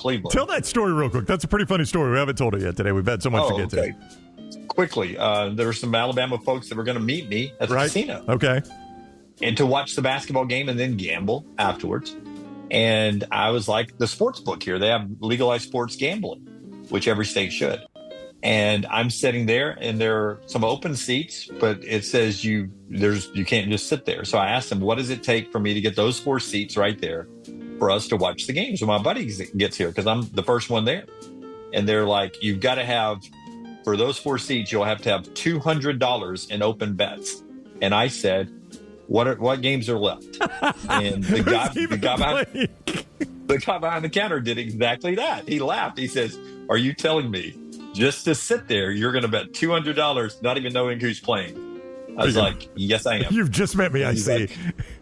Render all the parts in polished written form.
Cleveland. Tell that story real quick. That's a pretty funny story. We haven't told it yet today. We've had so much to get to. Quickly, there were some Alabama folks that were going to meet me at the casino. Okay. And to watch the basketball game and then gamble afterwards. And I was like, the sports book here, they have legalized sports gambling, which every state should. And I'm sitting there, and there are some open seats, but it says you can't just sit there. So I asked them, what does it take for me to get those 4 seats right there for us to watch the game? So my buddy gets here because I'm the first one there. And they're like, you've got to have, for those 4 seats, you'll have to have $200 in open bets. And I said, what games are left? And the guy behind the counter did exactly that. He laughed. He says, are you telling me just to sit there, you're going to bet $200, not even knowing who's playing? I was like, yes, I am. You've just met me, I see.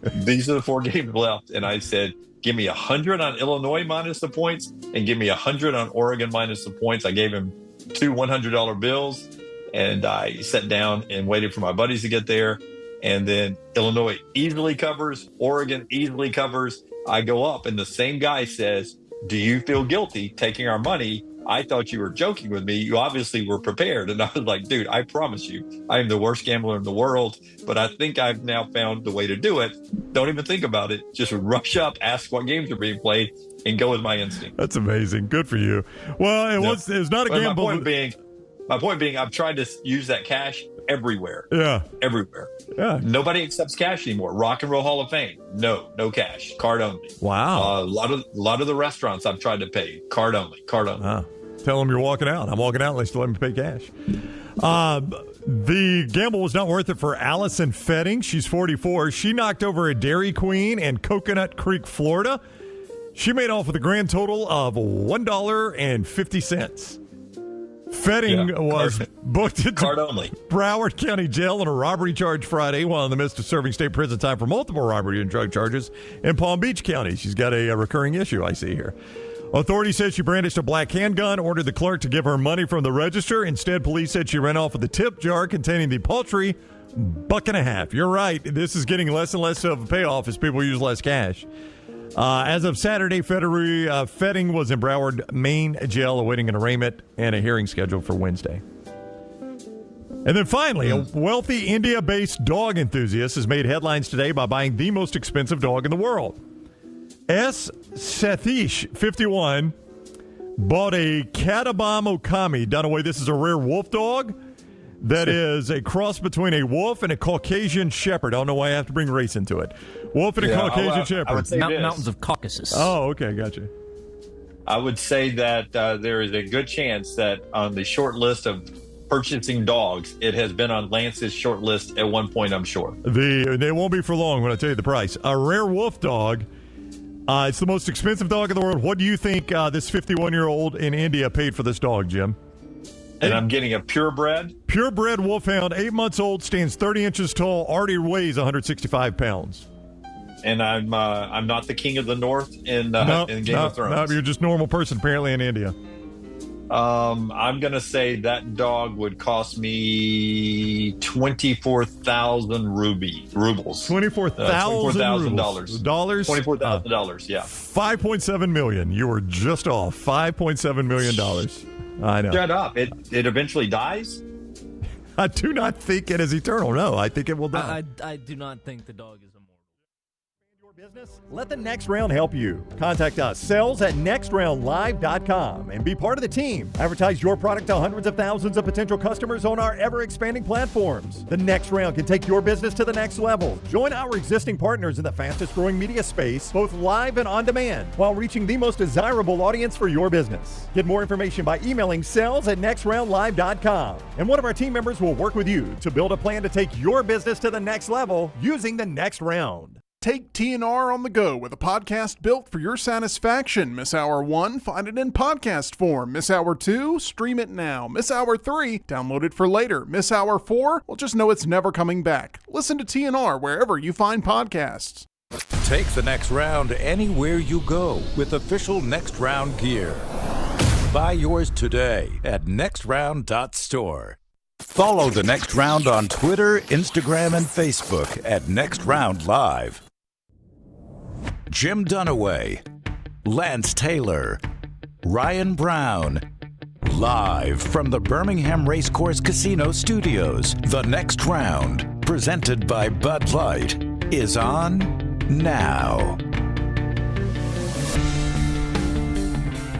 Like, these are the 4 games left. And I said, give me 100 on Illinois minus the points and give me 100 on Oregon minus the points. I gave him 2 $100 bills, and I sat down and waited for my buddies to get there. And then Illinois easily covers, Oregon easily covers. I go up, and the same guy says, do you feel guilty taking our money? I thought you were joking with me. You obviously were prepared. And I was like, dude, I promise you, I am the worst gambler in the world, but I think I've now found the way to do it. Don't even think about it. Just rush up, ask what games are being played, and go with my instinct. That's amazing. Good for you. Well, it was not a gamble. My point being, I've tried to use that cash everywhere. Yeah. Everywhere. Yeah. Nobody accepts cash anymore. Rock and Roll Hall of Fame. No cash. Card only. Wow. A lot of the restaurants I've tried to pay. Card only. Wow. Tell them you're walking out. I'm walking out and they still let me pay cash. The gamble was not worth it for Allison Fetting. She's 44. She knocked over a Dairy Queen in Coconut Creek, Florida. She made off with a grand total of $1.50. Fetting was booked into Broward County Jail on a robbery charge Friday while in the midst of serving state prison time for multiple robbery and drug charges in Palm Beach County. She's got a recurring issue, I see here. Authorities said she brandished a black handgun, ordered the clerk to give her money from the register. Instead, police said she ran off with a tip jar containing the paltry $1.50. You're right. This is getting less and less of a payoff as people use less cash. As of Saturday, Fetting was in Broward, Maine jail awaiting an arraignment and a hearing scheduled for Wednesday. And then finally, a wealthy India-based dog enthusiast has made headlines today by buying the most expensive dog in the world. S. Satish, 51, bought a Katabam Okami. Dunaway, this is a rare wolf dog that is a cross between a wolf and a Caucasian shepherd. I don't know why I have to bring race into it. Wolf and a Caucasian shepherd. I would say Mountains of Caucasus. Oh, okay, gotcha. I would say that there is a good chance that on the short list of purchasing dogs, it has been on Lance's short list at one point, I'm sure. They won't be for long when I tell you the price. A rare wolf dog. It's the most expensive dog in the world. What do you think this 51-year-old in India paid for this dog, Jim? And I'm getting a purebred? Purebred wolfhound, 8 months old, stands 30 inches tall, already weighs 165 pounds. And I'm not the king of the north in Game of Thrones. No, you're just a normal person apparently in India. I'm going to say that dog would cost me 24,000 rubles. $24,000. Dollars? $24,000, yeah. $5.7 million. You were just off. $5.7 million. I know. Shut up. It eventually dies? I do not think it is eternal. No, I think it will die. I do not think the dog is immortal. Business? Let the Next Round help you. Contact us, sales@nextroundlive.com, and be part of the team. Advertise your product to hundreds of thousands of potential customers on our ever-expanding platforms. The Next Round can take your business to the next level. Join our existing partners in the fastest-growing media space, both live and on demand, while reaching the most desirable audience for your business. Get more information by emailing sales@nextroundlive.com, and one of our team members will work with you to build a plan to take your business to the next level using the Next Round. Take TNR on the go with a podcast built for your satisfaction. Miss Hour 1, find it in podcast form. Miss Hour 2, stream it now. Miss Hour 3, download it for later. Miss Hour 4, well, just know it's never coming back. Listen to TNR wherever you find podcasts. Take the Next Round anywhere you go with official Next Round gear. Buy yours today at nextround.store. Follow the Next Round on Twitter, Instagram, and Facebook at Next Round Live. Jim Dunaway, Lance Taylor, Ryan Brown. Live from the Birmingham Racecourse Casino Studios, the next round, presented by Bud Light, is on now.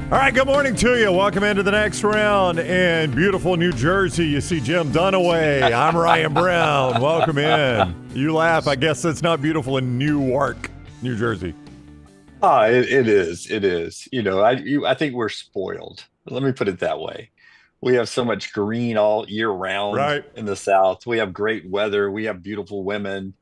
All right, good morning to you. Welcome into the next round in beautiful New Jersey. You see Jim Dunaway. I'm Ryan Brown. Welcome in. You laugh. I guess it's not beautiful in Newark, New Jersey. It is. It is. I think we're spoiled. Let me put it that way. We have so much green all year round in the South. We have great weather. We have beautiful women.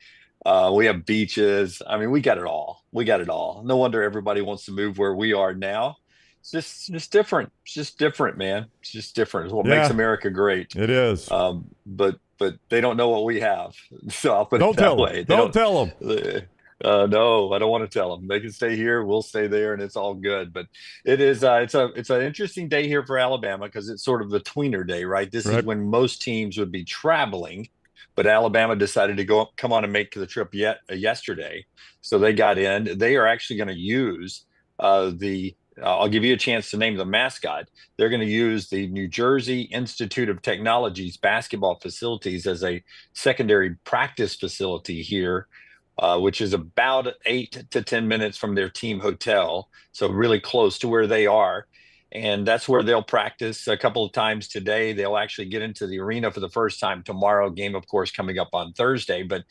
We have beaches. I mean, we got it all. We got it all. No wonder everybody wants to move where we are now. It's just different. It's just different, man. It's just different. It's what makes America great. It is. But they don't know what we have. So I'll put it that way. Don't tell them. No, I don't want to tell them. They can stay here. We'll stay there, and it's all good. But it is. It's an interesting day here for Alabama because it's sort of the tweener day, right? This is when most teams would be traveling, but Alabama decided to come on and make the trip yesterday. So they got in. They are actually going to use I'll give you a chance to name the mascot. They're going to use the New Jersey Institute of Technology's basketball facilities as a secondary practice facility here, which is about 8 to 10 minutes from their team hotel. So really close to where they are. And that's where they'll practice a couple of times today. They'll actually get into the arena for the first time tomorrow. Game, of course, coming up on Thursday. But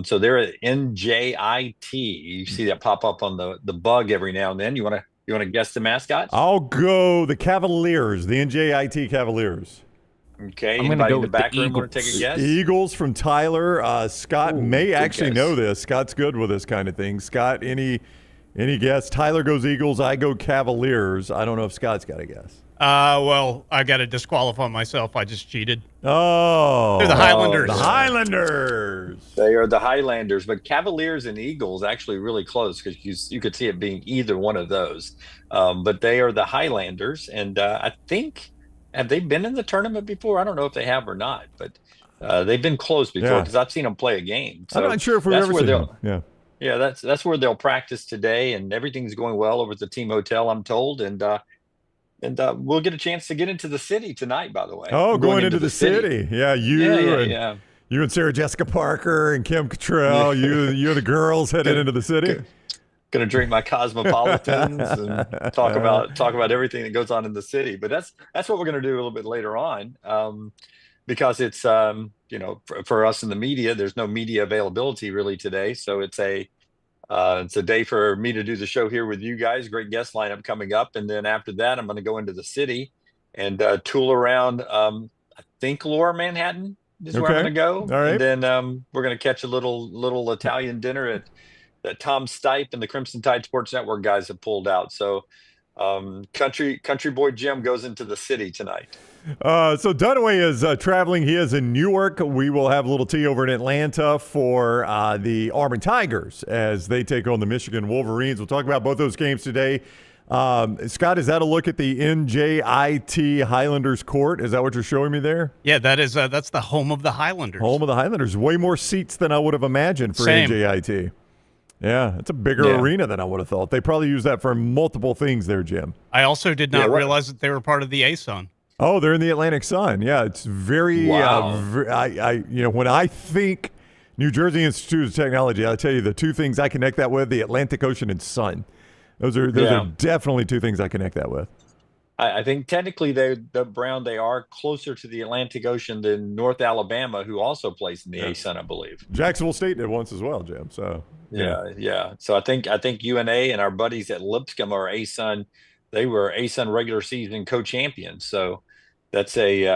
so they're at NJIT. You see that pop up on the bug every now and then. You want to guess the mascot? I'll go the Cavaliers, the NJIT Cavaliers. Okay. I'm going to go in the with back the room Eagles. want to take a guess? Eagles from Tyler. Scott may actually know this. Scott's good with this kind of thing. Scott, any guess? Tyler goes Eagles. I go Cavaliers. I don't know if Scott's got a guess. Well, I got to disqualify myself. I just cheated. Oh. They're the Highlanders. The Highlanders. They are the Highlanders, but Cavaliers and Eagles actually really close because you could see it being either one of those. But they are the Highlanders, and I think have they been in the tournament before? I don't know if they have or not, but they've been close before because I've seen them play a game. So I'm not sure if we've ever seen them. Yeah, that's where they'll practice today, and everything's going well over at the team hotel, I'm told, and we'll get a chance to get into the city tonight, by the way. Oh, going into the city. Yeah, you and Sarah Jessica Parker and Kim Cattrall, you and the girls headed into the city. Going to drink my Cosmopolitans and talk about everything that goes on in the city. But that's what we're going to do a little bit later on because it's, for us in the media, there's no media availability really today. So it's a day for me to do the show here with you guys. Great guest lineup coming up. And then after that, I'm going to go into the city and tool around, I think Lower Manhattan is where I'm going to go. All right. And then we're going to catch a little Italian dinner that Tom Stipe and the Crimson Tide Sports Network guys have pulled out. So country boy Jim goes into the city tonight. So Dunaway is traveling. He is in Newark. We will have a little tea over in Atlanta for the Auburn Tigers as they take on the Michigan Wolverines. We'll talk about both those games today. Scott, is that a look at the NJIT Highlanders court? Is that what you're showing me there? Yeah, that's the home of the Highlanders. Home of the Highlanders. Way more seats than I would have imagined for NJIT. Yeah, it's a bigger arena than I would have thought. They probably use that for multiple things there, Jim. I also did not realize that they were part of the ASUN. Oh, they're in the Atlantic Sun. Yeah, it's very. Wow. When I think New Jersey Institute of Technology, I'll tell you the two things I connect that with: the Atlantic Ocean and sun. Those are definitely two things I connect that with. I think technically they are closer to the Atlantic Ocean than North Alabama, who also plays in the ASUN, I believe. Jacksonville State did once as well, Jim. So yeah. So I think UNA and our buddies at Lipscomb are ASUN. They were ASUN regular season co-champions. So that's they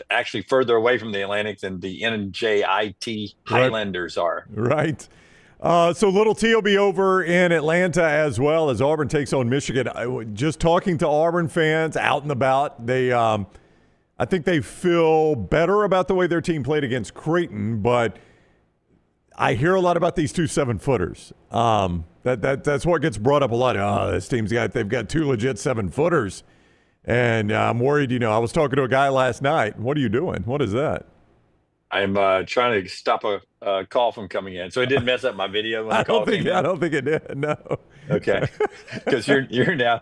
actually further away from the Atlantic than the NJIT Highlanders are. Right. So Little T will be over in Atlanta as well as Auburn takes on Michigan. Just talking to Auburn fans out and about, they, I think they feel better about the way their team played against Creighton, but I hear a lot about these two 7-footers. That's what gets brought up a lot. This team's they've got two legit 7-footers, and I'm worried. I was talking to a guy last night. What are you doing? What is that? I'm trying to stop a call from coming in, so it didn't mess up my video when the call came in. I don't think it did. No. Okay, because you're now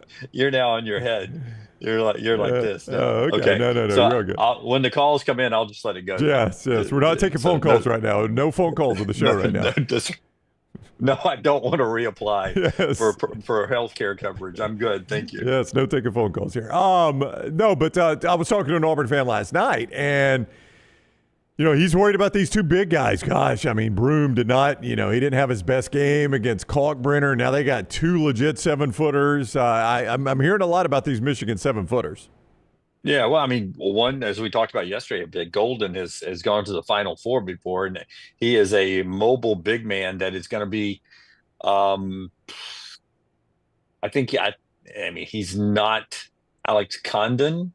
on your head. You're like this now. Okay. No. So You're good. when the calls come in, I'll just let it go. Yes. We're not taking phone calls right now. No phone calls on the show right now. No, I don't want to reapply Yes. for healthcare coverage. I'm good, thank you. Yes, no taking phone calls here. No, but I was talking to an Auburn fan last night, and he's worried about these two big guys. Gosh, I mean, Broome did not. He didn't have his best game against Kalkbrenner. Now they got two legit 7-footers. I'm hearing a lot about these Michigan 7-footers. Yeah, well, I mean, one, as we talked about yesterday, Golden has gone to the Final Four before, and he is a mobile big man that is going to be, I mean, he's not Alex Condon,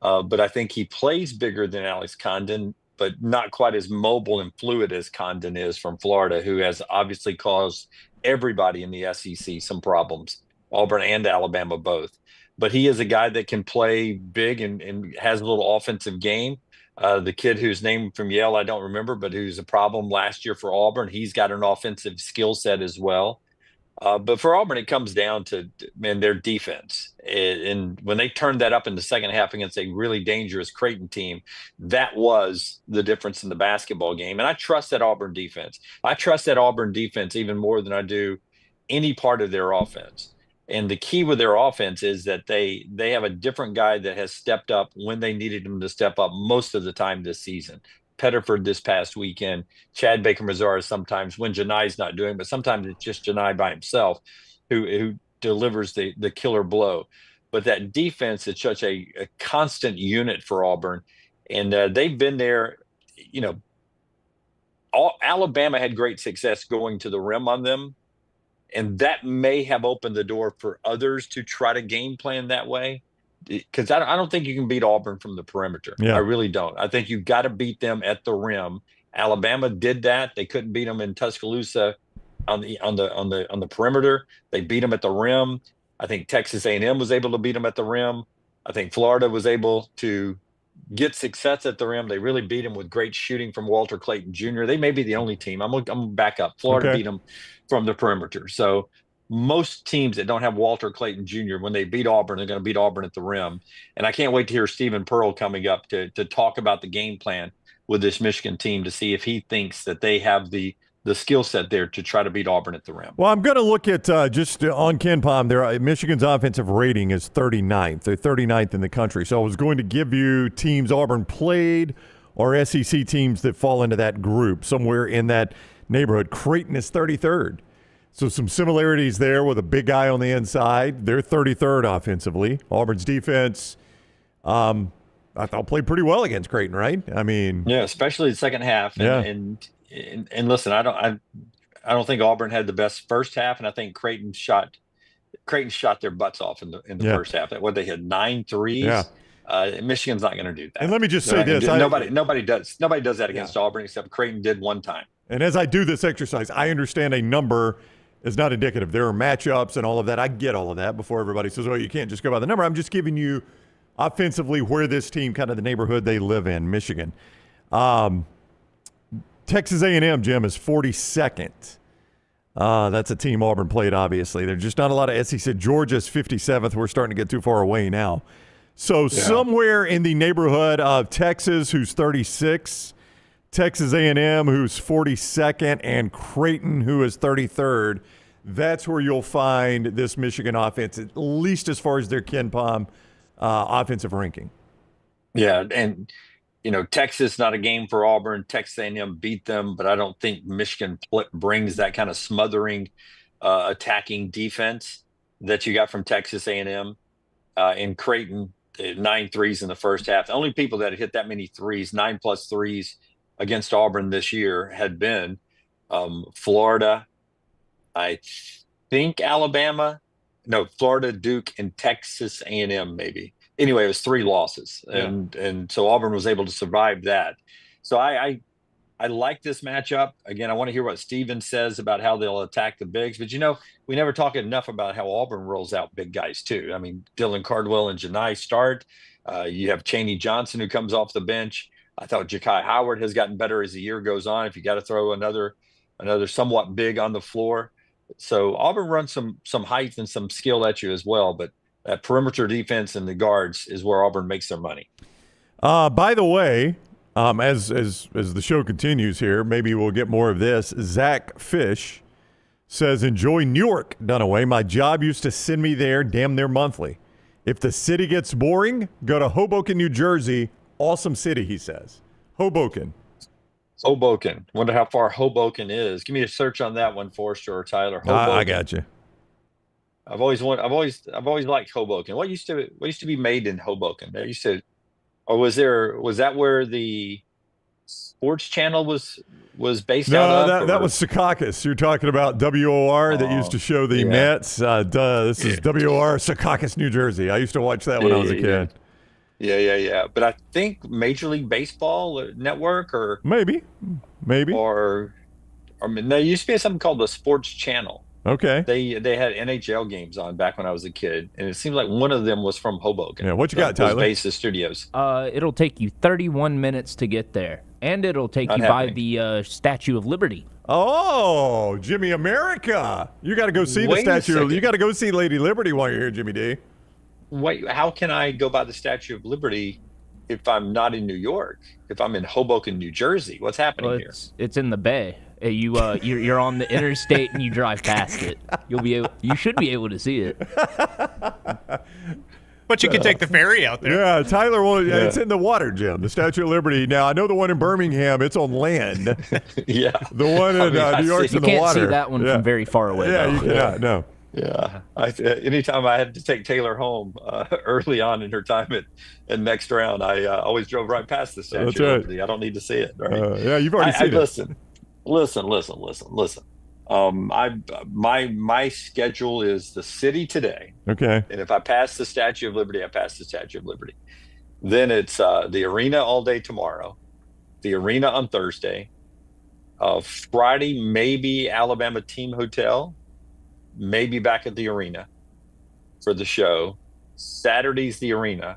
but I think he plays bigger than Alex Condon, but not quite as mobile and fluid as Condon is from Florida, who has obviously caused everybody in the SEC some problems, Auburn and Alabama both. But he is a guy that can play big and has a little offensive game. The kid whose name from Yale I don't remember, but who's a problem last year for Auburn, he's got an offensive skill set as well. But for Auburn, it comes down to their defense. And when they turned that up in the second half against a really dangerous Creighton team, that was the difference in the basketball game. And I trust that Auburn defense. I trust that Auburn defense even more than I do any part of their offense. And the key with their offense is that they have a different guy that has stepped up when they needed him to step up most of the time this season. Pettiford this past weekend, Chad Baker-Mazara sometimes when Janai's not doing, but sometimes it's just Janai by himself who delivers the killer blow. But that defense is such a constant unit for Auburn, and they've been there. Alabama had great success going to the rim on them. And that may have opened the door for others to try to game plan that way. Because I don't think you can beat Auburn from the perimeter. Yeah. I really don't. I think you've got to beat them at the rim. Alabama did that. They couldn't beat them in Tuscaloosa on the perimeter. They beat them at the rim. I think Texas A&M was able to beat them at the rim. I think Florida was able to get success at the rim. They really beat them with great shooting from Walter Clayton Jr. They may be the only team. I'm gonna back up. Florida beat them from the perimeter. So most teams that don't have Walter Clayton Jr., when they beat Auburn, they're going to beat Auburn at the rim. And I can't wait to hear Stephen Pearl coming up to talk about the game plan with this Michigan team to see if he thinks that they have the skill set there to try to beat Auburn at the rim. Well, I'm going to look at just on KenPom. Michigan's offensive rating is 39th. They're 39th in the country. So I was going to give you teams Auburn played or SEC teams that fall into that group, somewhere in that neighborhood. Creighton is 33rd. So some similarities there with a big guy on the inside. They're 33rd offensively. Auburn's defense, I thought, played pretty well against Creighton, right? I mean, yeah, especially the second half. And listen, I don't think Auburn had the best first half, and I think Creighton shot their butts off in the first half. What they had 9 threes. Yeah. Michigan's not going to do that. And let me just say this: nobody does that against Auburn, except Creighton did one time. And as I do this exercise, I understand a number is not indicative. There are matchups and all of that. I get all of that before everybody says, "Oh, you can't just go by the number." I'm just giving you offensively where this team, kind of the neighborhood they live in, Michigan. Texas A&M, Jim, is 42nd. That's a team Auburn played, obviously. There's just not a lot of SEC. Georgia's 57th. We're starting to get too far away now. So somewhere in the neighborhood of Texas, who's 36, Texas A&M, who's 42nd, and Creighton, who is 33rd. That's where you'll find this Michigan offense, at least as far as their KenPom offensive ranking. Yeah, and Texas, not a game for Auburn. Texas A&M beat them, but I don't think Michigan brings that kind of smothering, attacking defense that you got from Texas A&M. In Creighton, 9 threes in the first half. The only people that had hit that many threes, 9+ threes against Auburn this year, had been Florida, I think Alabama, Florida, Duke, and Texas A&M maybe. Anyway, it was 3 losses, and so Auburn was able to survive that. So I like this matchup. Again, I want to hear what Steven says about how they'll attack the bigs. But, we never talk enough about how Auburn rolls out big guys, too. I mean, Dylan Cardwell and Janai start. You have Chaney Johnson, who comes off the bench. I thought Ja'Kai Howard has gotten better as the year goes on. If you got to throw another somewhat big on the floor. So Auburn runs some height and some skill at you as well, but that perimeter defense and the guards is where Auburn makes their money. By the way, as the show continues here, maybe we'll get more of this. Zach Fish says, enjoy Newark, Dunaway. My job used to send me there damn near monthly. If the city gets boring, go to Hoboken, New Jersey. Awesome city, he says. Hoboken. Wonder how far Hoboken is. Give me a search on that one, Forrester or Tyler. Hoboken. I got you. I've always liked Hoboken. What used to be made in Hoboken? Was that where the Sports Channel was based out of? No, that was Secaucus. You're talking about WOR that used to show the Mets. This is WOR Secaucus, New Jersey. I used to watch that when I was a kid. Yeah. But I think Major League Baseball Network or maybe, or there used to be something called the Sports Channel. Okay. They had NHL games on back when I was a kid, and it seems like one of them was from Hoboken. Yeah, what you got, Tyler? Basis Studios. It'll take you 31 minutes to get there, and it'll take you by the Statue of Liberty. Oh, Jimmy America! You got to go see the statue. You got to go see Lady Liberty while you're here, Jimmy D. Wait, how can I go by the Statue of Liberty if I'm not in New York? If I'm in Hoboken, New Jersey, what's happening here? It's in the Bay. You're on the interstate and you drive past it. You should be able to see it. But you can take the ferry out there. Yeah, Tyler. It's in the water, Jim. The Statue of Liberty. Now I know the one in Birmingham. It's on land. Yeah. The one in New York's in the water. You can't see that one from very far away. Yeah, though. you cannot. No. Yeah. Anytime I had to take Taylor home early on in her time at next round, I always drove right past the Statue of Liberty. I don't need to see it. Right? Yeah, you've already seen it. Listen. My schedule is the city today. Okay. And if I pass the Statue of Liberty, I pass the Statue of Liberty. Then it's the arena all day tomorrow, the arena on Thursday, Friday, maybe Alabama Team Hotel, maybe back at the arena for the show. Saturday's the arena,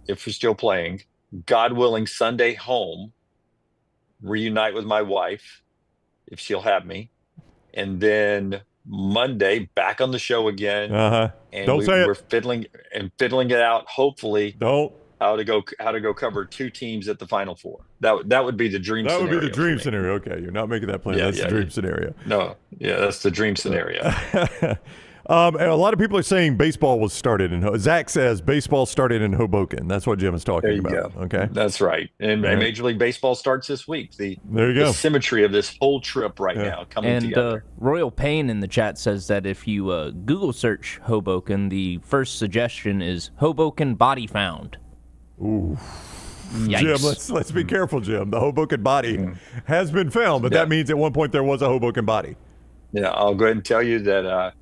if we're still playing. God willing, Sunday home, reunite with my wife, if she'll have me. And then Monday, back on the show again. And we're fiddling it out, hopefully. How to go cover two teams at the Final Four. That would be the dream scenario. That would be the dream scenario. Okay, you're not making that plan. That's the dream scenario. No, that's the dream scenario. And a lot of people are saying baseball was started in Zach says baseball started in Hoboken. That's what Jim is talking about. Go. Okay. That's right. And Major League Baseball starts this week. There you go. The symmetry of this whole trip now coming together. Royal Payne in the chat says that if you Google search Hoboken, the first suggestion is Hoboken body found. Ooh. Yikes. Jim, let's be careful, Jim. The Hoboken body has been found, but that means at one point there was a Hoboken body. Yeah, I'll go ahead and tell you that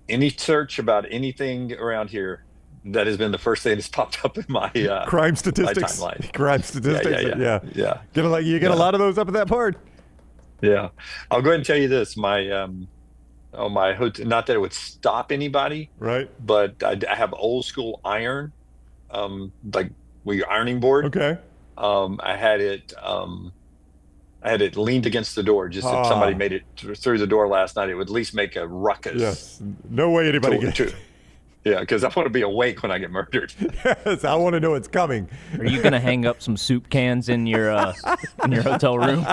any search about anything around here, that has been the first thing that's popped up in my crime statistics. My timeline. Crime statistics. Yeah. You get a lot of those up at that part. Yeah, I'll go ahead and tell you this. My my hotel, not that it would stop anybody, right? But I have old school iron, like ironing board. Okay. I had it leaned against the door. Just if somebody made it through the door last night, it would at least make a ruckus. Yes. No way anybody gets it. Yeah, because I want to be awake when I get murdered. Yes, I want to know it's coming. Are you going to hang up some soup cans in your hotel room?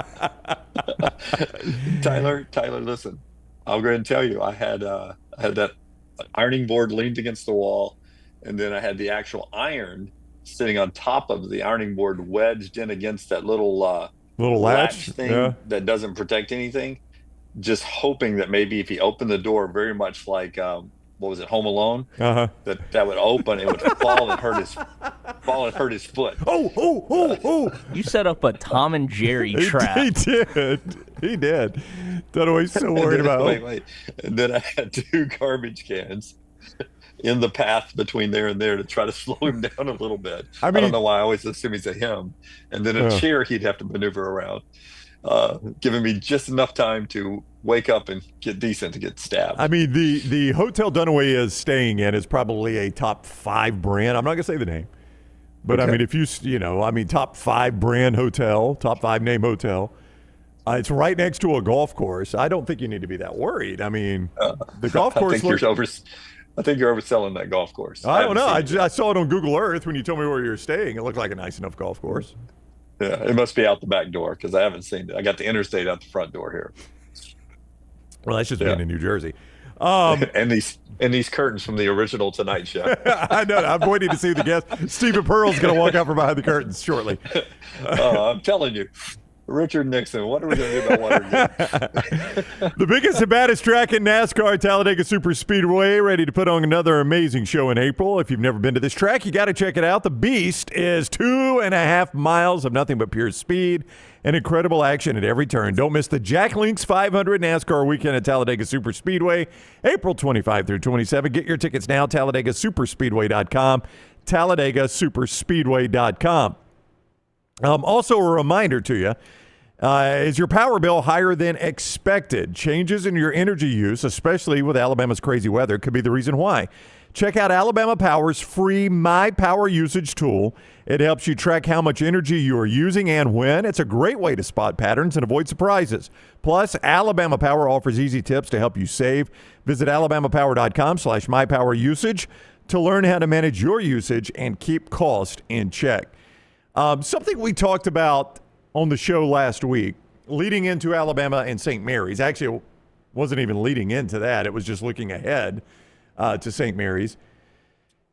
Tyler, listen. I'll go ahead and tell you. I had that ironing board leaned against the wall, and then I had the actual iron sitting on top of the ironing board, wedged in against that little latch thing that doesn't protect anything. Just hoping that maybe if he opened the door, very much like what was it, Home Alone? That would open, it would fall and hurt his foot. Oh! You set up a Tom and Jerry trap. He did. Don't always so worried about. Wait. And then I had two garbage cans in the path between there and there to try to slow him down a little bit. I don't know why I always assume he's a him. And then a chair he'd have to maneuver around, giving me just enough time to wake up and get decent to get stabbed. I mean, the hotel Dunaway is staying in is probably a top 5 brand. I'm not going to say the name. But, okay. I mean, if top 5 brand hotel, top 5 name hotel. It's right next to a golf course. I don't think you need to be that worried. I mean, the golf course. I think you're overselling that golf course. I don't know. I saw it on Google Earth when you told me where you were staying. It looked like a nice enough golf course. Yeah, it must be out the back door because I haven't seen it. I got the interstate out the front door here. Well, that's just being in New Jersey. And these curtains from the original Tonight Show. I know. I'm waiting to see the guest. Stephen Pearl's going to walk out from behind the curtains shortly. I'm telling you. Richard Nixon, what are we going to do about Watergate? The biggest and baddest track in NASCAR, Talladega Superspeedway, ready to put on another amazing show in April. If you've never been to this track, you got to check it out. The Beast is 2.5 miles of nothing but pure speed and incredible action at every turn. Don't miss the Jack Links 500 NASCAR weekend at Talladega Superspeedway, April 25 through 27. Get your tickets now, TalladegaSuperspeedway.com, TalladegaSuperspeedway.com. Also, a reminder to you, is your power bill higher than expected? Changes in your energy use, especially with Alabama's crazy weather, could be the reason why. Check out Alabama Power's free My Power Usage tool. It helps you track how much energy you are using and when. It's a great way to spot patterns and avoid surprises. Plus, Alabama Power offers easy tips to help you save. Visit alabamapower.com/mypowerusage to learn how to manage your usage and keep cost in check. Something we talked about on the show last week, leading into Alabama and St. Mary's. Actually, it wasn't even leading into that. It was just looking ahead to St. Mary's,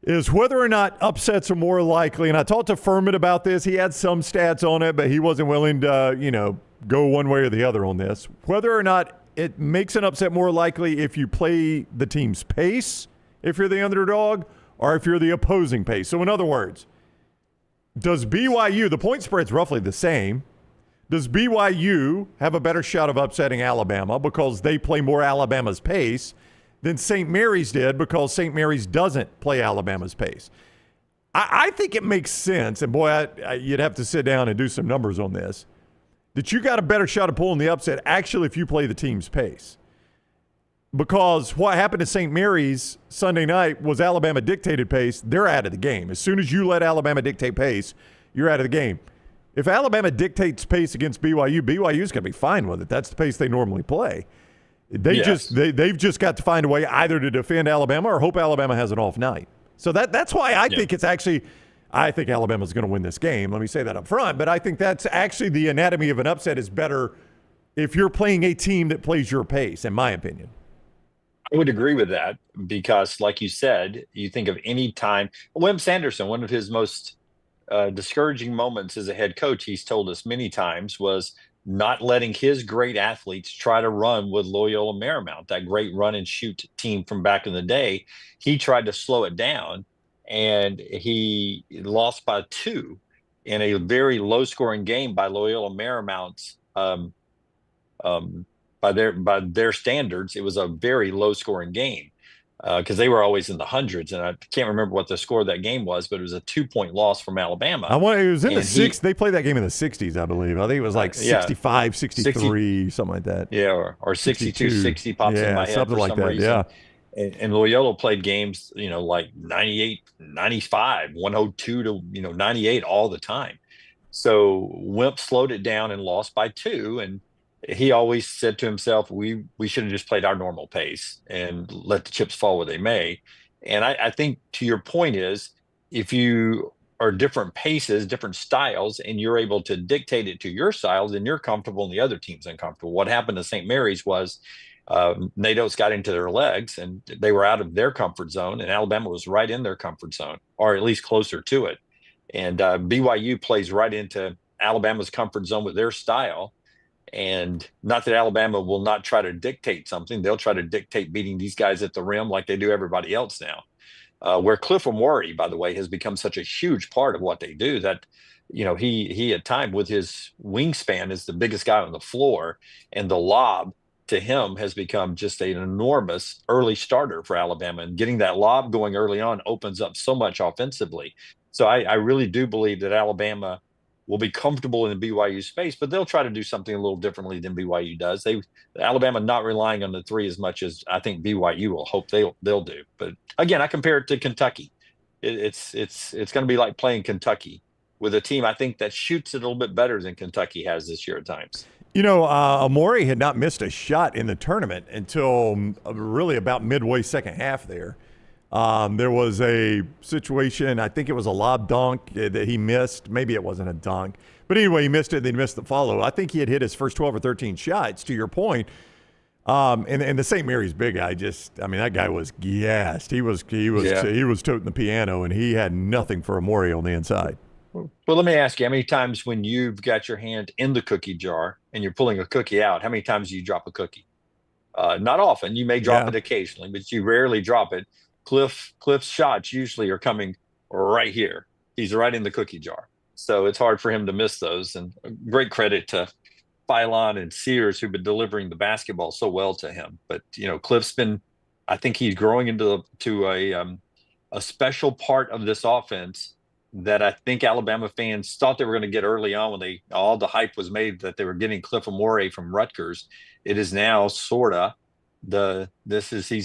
is whether or not upsets are more likely. And I talked to Furman about this. He had some stats on it, but he wasn't willing to, go one way or the other on this. Whether or not it makes an upset more likely if you play the team's pace, if you're the underdog, or if you're the opposing pace. So in other words, does BYU, the point spread's roughly the same, does BYU have a better shot of upsetting Alabama because they play more Alabama's pace than St. Mary's did because St. Mary's doesn't play Alabama's pace? I think it makes sense, and boy, you'd have to sit down and do some numbers on this, that you got a better shot of pulling the upset actually if you play the team's pace. Because what happened to St. Mary's Sunday night was Alabama dictated pace. They're out of the game. As soon as you let Alabama dictate pace, you're out of the game. If Alabama dictates pace against BYU, BYU's going to be fine with it. That's the pace they normally play. They've just got to find a way either to defend Alabama or hope Alabama has an off night. So that's why I think it's actually – I think Alabama's going to win this game. Let me say that up front. But I think that's actually the anatomy of an upset is better if you're playing a team that plays your pace, in my opinion. I would agree with that because, like you said, you think of any time. Wim Sanderson, one of his most discouraging moments as a head coach, he's told us many times, was not letting his great athletes try to run with Loyola Marymount, that great run and shoot team from back in the day. He tried to slow it down, and he lost by 2 in a very low-scoring game by Loyola Marymount's by their standards. It was a very low scoring game because they were always in the hundreds. And I can't remember what the score of that game was, but it was a 2-point loss from Alabama. It was in the 60s. They played that game in the 60s, I believe. I think it was like 65, 63, something like that. Yeah, or 62, 60 pops in my head something for like some that, reason. yeah. And Loyola played games, like 98, 95, 102 to, 98 all the time. So Wimp slowed it down and lost by 2. And he always said to himself, we should have just played our normal pace and let the chips fall where they may. And I think to your point is, if you are different paces, different styles, and you're able to dictate it to your style, then you're comfortable and the other team's uncomfortable. What happened to St. Mary's was Nate Oates got into their legs and they were out of their comfort zone, and Alabama was right in their comfort zone, or at least closer to it. And BYU plays right into Alabama's comfort zone with their style. And not that Alabama will not try to dictate something. They'll try to dictate beating these guys at the rim like they do everybody else now. Where Cliff Omori, by the way, has become such a huge part of what they do that, he at time with his wingspan is the biggest guy on the floor, and the lob to him has become just an enormous early starter for Alabama. And getting that lob going early on opens up so much offensively. So I really do believe that Alabama will be comfortable in the BYU space, but they'll try to do something a little differently than BYU does. Alabama not relying on the 3 as much as I think BYU will hope they'll do. But again, I compare it to Kentucky. It's going to be like playing Kentucky with a team I think that shoots it a little bit better than Kentucky has this year at times. Amore had not missed a shot in the tournament until really about midway second half there. There was a situation, I think it was a lob dunk that he missed. Maybe it wasn't a dunk. But anyway, he missed it, then he missed the follow. I think he had hit his first 12 or 13 shots, to your point. And the St. Mary's big guy that guy was gassed. He was toting the piano, and he had nothing for Amore on the inside. Well, let me ask you, how many times when you've got your hand in the cookie jar and you're pulling a cookie out, how many times do you drop a cookie? Not often. You may drop it occasionally, but you rarely drop it. Cliff's shots usually are coming right here. He's right in the cookie jar. So it's hard for him to miss those. And great credit to Phylon and Sears, who've been delivering the basketball so well to him. But, Cliff's I think he's growing into a special part of this offense that I think Alabama fans thought they were going to get early on when all the hype was made that they were getting Cliff Amore from Rutgers. It is now he's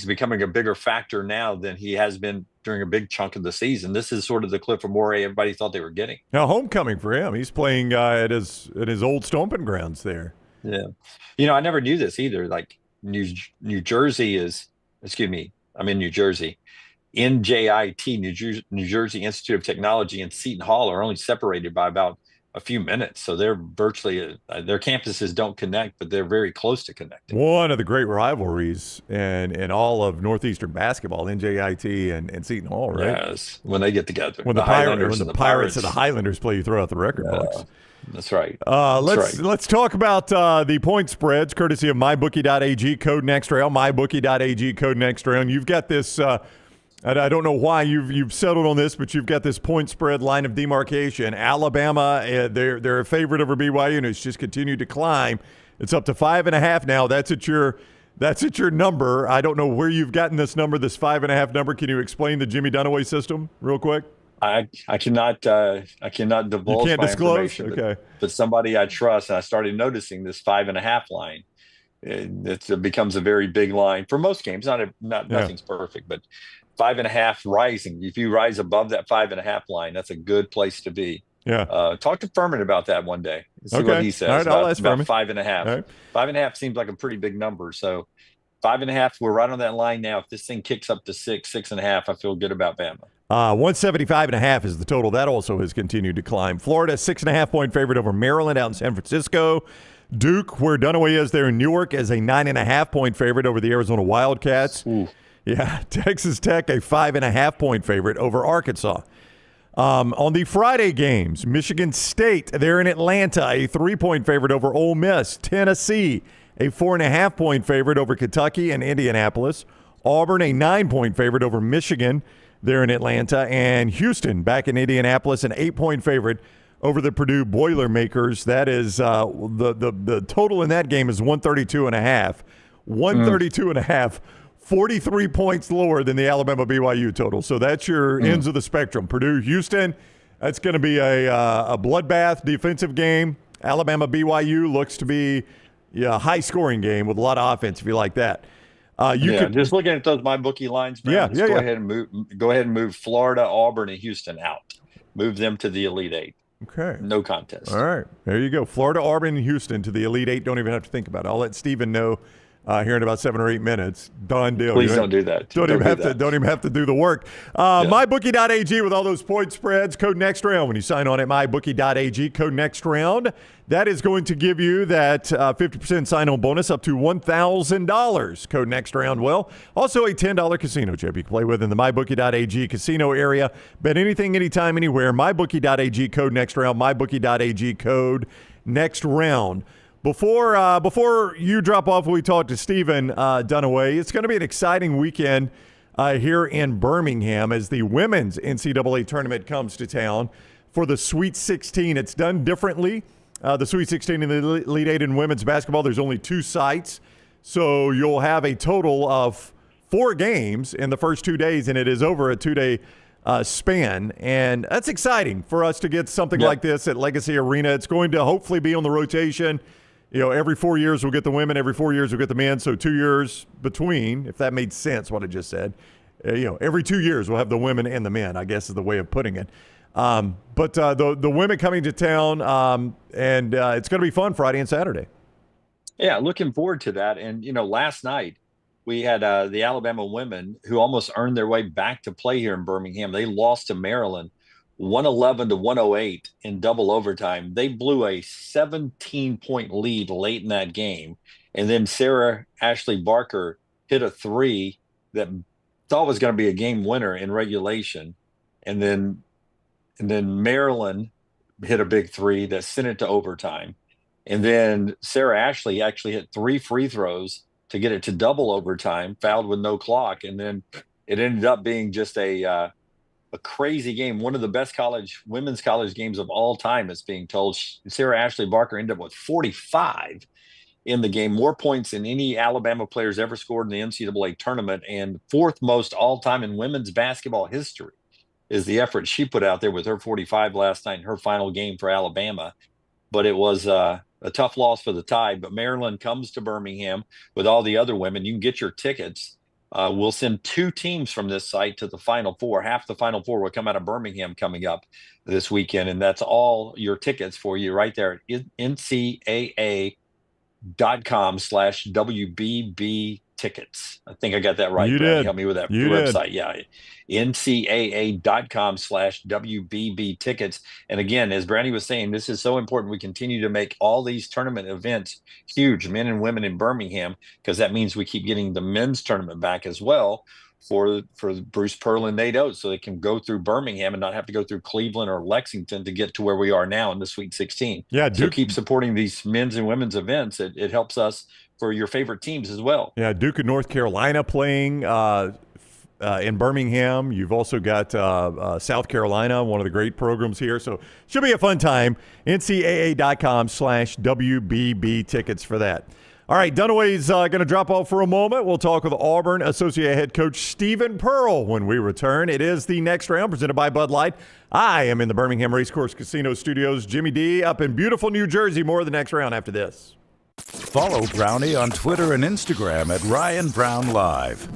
becoming a bigger factor now than he has been during a big chunk of the season. This is sort of the Cliff Amore everybody thought they were getting. Now, homecoming for him. He's playing at his old stomping grounds there. Yeah. I never knew this either. Like New Jersey I'm in New Jersey. NJIT, New Jersey Institute of Technology, and Seton Hall are only separated by about a few minutes. So they're virtually, their campuses don't connect, but they're very close to connecting. One of the great rivalries in all of Northeastern basketball, NJIT and Seton Hall, right? Yes, when they get together. When the Pirates and the Highlanders play, you throw out the record books. That's right. Let's talk about the point spreads, courtesy of MyBookie.ag, code NextRound, MyBookie.ag, code NextRound. You've got this... I don't know why you've settled on this, but you've got this point spread line of demarcation. Alabama, they're a favorite over BYU, and it's just continued to climb. It's up to 5.5 now. That's at your number. I don't know where you've gotten this number, this 5.5 number. Can you explain the Jimmy Dunaway system real quick? I cannot divulge. You can't my disclose. Information, okay, but somebody I trust, and I started noticing this 5.5 line. It becomes a very big line for most games. Nothing's perfect, but 5.5 rising. If you rise above that 5.5 line, that's a good place to be. Yeah. Talk to Furman about that one day. See what he says. All right, I'll ask about Furman. 5.5. Right. 5.5 seems like a pretty big number. So 5.5, we're right on that line now. If this thing kicks up to 6.5, I feel good about Bama. 175.5 is the total. That also has continued to climb. Florida, 6.5 point favorite over Maryland out in San Francisco. Duke, where Dunaway is there in Newark, is a 9.5 point favorite over the Arizona Wildcats. Ooh. Yeah, Texas Tech, a 5.5 point favorite over Arkansas. On the Friday games, Michigan State, they're in Atlanta, a 3-point favorite over Ole Miss. Tennessee, a 4.5 point favorite over Kentucky and Indianapolis. Auburn, a 9-point favorite over Michigan, they're in Atlanta. And Houston, back in Indianapolis, an 8-point favorite over the Purdue Boilermakers. That is the total in that game is 132.5. 132.5. 43 points lower than the Alabama BYU total. So that's your ends of the spectrum. Purdue, Houston, that's going to be a bloodbath defensive game. Alabama BYU looks to be a high-scoring game with a lot of offense if you like that. Just looking at those MyBookie lines, man, go ahead and move Florida, Auburn, and Houston out. Move them to the Elite Eight. Okay. No contest. All right. There you go. Florida, Auburn, and Houston to the Elite Eight. Don't even have to think about it. I'll let Steven know here in about 7 or 8 minutes. Done deal. Please don't do that. Don't even have to do the work. MyBookie.ag with all those point spreads. Code NextRound when you sign on at MyBookie.ag. Code NextRound. That is going to give you that 50% sign-on bonus up to $1,000. Code NextRound. Well, also a $10 casino chip you can play with in the MyBookie.ag casino area. Bet anything, anytime, anywhere. MyBookie.ag. Code NextRound. MyBookie.ag. Code NextRound. Before you drop off, we talk to Stephen Dunaway. It's going to be an exciting weekend here in Birmingham as the women's NCAA tournament comes to town for the Sweet 16. It's done differently. The Sweet 16 in the Elite Eight in women's basketball, there's only 2 sites. So you'll have a total of 4 games in the first 2 days, and it is over a 2-day span. And that's exciting for us to get something like this at Legacy Arena. It's going to hopefully be on the rotation. Every 4 years we'll get the women, every 4 years we'll get the men. So 2 years between, if that made sense, what I just said. Every 2 years we'll have the women and the men, I guess is the way of putting it. But the women coming to town, and it's going to be fun Friday and Saturday. Yeah, looking forward to that. And, last night we had the Alabama women who almost earned their way back to play here in Birmingham. They lost to Maryland 111 to 108 in double overtime. They blew a 17-point lead late in that game. And then Sarah Ashley Barker hit a three that thought was going to be a game winner in regulation. And then Maryland hit a big three that sent it to overtime. And then Sarah Ashley actually hit 3 free throws to get it to double overtime, fouled with no clock. And then it ended up being just a crazy game, one of the best women's college games of all time, it's being told. Sarah Ashley Barker ended up with 45 in the game, more points than any Alabama players ever scored in the NCAA tournament, and 4th most all-time in women's basketball history is the effort she put out there with her 45 last night in her final game for Alabama. But it was a tough loss for the Tide. But Maryland comes to Birmingham with all the other women. You can get your tickets. We'll send 2 teams from this site to the Final Four. Half the Final Four will come out of Birmingham coming up this weekend. And that's all your tickets for you right there at ncaa.com/WBB tickets. I think I got that right. You did. Help me with that website. Yeah. ncaa.com/WBB tickets. And again, as Brandy was saying, this is so important. We continue to make all these tournament events huge, men and women in Birmingham, because that means we keep getting the men's tournament back as well for Bruce Pearl and Nate Oates, so they can go through Birmingham and not have to go through Cleveland or Lexington to get to where we are now in the Sweet 16. Yeah, so keep supporting these men's and women's events. It helps us for your favorite teams as well. Yeah, Duke of North Carolina playing in Birmingham. You've also got South Carolina, one of the great programs here. So should be a fun time. ncaa.com/WBB tickets for that. All right, Dunaway's going to drop off for a moment. We'll talk with Auburn Associate Head Coach Stephen Pearl when we return. It is the Next Round presented by Bud Light. I am in the Birmingham Racecourse Casino Studios. Jimmy D up in beautiful New Jersey. More of the Next Round after this. Follow Brownie on Twitter and Instagram at Ryan Brown Live.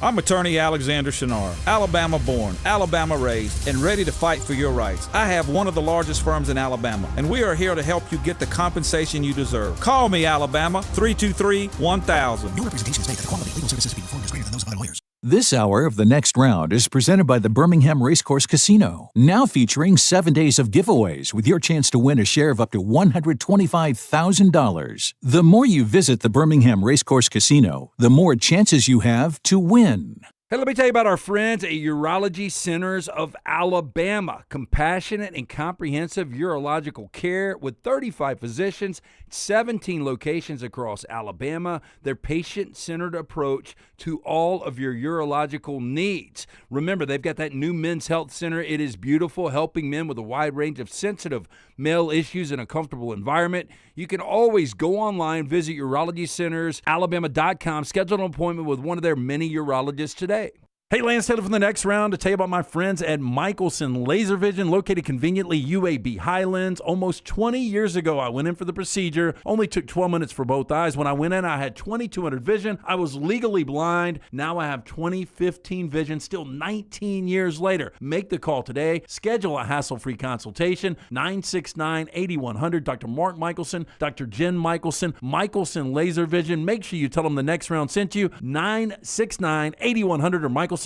I'm attorney Alexander Shinar, Alabama born, Alabama raised, and ready to fight for your rights. I have one of the largest firms in Alabama, and we are here to help you get the compensation you deserve. Call me, Alabama, 323-1000. No representation is made that the quality of legal services being performed is greater than those of other lawyers. This hour of the Next Round is presented by the Birmingham Racecourse Casino, now featuring 7 days of giveaways with your chance to win a share of up to $125,000. The more you visit the Birmingham Racecourse Casino, the more chances you have to win. Hey, let me tell you about our friends at Urology Centers of Alabama. Compassionate and comprehensive urological care with 35 physicians, 17 locations across Alabama. Their patient-centered approach to all of your urological needs. Remember, they've got that new men's health center. It is beautiful, helping men with a wide range of sensitive male issues in a comfortable environment. You can always go online, visit urologycentersalabama.com, schedule an appointment with one of their many urologists today. Hey, Lance Taylor from the Next Round to tell you about my friends at Michelson Laser Vision, located conveniently UAB Highlands. Almost 20 years ago, I went in for the procedure. Only took 12 minutes for both eyes. When I went in, I had 2200 vision. I was legally blind. Now I have 20/15 vision, still 19 years later. Make the call today. Schedule a hassle-free consultation. 969-8100. Dr. Mark Michelson, Dr. Jen Michelson, Michelson Laser Vision. Make sure you tell them the Next Round sent you. 969-8100 or MichelsonLaserVision.com.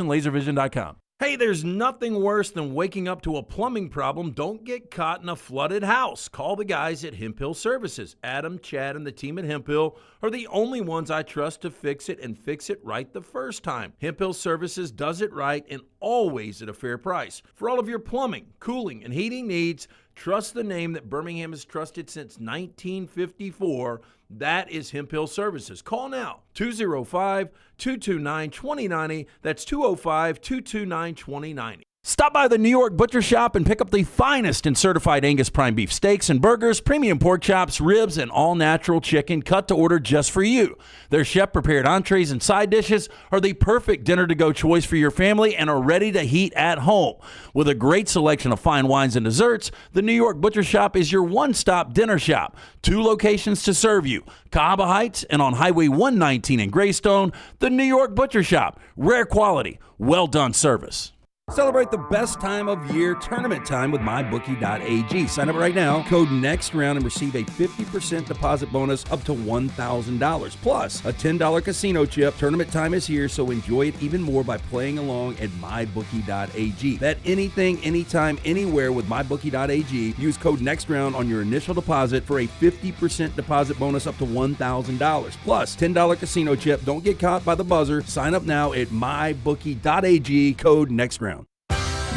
Hey, there's nothing worse than waking up to a plumbing problem. Don't get caught in a flooded house. Call the guys at Hemp Hill Services. Adam, Chad, and the team at Hemp Hill are the only ones I trust to fix it and fix it right the first time. Hemp Hill Services does it right and always at a fair price. For all of your plumbing, cooling, and heating needs, trust the name that Birmingham has trusted since 1954. That is Hemp Hill Services. Call now, 205-229-2090. That's 205-229-2090. Stop by the New York Butcher Shop and pick up the finest in certified Angus prime beef steaks and burgers, premium pork chops, ribs, and all-natural chicken cut to order just for you. Their chef-prepared entrees and side dishes are the perfect dinner-to-go choice for your family and are ready to heat at home. With a great selection of fine wines and desserts, the New York Butcher Shop is your one-stop dinner shop. 2 locations to serve you, Cahaba Heights and on Highway 119 in Greystone. The New York Butcher Shop, rare quality, well-done service. Celebrate the best time of year, tournament time, with mybookie.ag. Sign up right now, code NEXTROUND, and receive a 50% deposit bonus up to $1,000. Plus, a $10 casino chip. Tournament time is here, so enjoy it even more by playing along at mybookie.ag. Bet anything, anytime, anywhere with mybookie.ag. Use code NEXTROUND on your initial deposit for a 50% deposit bonus up to $1,000. Plus, $10 casino chip. Don't get caught by the buzzer. Sign up now at mybookie.ag, code NEXTROUND.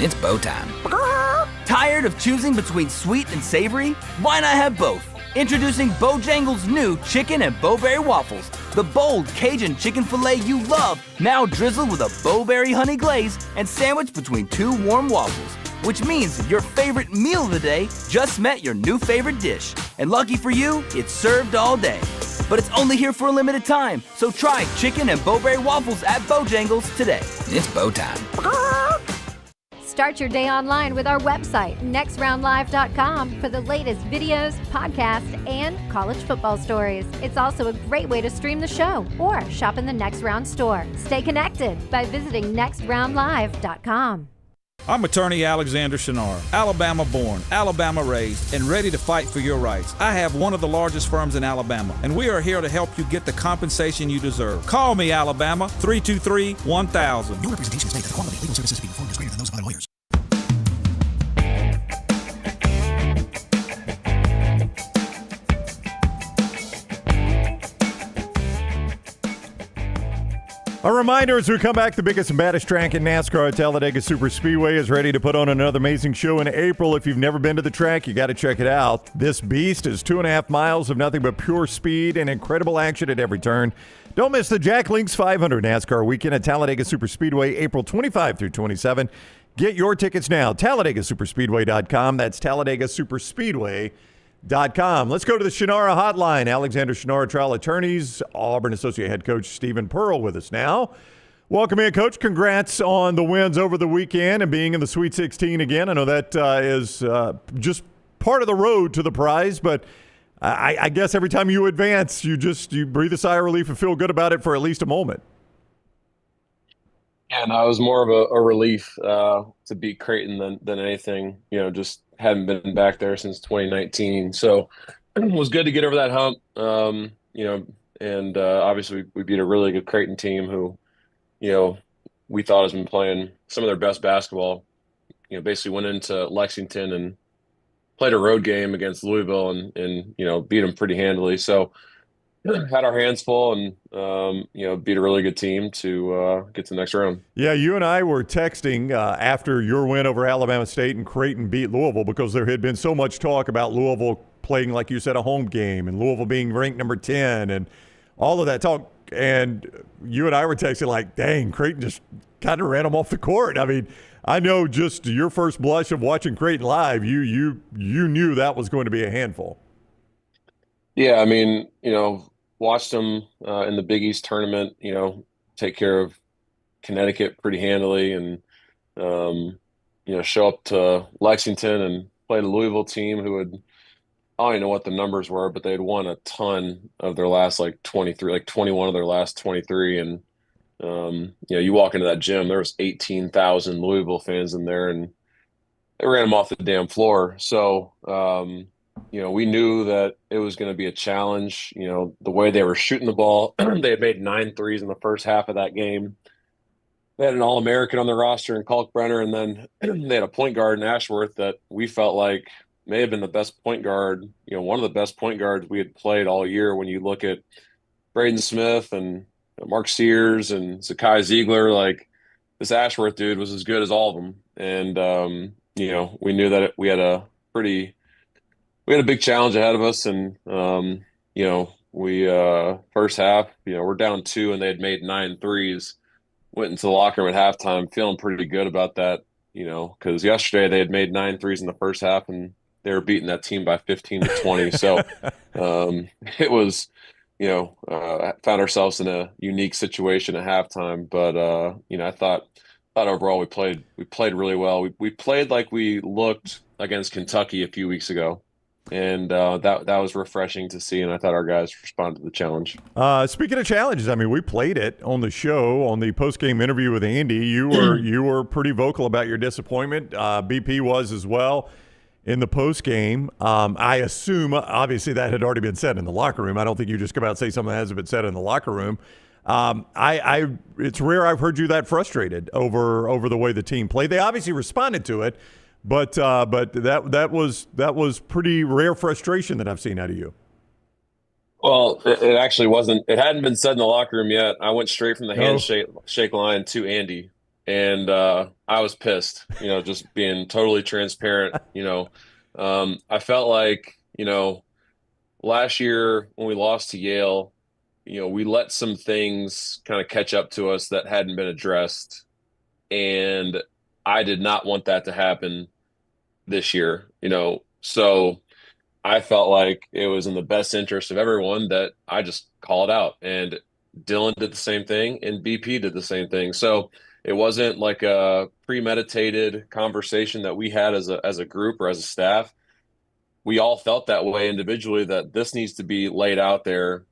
It's bow time. Tired of choosing between sweet and savory? Why not have both? Introducing Bojangles' new chicken and bowberry waffles. The bold Cajun chicken filet you love, now drizzled with a bowberry honey glaze and sandwiched between two warm waffles. Which means your favorite meal of the day just met your new favorite dish. And lucky for you, it's served all day. But it's only here for a limited time, so try chicken and bowberry waffles at Bojangles today. It's bow time. Start your day online with our website, nextroundlive.com, for the latest videos, podcasts, and college football stories. It's also a great way to stream the show or shop in the Next Round store. Stay connected by visiting nextroundlive.com. I'm attorney Alexander Shinar, Alabama born, Alabama raised, and ready to fight for your rights. I have one of the largest firms in Alabama, and we are here to help you get the compensation you deserve. Call me, Alabama, 323-1000. No representation is made that the quality of legal services being performed is greater than those of other lawyers. A reminder as we come back, the biggest and baddest track in NASCAR, Talladega Super Speedway, is ready to put on another amazing show in April. If you've never been to the track, you got to check it out. This beast is 2.5 miles of nothing but pure speed and incredible action at every turn. Don't miss the Jack Links 500 NASCAR weekend at Talladega Super Speedway, April 25 through 27. Get your tickets now, TalladegaSuperspeedway.com. That's TalladegaSuperspeedway.com. Let's go to the Shannara hotline. Alexander Shannara Trial Attorneys, Auburn Associate Head Coach Stephen Pearl with us now. Welcome in, Coach. Congrats on the wins over the weekend and being in the Sweet 16 again. I know that is just part of the road to the prize, but I guess every time you advance, you breathe a sigh of relief and feel good about it for at least a moment. Yeah, no, it was more of a relief to beat Creighton than anything. Just hadn't been back there since 2019, so it was good to get over that hump. And obviously we beat a really good Creighton team who, we thought has been playing some of their best basketball. Basically went into Lexington and played a road game against Louisville and beat them pretty handily. So had our hands full and beat a really good team to get to the next round. Yeah, you and I were texting after your win over Alabama State and Creighton beat Louisville, because there had been so much talk about Louisville playing, like you said, a home game, and Louisville being ranked number 10 and all of that talk. And you and I were texting like, dang, Creighton just kind of ran them off the court. I mean, I know just your first blush of watching Creighton live, you knew that was going to be a handful. Yeah, I mean, watched them in the Big East tournament, take care of Connecticut pretty handily and, show up to Lexington and play the Louisville team who had, I don't even know what the numbers were, but they had won a ton of their last 21 of their last 23. And, you walk into that gym, there was 18,000 Louisville fans in there and they ran them off the damn floor. So, we knew that it was going to be a challenge. The way they were shooting the ball, they had made 9 threes in the first half of that game. They had an All-American on their roster in Kalkbrenner, and then they had a point guard in Ashworth that we felt like may have been the best point guard, one of the best point guards we had played all year. When you look at Braden Smith and Mark Sears and Zakai Ziegler, like this Ashworth dude was as good as all of them. And, we knew that we had a big challenge ahead of us. And, we first half, we're down 2 and they had made 9 threes, went into the locker room at halftime feeling pretty good about that, because yesterday they had made 9 threes in the first half and they were beating that team by 15 to 20. So it was, found ourselves in a unique situation at halftime. But, I thought overall we played really well. We played like we looked against Kentucky a few weeks ago. And that was refreshing to see, and I thought our guys responded to the challenge. Speaking of challenges, I mean, we played it on the show on the post-game interview with Andy. You were pretty vocal about your disappointment. BP was as well in the post-game. I assume, obviously, that had already been said in the locker room. I don't think you just come out and say something that hasn't been said in the locker room. It's rare I've heard you that frustrated over the way the team played. They obviously responded to it. But that was pretty rare frustration that I've seen out of you. Well, it actually wasn't. It hadn't been said in the locker room yet. I went straight from the handshake line to Andy, and I was pissed. Just being totally transparent. I felt like last year when we lost to Yale, we let some things kind of catch up to us that hadn't been addressed, and I did not want that to happen this year, so I felt like it was in the best interest of everyone that I just called out, and Dylan did the same thing and BP did the same thing. So it wasn't like a premeditated conversation that we had as a group or as a staff. We all felt that way individually, that this needs to be laid out there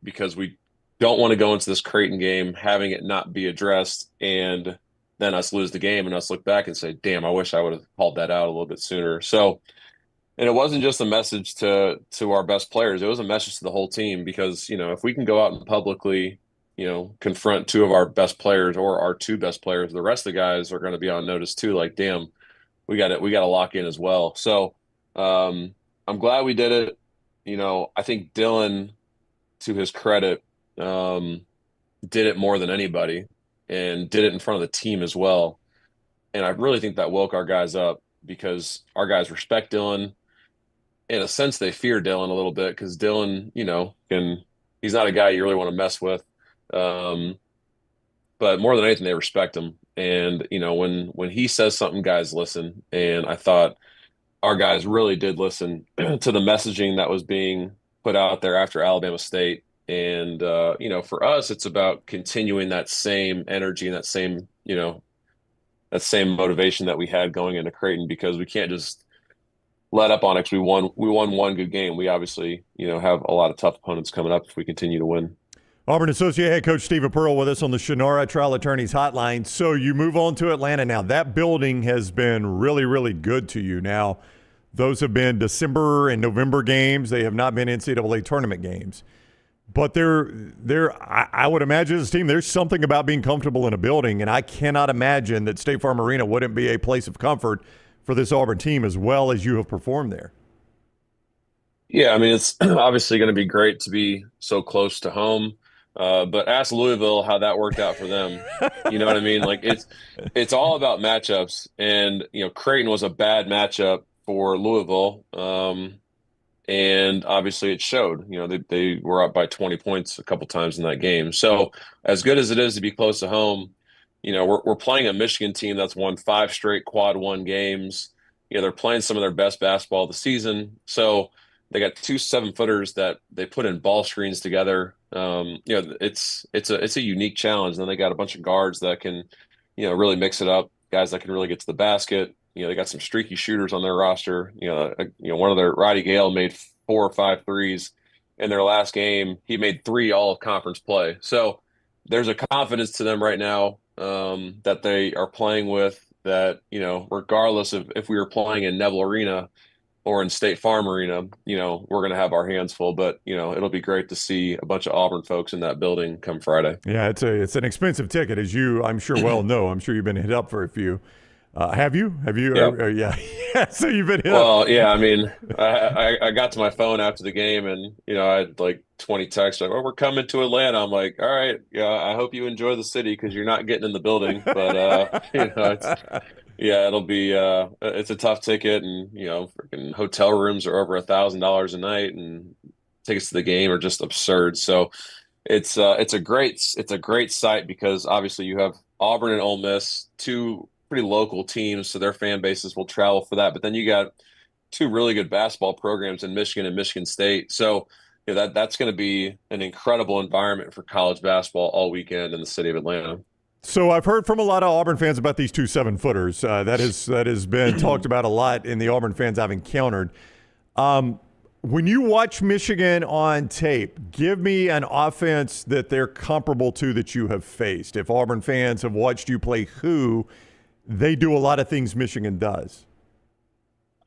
because we don't want to go into this Creighton game having it not be addressed and then us lose the game and us look back and say, damn, I wish I would have called that out a little bit sooner. So, and it wasn't just a message to our best players. It was a message to the whole team because, if we can go out and publicly, confront two of our best players or our two best players, the rest of the guys are going to be on notice too. Like, damn, we got to lock in as well. So I'm glad we did it. I think Dylan, to his credit, did it more than anybody. And did it in front of the team as well. And I really think that woke our guys up because our guys respect Dylan. In a sense, they fear Dylan a little bit because Dylan, he's not a guy you really want to mess with. But more than anything, they respect him. And, when he says something, guys listen. And I thought our guys really did listen to the messaging that was being put out there after Alabama State. And, for us, it's about continuing that same energy and that same motivation that we had going into Creighton, because we can't just let up on it. We won one good game. We obviously, have a lot of tough opponents coming up if we continue to win. Auburn Associate Head Coach Stephen Pearl with us on the Shannara Trial Attorneys Hotline. So you move on to Atlanta now. That building has been really, really good to you. Now, those have been December and November games. They have not been NCAA tournament games. But I would imagine as a team, there's something about being comfortable in a building, and I cannot imagine that State Farm Arena wouldn't be a place of comfort for this Auburn team as well as you have performed there. Yeah, I mean, it's obviously going to be great to be so close to home, but ask Louisville how that worked out for them. You know what I mean? Like it's all about matchups, and Creighton was a bad matchup for Louisville. And obviously it showed. They were up by 20 points a couple times in that game. So as good as it is to be close to home, we're playing a Michigan team that's won 5 straight quad 1 games. They're playing some of their best basketball of the season. So they got 2 7-footers that they put in ball screens together. It's a unique challenge. And then they got a bunch of guards that can, really mix it up. Guys that can really get to the basket. They got some streaky shooters on their roster. One of their Roddy Gale made 4 or 5 threes in their last game. He made 3 all of conference play. So there's a confidence to them right now that they are playing with that, regardless of if we were playing in Neville Arena or in State Farm Arena, we're going to have our hands full. But, it'll be great to see a bunch of Auburn folks in that building come Friday. Yeah, it's an expensive ticket, as you, I'm sure, well know. I'm sure you've been hit up for a few. Have you? Yep. Yeah. So you've been hit Well, up. yeah. I mean, I got to my phone after the game, and I had like 20 texts like, "Oh, we're coming to Atlanta." I'm like, "All right, yeah. I hope you enjoy the city because you're not getting in the building." But it'll be it's a tough ticket, and freaking hotel rooms are over $1,000 a night, and tickets to the game are just absurd. So it's a great site because obviously you have Auburn and Ole Miss, 2 pretty local teams, so their fan bases will travel for that. But then you got 2 really good basketball programs in Michigan and Michigan State. So that's going to be an incredible environment for college basketball all weekend in the city of Atlanta. So I've heard from a lot of Auburn fans about these 2 7-footers. That has been talked about a lot in the Auburn fans I've encountered. When you watch Michigan on tape, give me an offense that they're comparable to that you have faced. If Auburn fans have watched you play who, they do a lot of things Michigan does.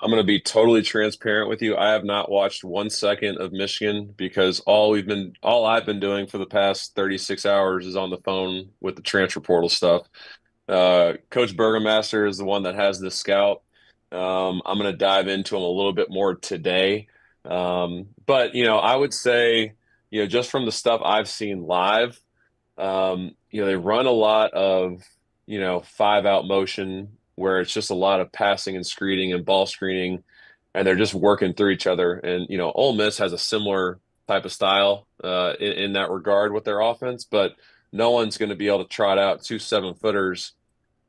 I'm going to be totally transparent with you. I have not watched 1 second of Michigan because all I've been doing for the past 36 hours is on the phone with the transfer portal stuff. Coach Burgermaster is the one that has this scout. I'm going to dive into him a little bit more today. But, I would say, just from the stuff I've seen live, they run a lot of, 5-out motion where it's just a lot of passing and screening and ball screening, and they're just working through each other. And, Ole Miss has a similar type of style in that regard with their offense, but no one's going to be able to trot out 2 7-footers.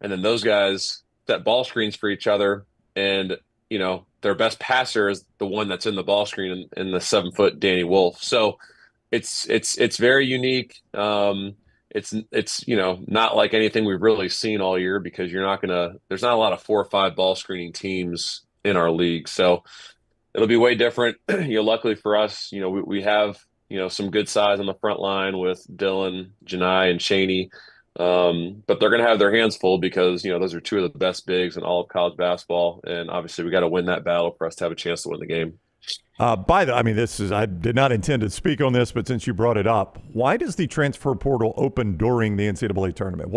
And then those guys set ball screens for each other. And, their best passer is the one that's in the ball screen in the 7-foot Danny Wolf. So it's very unique. It's not like anything we've really seen all year because there's not a lot of 4 or 5 ball screening teams in our league. So it'll be way different. Luckily for us, we have, some good size on the front line with Dylan, Janai, and Chaney. But they're going to have their hands full because, those are 2 of the best bigs in all of college basketball. And obviously we got to win that battle for us to have a chance to win the game. I did not intend to speak on this, but since you brought it up, why does the transfer portal open during the NCAA tournament?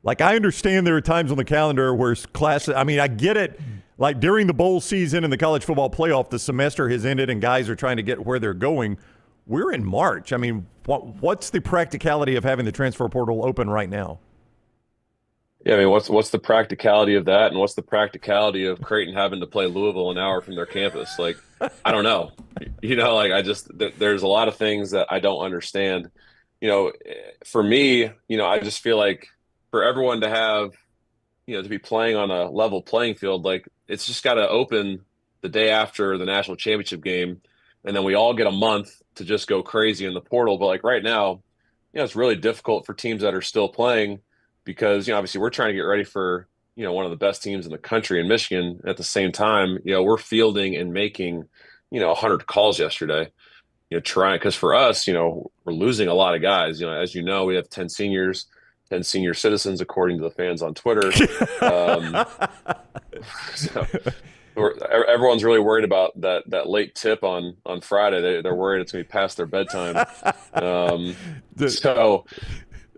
I understand there are times on the calendar where classes, I get it. Like during the bowl season and the college football playoff, the semester has ended and guys are trying to get where they're going. We're in March. What's the practicality of having the transfer portal open right now? Yeah, what's the practicality of that, and what's the practicality of Creighton having to play Louisville an hour from their campus? I don't know. There's a lot of things that I don't understand. For me, I just feel like for everyone to have, to be playing on a level playing field, it's just got to open the day after the national championship game, and then we all get a month to just go crazy in the portal. But right now, it's really difficult for teams that are still playing because, obviously we're trying to get ready for, one of the best teams in the country in Michigan. At the same time, we're fielding and making, 100 calls yesterday, because for us, we're losing a lot of guys. As we have 10 senior citizens, according to the fans on Twitter. So everyone's really worried about that late tip on Friday. They're worried it's going to be past their bedtime.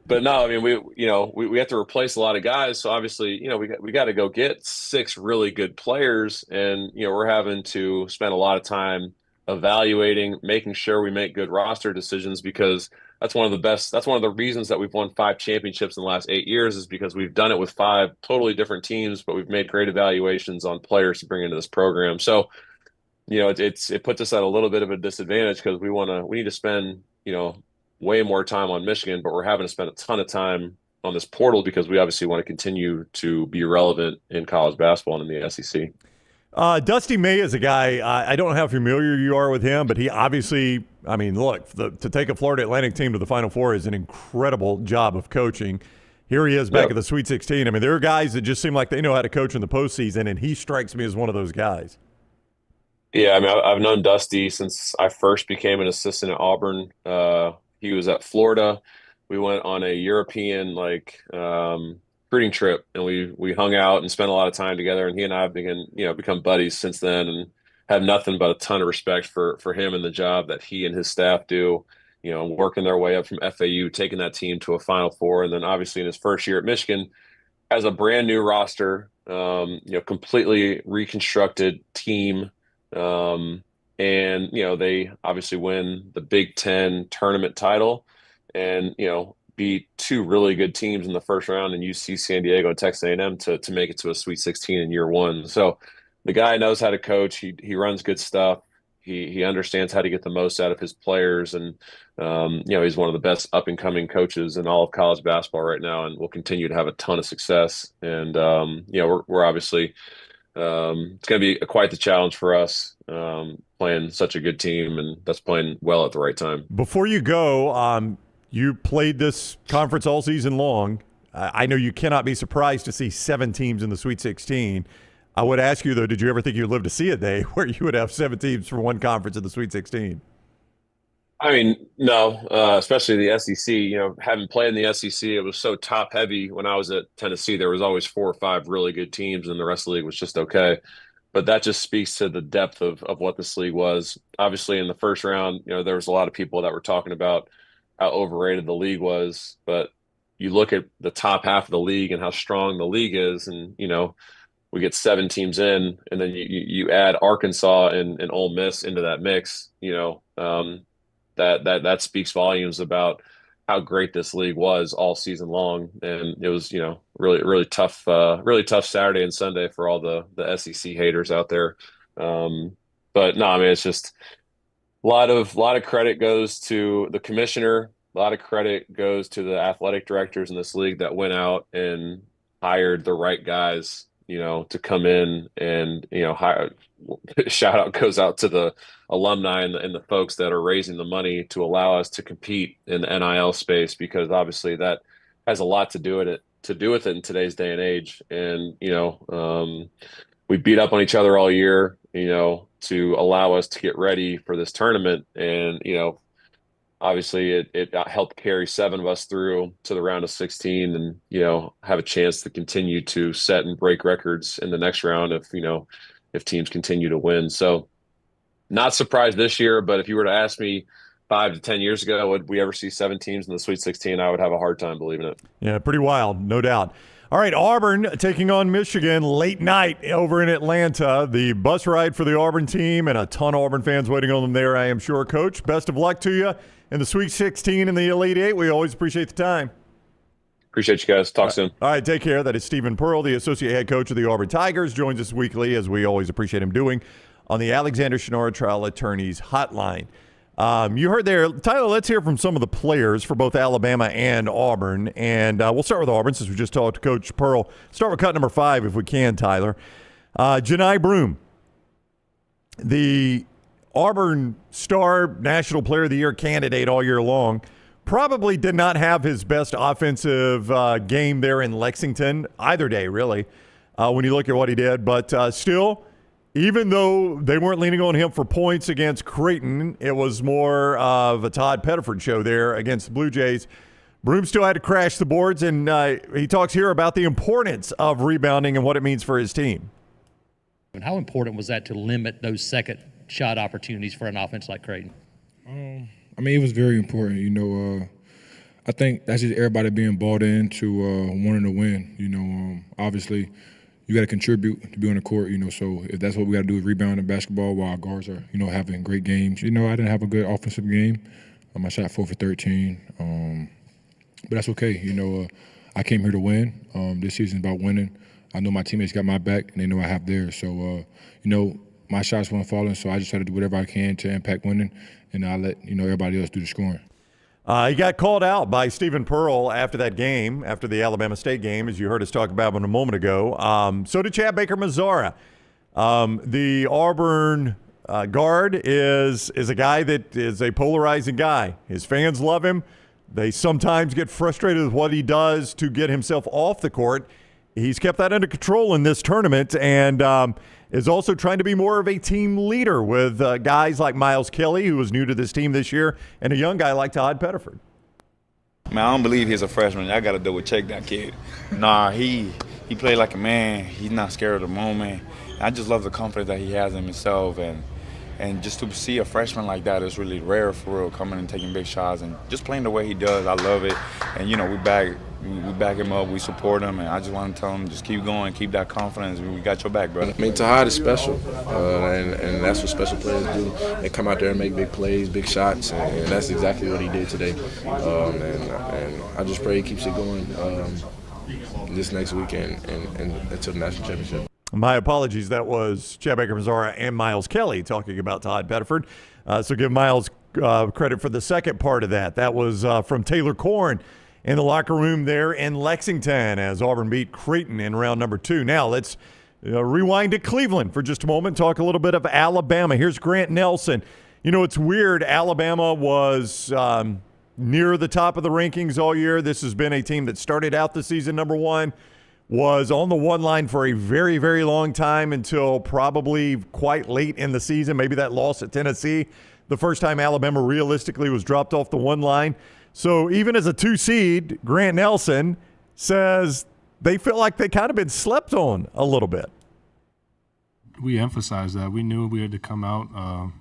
But no, we have to replace a lot of guys. So obviously, we got to go get 6 really good players, and we're having to spend a lot of time evaluating, making sure we make good roster decisions because that's one of the reasons that we've won 5 championships in the last 8 years is because we've done it with 5 totally different teams, but we've made great evaluations on players to bring into this program. So, it puts us at a little bit of a disadvantage because we need to spend, way more time on Michigan, but we're having to spend a ton of time on this portal because we obviously want to continue to be relevant in college basketball and in the SEC. Dusty May is a guy, I don't know how familiar you are with him, but he obviously, to take a Florida Atlantic team to the Final Four is an incredible job of coaching. Here he is back at the Sweet 16. There are guys that just seem like they know how to coach in the postseason, and he strikes me as one of those guys. Yeah, I've known Dusty since I first became an assistant at Auburn. He was at Florida. We went on a European recruiting trip, and we hung out and spent a lot of time together. And he and I have become buddies since then, and have nothing but a ton of respect for him and the job that he and his staff do. Working their way up from FAU, taking that team to a Final Four, and then obviously in his first year at Michigan, as a brand new roster, completely reconstructed team. And, they obviously win the Big Ten tournament title and, beat 2 really good teams in the first round in UC San Diego and Texas A&M to make it to a Sweet 16 in year 1. So the guy knows how to coach. He runs good stuff. He understands how to get the most out of his players. And, he's one of the best up and coming coaches in all of college basketball right now, and will continue to have a ton of success. And, we're obviously, it's going to be quite the challenge for us playing such a good team and that's playing well at the right time. Before you go, you played this conference all season long. I know you cannot be surprised to see 7 teams in the Sweet 16. I would ask you, though, did you ever think you'd live to see a day where you would have 7 teams from one conference in the Sweet 16? I mean, no, especially the SEC. Having played in the SEC, it was so top heavy. When I was at Tennessee, there was always 4 or 5 really good teams, and the rest of the league was just okay. But that just speaks to the depth of what this league was. Obviously, in the first round, there was a lot of people that were talking about how overrated the league was. But you look at the top half of the league and how strong the league is, and we get 7 teams in, and then you add Arkansas and Ole Miss into that mix. That speaks volumes about how great this league was all season long, and it was really tough Saturday and Sunday for all the SEC haters out there. But no, I mean, it's just a lot of credit goes to the commissioner. A lot of credit goes to the athletic directors in this league that went out and hired the right guys, to come in and hire. Shout out goes out to the alumni and the folks that are raising the money to allow us to compete in the NIL space, because obviously that has a lot to do with it in today's day and age. And we beat up on each other all year, to allow us to get ready for this tournament. And obviously it helped carry 7 of us through to the round of 16, and have a chance to continue to set and break records in the next round if teams continue to win. So not surprised this year, but if you were to ask me 5 to 10 years ago, would we ever see 7 teams in the Sweet 16, I would have a hard time believing it. Yeah, pretty wild, no doubt. All right, Auburn taking on Michigan late night over in Atlanta. The bus ride for the Auburn team, and a ton of Auburn fans waiting on them there, I am sure. Coach, best of luck to you in the Sweet 16 and the Elite 8. We always appreciate the time. Appreciate you guys. Talk soon. All right, take care. That is Stephen Pearl, the associate head coach of the Auburn Tigers, joins us weekly, as we always appreciate him doing, on the Alexander Shinnara Trial Attorneys Hotline. You heard there, Tyler, let's hear from some of the players for both Alabama and Auburn. And we'll start with Auburn, since we just talked to Coach Pearl. Start with cut number 5, if we can, Tyler. Janai Broome, the Auburn Star National Player of the Year candidate all year long, probably did not have his best offensive game there in Lexington either day, really, when you look at what he did. But still, even though they weren't leaning on him for points against Creighton, it was more of a Todd Pettiford show there against the Blue Jays. Broome still had to crash the boards, and he talks here about the importance of rebounding and what it means for his team. And how important was that to limit those second shot opportunities for an offense like Creighton? I mean, it was very important. I think that's just everybody being bought into wanting to win. Obviously, you got to contribute to be on the court. So if that's what we got to do is rebound in basketball while our guards are, having great games. I didn't have a good offensive game. I shot 4 for 13, but that's okay. I came here to win. This season's about winning. I know my teammates got my back, and they know I have theirs. So, my shots weren't falling, so I just try to do whatever I can to impact winning, and I let everybody else do the scoring. He got called out by Stephen Pearl after that game, after the Alabama State game, as you heard us talk about him a moment ago. So did Chad Baker-Mazara. The Auburn guard is a guy that is a polarizing guy. His fans love him. They sometimes get frustrated with what he does to get himself off the court. He's kept that under control in this tournament, and is also trying to be more of a team leader with guys like Miles Kelly, who was new to this team this year, and a young guy like Todd Pettiford. Man, I don't believe he's a freshman. I got to double check that kid. Nah, he played like a man. He's not scared of the moment. I just love the confidence that he has in himself, and just to see a freshman like that is really rare, for real, coming and taking big shots and just playing the way he does. I love it. And we back him up, we support him, and I just want to tell him, just keep going, keep that confidence. We got your back, brother. I mean, Tahad is special, and that's what special players do. They come out there and make big plays, big shots, and that's exactly what he did today. And I just pray he keeps it going this next weekend and until the national championship. My apologies. That was Chad Baker-Mazara and Miles Kelly talking about Todd Pettiford. So give Miles credit for the second part of that. That was from Taylor Korn in the locker room there in Lexington as Auburn beat Creighton in round number 2. Now let's rewind to Cleveland for just a moment, talk a little bit of Alabama. Here's Grant Nelson. It's weird. Alabama was near the top of the rankings all year. This has been a team that started out the season number 1, was on the one line for a very, very long time until probably quite late in the season. Maybe that loss at Tennessee, the first time Alabama realistically was dropped off the one line. So even as a 2 seed, Grant Nelson says they feel like they kind of been slept on a little bit. We emphasized that. We knew we had to come out. I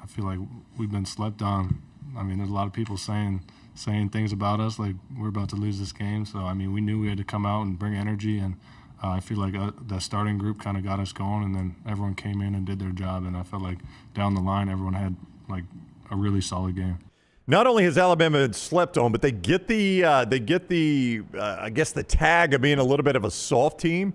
feel like we've been slept on. There's a lot of people saying things about us like we're about to lose this game. So, we knew we had to come out and bring energy, and I feel like the starting group kind of got us going, and then everyone came in and did their job, and I felt like down the line everyone had like a really solid game. Not only has Alabama been slept on, but they get the I guess the tag of being a little bit of a soft team.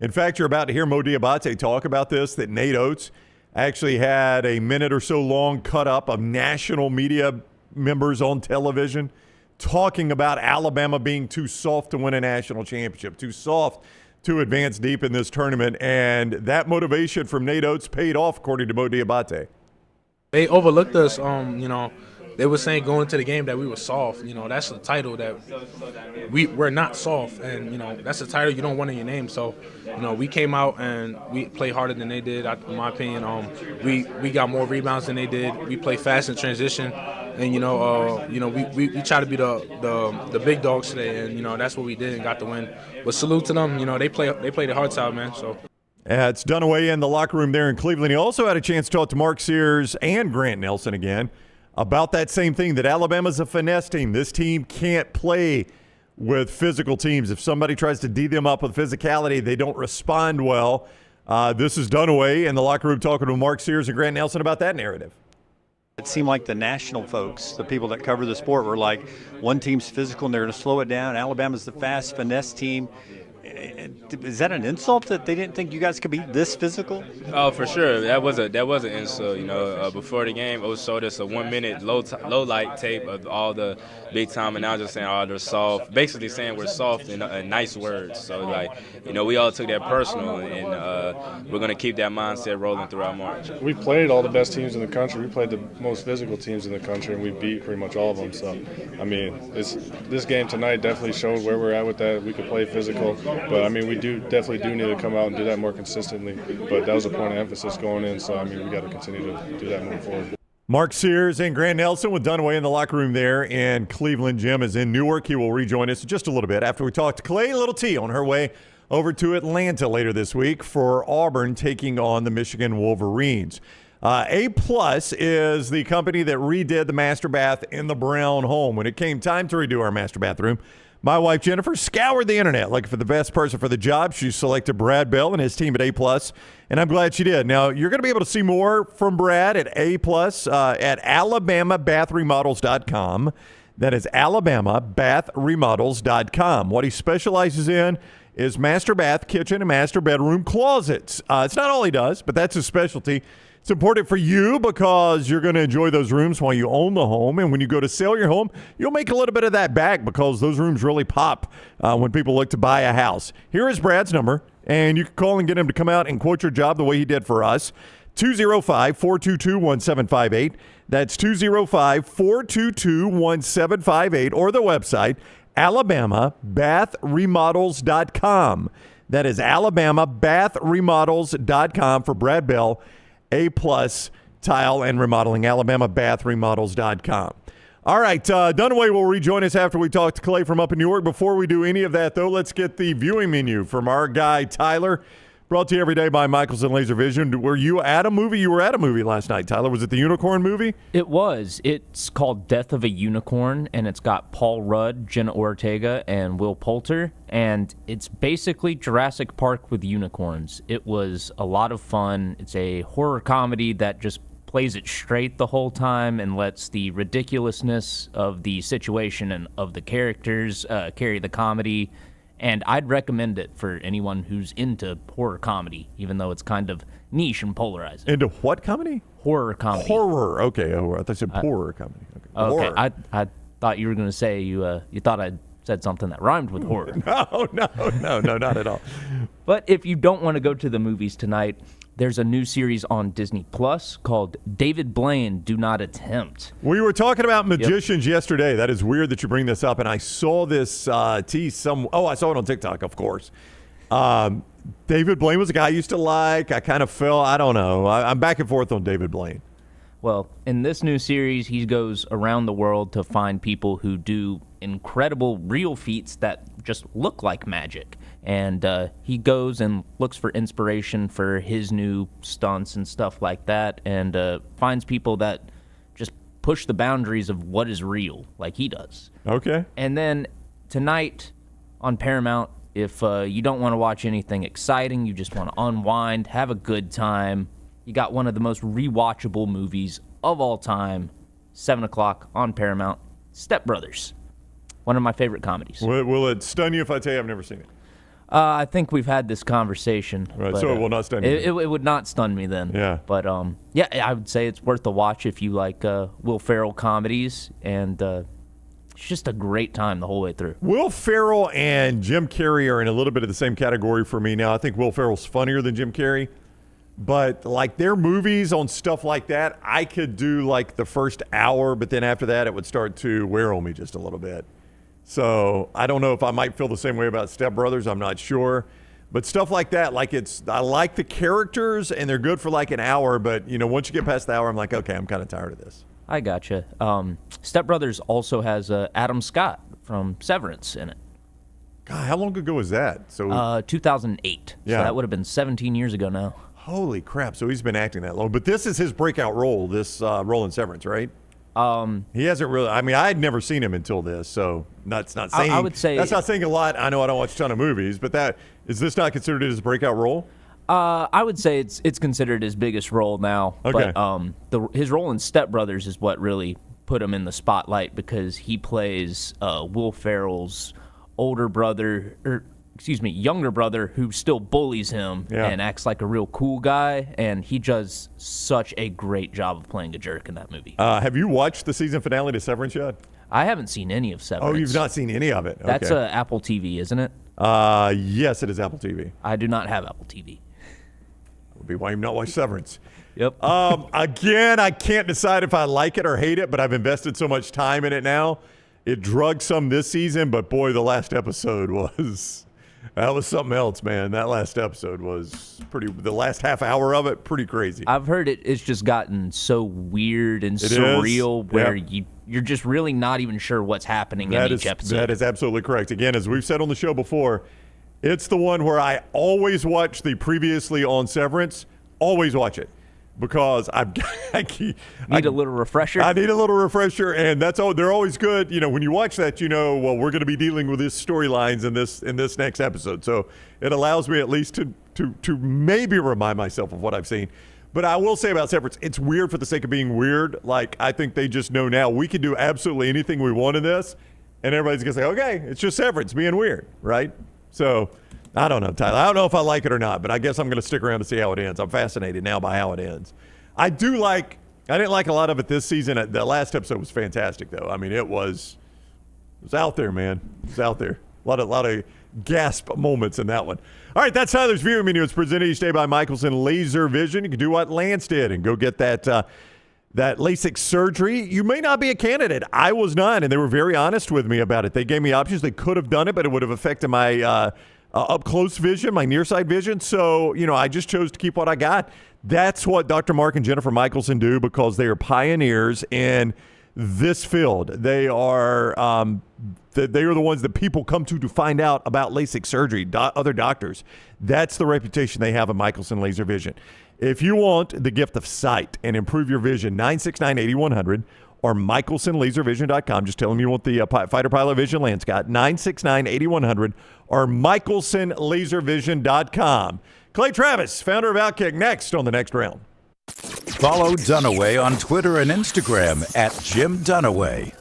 In fact, you're about to hear Mo Diabate talk about this, that Nate Oates actually had a minute or so long cut up of national media members on television talking about Alabama being too soft to win a national championship, too soft to advance deep in this tournament. And that motivation from Nate Oates paid off, according to Mo Diabate. They overlooked us, They were saying going into the game that we were soft. That's the title that we're not soft. And, that's the title you don't want in your name. So, we came out and we played harder than they did, in my opinion. We got more rebounds than they did. We played fast in transition. And, we try to be the big dogs today. And, that's what we did and got the win. But salute to them. They played their hearts out, man. So. It's Dunaway in the locker room there in Cleveland. He also had a chance to talk to Mark Sears and Grant Nelson again about that same thing, that Alabama's a finesse team. This team can't play with physical teams. If somebody tries to D them up with physicality, they don't respond well. This is Dunaway in the locker room talking to Mark Sears and Grant Nelson about that narrative. It seemed like the national folks, the people that cover the sport, were like, one team's physical and they're going to slow it down. Alabama's the fast finesse team. Is that an insult that they didn't think you guys could be this physical? Oh, for sure. That was an insult. Before the game, it showed us a 1 minute low light tape of all the big time, and now just saying, they're soft. Basically saying we're soft in nice words. So we all took that personal, and we're gonna keep that mindset rolling throughout March. We played all the best teams in the country. We played the most physical teams in the country, and we beat pretty much all of them. So, this game tonight definitely showed where we're at with that. We could play physical. But, we definitely do need to come out and do that more consistently. But that was a point of emphasis going in, so, we got to continue to do that moving forward. Mark Sears and Grant Nelson with Dunaway in the locker room there in Cleveland. Jim is in Newark. He will rejoin us in just a little bit after we talk to Clay Little T on her way over to Atlanta later this week for Auburn taking on the Michigan Wolverines. A+ is the company that redid the master bath in the Brown home. When it came time to redo our master bathroom, my wife, Jennifer, scoured the internet looking for the best person for the job. She selected Brad Bell and his team at A+, and I'm glad she did. Now, you're going to be able to see more from Brad at A+, at alabamabathremodels.com. That is alabamabathremodels.com. What he specializes in is master bath, kitchen, and master bedroom closets. It's not all he does, but that's his specialty. It's important for you because you're going to enjoy those rooms while you own the home. And when you go to sell your home, you'll make a little bit of that back because those rooms really pop when people look to buy a house. Here is Brad's number, and you can call and get him to come out and quote your job the way he did for us. 205-422-1758. That's 205-422-1758, or the website, alabamabathremodels.com. That is alabamabathremodels.com for Brad Bell. A+ tile and remodeling, alabamabathremodels.com. All right, Dunaway will rejoin us after we talk to Clay from up in Newark. Before we do any of that, though, let's get the viewing menu from our guy Tyler, brought to you every day by Michelson Laser Vision. Were you at a movie? You were at a movie last night, Tyler. Was it the Unicorn movie? It was. It's called Death of a Unicorn, and it's got Paul Rudd, Jenna Ortega, and Will Poulter, and it's basically Jurassic Park with unicorns. It was a lot of fun. It's a horror comedy that just plays it straight the whole time and lets the ridiculousness of the situation and of the characters carry the comedy. And I'd recommend it for anyone who's into horror comedy, even though it's kind of niche and polarizing. Into what comedy? Horror comedy. Horror. Okay. I thought you said horror comedy. Okay. I thought you were going to say you thought I said something that rhymed with horror. No, not at all. But if you don't want to go to the movies tonight, there's a new series on Disney Plus called David Blaine, Do Not Attempt. We were talking about magicians yesterday. That is weird that you bring this up. And I saw this tease I saw it on TikTok, of course. David Blaine was a guy I used to like. I kind of I don't know. I'm back and forth on David Blaine. Well, in this new series, he goes around the world to find people who do incredible real feats that just look like magic. And he goes and looks for inspiration for his new stunts and stuff like that, and finds people that just push the boundaries of what is real, like he does. Okay. And then tonight on Paramount, if you don't want to watch anything exciting, you just want to unwind, have a good time, you got one of the most rewatchable movies of all time, 7 o'clock on Paramount, Step Brothers. One of my favorite comedies. Will it stun you if I tell you I've never seen it? I think we've had this conversation. Right, so it will not stun you. It would not stun me then. Yeah. But, yeah, I would say it's worth a watch if you like Will Ferrell comedies, and it's just a great time the whole way through. Will Ferrell and Jim Carrey are in a little bit of the same category for me now. I think Will Ferrell's funnier than Jim Carrey. But, like, their movies on stuff like that, I could do, like, the first hour, but then after that it would start to wear on me just a little bit. So I don't know if I might feel the same way about Step Brothers. I'm not sure. But stuff like that, like I like the characters, and they're good for like an hour. But, once you get past the hour, I'm like, okay, I'm kind of tired of this. I gotcha. Step Brothers also has Adam Scott from Severance in it. God, how long ago was that? So 2008. Yeah. So that would have been 17 years ago now. Holy crap. So he's been acting that long. But this is his breakout role, this role in Severance, right? He hasn't really. I mean, I had never seen him until this, so that's not saying. I would say that's not saying a lot. I know I don't watch a ton of movies, but is this not considered his breakout role? I would say it's considered his biggest role now. Okay. But his role in Step Brothers is what really put him in the spotlight, because he plays Will Ferrell's younger brother who still bullies him and acts like a real cool guy, and he does such a great job of playing a jerk in that movie. Have you watched the season finale to Severance yet? I haven't seen any of Severance. Oh, you've not seen any of it? Okay. That's Apple TV, isn't it? Yes, it is Apple TV. I do not have Apple TV. That would be why you've not watched Severance. Yep. Again, I can't decide if I like it or hate it, but I've invested so much time in it now. It drugged some this season, but boy, the last episode was... That was something else, man. That last episode was the last half hour of it, pretty crazy. I've heard it's just gotten so weird and surreal where you're just really not even sure what's happening in each episode. That is absolutely correct. Again, as we've said on the show before, it's the one where I always watch the previously on Severance, always watch it. Because I need a little refresher. I need a little refresher, and that's all. They're always good. When you watch that, well, we're going to be dealing with this storylines in this next episode. So it allows me at least to maybe remind myself of what I've seen. But I will say about Severance, it's weird for the sake of being weird. Like, I think they just know now we can do absolutely anything we want in this, and everybody's going to say, okay, it's just Severance being weird, right? So. I don't know, Tyler. I don't know if I like it or not, but I guess I'm going to stick around to see how it ends. I'm fascinated now by how it ends. I didn't like a lot of it this season. The last episode was fantastic, though. I mean, it was out there, man. It was out there. A lot of gasp moments in that one. All right, that's Tyler's Viewing Menu. It's presented each day by Michelson Laser Vision. You can do what Lance did and go get that LASIK surgery. You may not be a candidate. I was not, and they were very honest with me about it. They gave me options. They could have done it, but it would have affected my up-close vision, my near-side vision. So, I just chose to keep what I got. That's what Dr. Mark and Jennifer Michelson do because they are pioneers in this field. They are the ones that people come to find out about LASIK surgery, other doctors. That's the reputation they have at Michelson Laser Vision. If you want the gift of sight and improve your vision, 969-8100 or MichelsonLaserVision.com. Just tell them you want the Fighter Pilot Vision Land Scott, 969-8100 or MichelsonLaserVision.com. Clay Travis, founder of Outkick, next on the Next Round. Follow Dunaway on Twitter and Instagram at Jim Dunaway.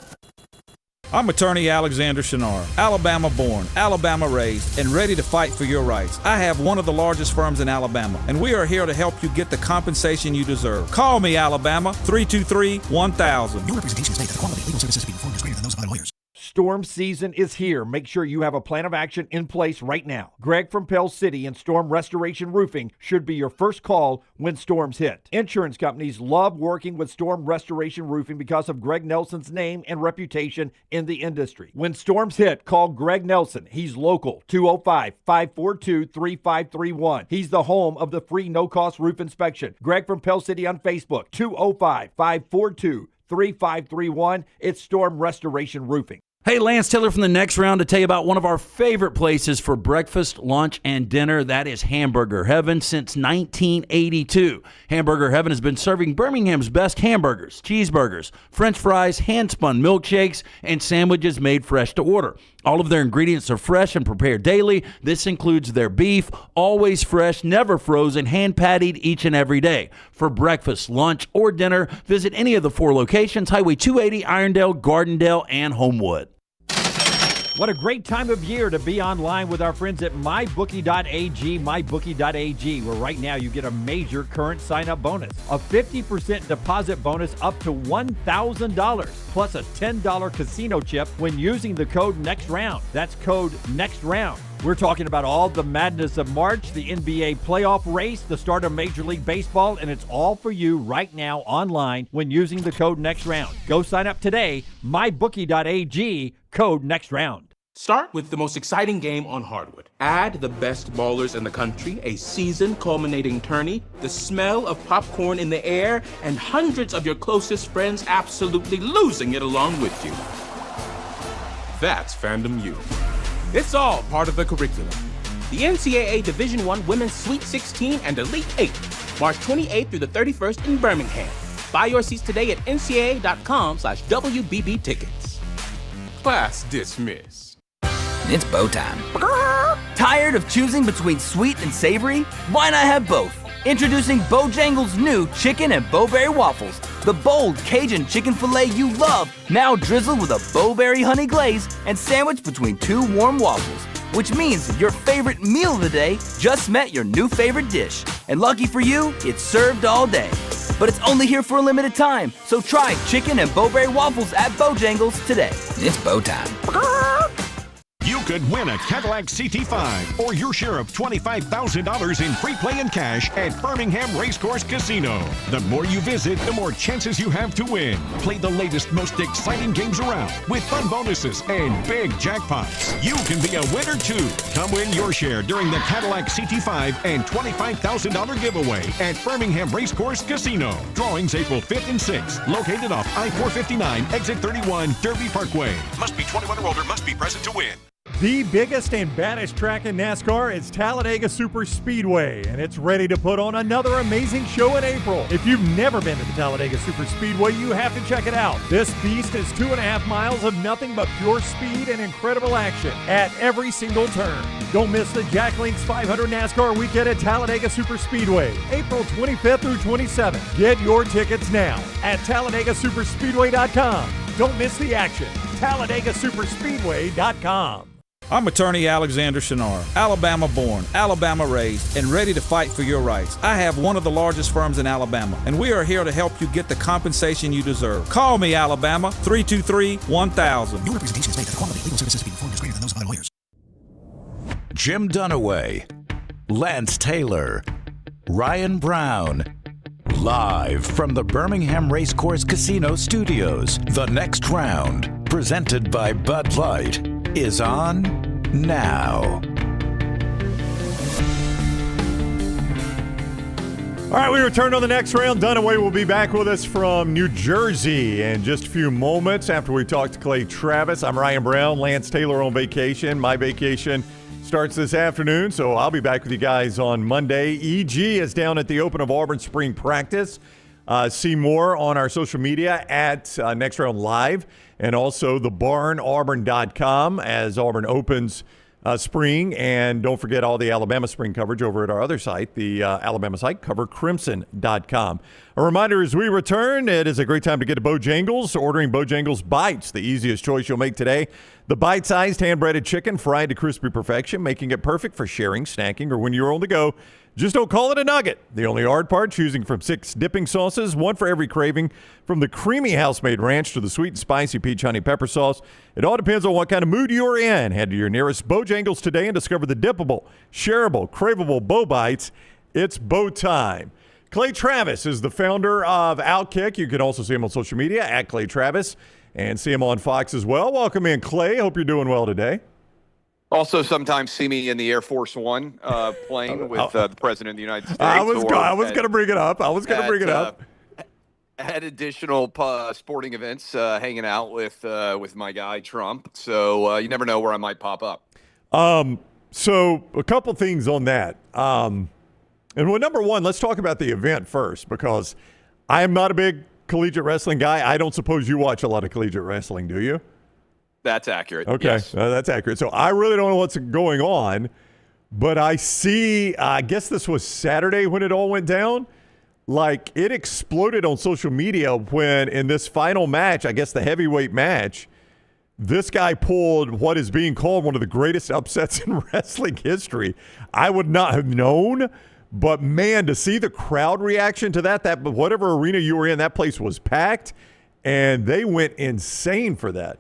I'm attorney Alexander Shinar, Alabama born, Alabama raised, and ready to fight for your rights. I have one of the largest firms in Alabama, and we are here to help you get the compensation you deserve. Call me, Alabama, 323-1000. No representation is made that the quality of legal services being performed is greater than those of other lawyers. Storm season is here. Make sure you have a plan of action in place right now. Greg from Pell City and Storm Restoration Roofing should be your first call when storms hit. Insurance companies love working with Storm Restoration Roofing because of Greg Nelson's name and reputation in the industry. When storms hit, call Greg Nelson. He's local, 205-542-3531. He's the home of the free no-cost roof inspection. Greg from Pell City on Facebook, 205-542-3531. It's Storm Restoration Roofing. Hey, Lance Taylor from the Next Round to tell you about one of our favorite places for breakfast, lunch, and dinner. That is Hamburger Heaven since 1982. Hamburger Heaven has been serving Birmingham's best hamburgers, cheeseburgers, French fries, hand-spun milkshakes, and sandwiches made fresh to order. All of their ingredients are fresh and prepared daily. This includes their beef, always fresh, never frozen, hand-pattied each and every day. For breakfast, lunch, or dinner, visit any of the 4 locations, Highway 280, Irondale, Gardendale, and Homewood. What a great time of year to be online with our friends at mybookie.ag, mybookie.ag, where right now you get a major current sign-up bonus, a 50% deposit bonus up to $1,000, plus a $10 casino chip when using the code NEXTROUND. That's code NEXTROUND. We're talking about all the madness of March, the NBA playoff race, the start of Major League Baseball, and it's all for you right now online when using the code NEXTROUND. Go sign up today, mybookie.ag, code NEXTROUND. Start with the most exciting game on hardwood. Add the best ballers in the country, a season-culminating tourney, the smell of popcorn in the air, and hundreds of your closest friends absolutely losing it along with you. That's Fandom U. It's all part of the curriculum. The NCAA Division I Women's Sweet 16 and Elite 8, March 28th through the 31st in Birmingham. Buy your seats today at ncaa.com/WBB tickets. Class dismissed. It's bow time. Tired of choosing between sweet and savory? Why not have both? Introducing Bojangles' new chicken and bowberry waffles. The bold Cajun chicken filet you love, now drizzled with a bowberry honey glaze and sandwiched between 2 warm waffles. Which means your favorite meal of the day just met your new favorite dish. And lucky for you, it's served all day. But it's only here for a limited time, so try chicken and bowberry waffles at Bojangles today. It's bow time. You could win a Cadillac CT5 or your share of $25,000 in free play and cash at Birmingham Racecourse Casino. The more you visit, the more chances you have to win. Play the latest, most exciting games around with fun bonuses and big jackpots. You can be a winner too. Come win your share during the Cadillac CT5 and $25,000 giveaway at Birmingham Racecourse Casino. Drawings April 5th and 6th. Located off I-459, exit 31, Derby Parkway. Must be 21 or older, must be present to win. The biggest and baddest track in NASCAR is Talladega Super Speedway, and it's ready to put on another amazing show in April. If you've never been to the Talladega Super Speedway, you have to check it out. This beast is 2.5 miles of nothing but pure speed and incredible action at every single turn. Don't miss the Jack Links 500 NASCAR weekend at Talladega Super Speedway, April 25th through 27th. Get your tickets now at TalladegaSuperspeedway.com. Don't miss the action. TalladegaSuperspeedway.com. I'm attorney Alexander Shinar, Alabama born, Alabama raised, and ready to fight for your rights. I have one of the largest firms in Alabama, and we are here to help you get the compensation you deserve. Call me, Alabama, 323-1000. Your representation is made that quality legal services being performed is greater than those of other lawyers. Jim Dunaway, Lance Taylor, Ryan Brown. Live from the Birmingham Racecourse Casino Studios, the Next Round, presented by Bud Light, is on now. All right, we return on the Next Round. Dunaway will be back with us from New Jersey in just a few moments after we talk to Clay Travis. I'm Ryan Brown, Lance Taylor on vacation. My vacation starts this afternoon, so I'll be back with you guys on Monday. EG is down at the Open of Auburn Spring Practice. See more on our social media at Next Round Live and also thebarnauburn.com as Auburn opens spring. And don't forget all the Alabama spring coverage over at our other site, the Alabama site, covercrimson.com. A reminder as we return, it is a great time to get to Bojangles. Ordering Bojangles Bites, the easiest choice you'll make today. The bite-sized hand-breaded chicken fried to crispy perfection, making it perfect for sharing, snacking, or when you're on the go. Just don't call it a nugget. The only hard part, choosing from 6 dipping sauces, one for every craving, from the creamy house-made ranch to the sweet and spicy peach honey pepper sauce. It all depends on what kind of mood you're in. Head to your nearest Bojangles today and discover the dippable, shareable, craveable Bo Bites. It's Bo time. Clay Travis is the founder of Outkick. You can also see him on social media at Clay Travis and see him on Fox as well. Welcome in, Clay. Hope you're doing well today. Also, sometimes see me in the Air Force One plane with the President of the United States. I was going to bring it up. At additional sporting events, hanging out with my guy Trump. So you never know where I might pop up. So a couple things on that. And well, number one, let's talk about the event first, because I am not a big collegiate wrestling guy. I don't suppose you watch a lot of collegiate wrestling, do you? That's accurate. Okay, yes. That's accurate. So I really don't know what's going on, but I see, I guess this was Saturday when it all went down. Like, it exploded on social media when in this final match, I guess the heavyweight match, this guy pulled what is being called one of the greatest upsets in wrestling history. I would not have known, but man, to see the crowd reaction to that whatever arena you were in, that place was packed, and they went insane for that.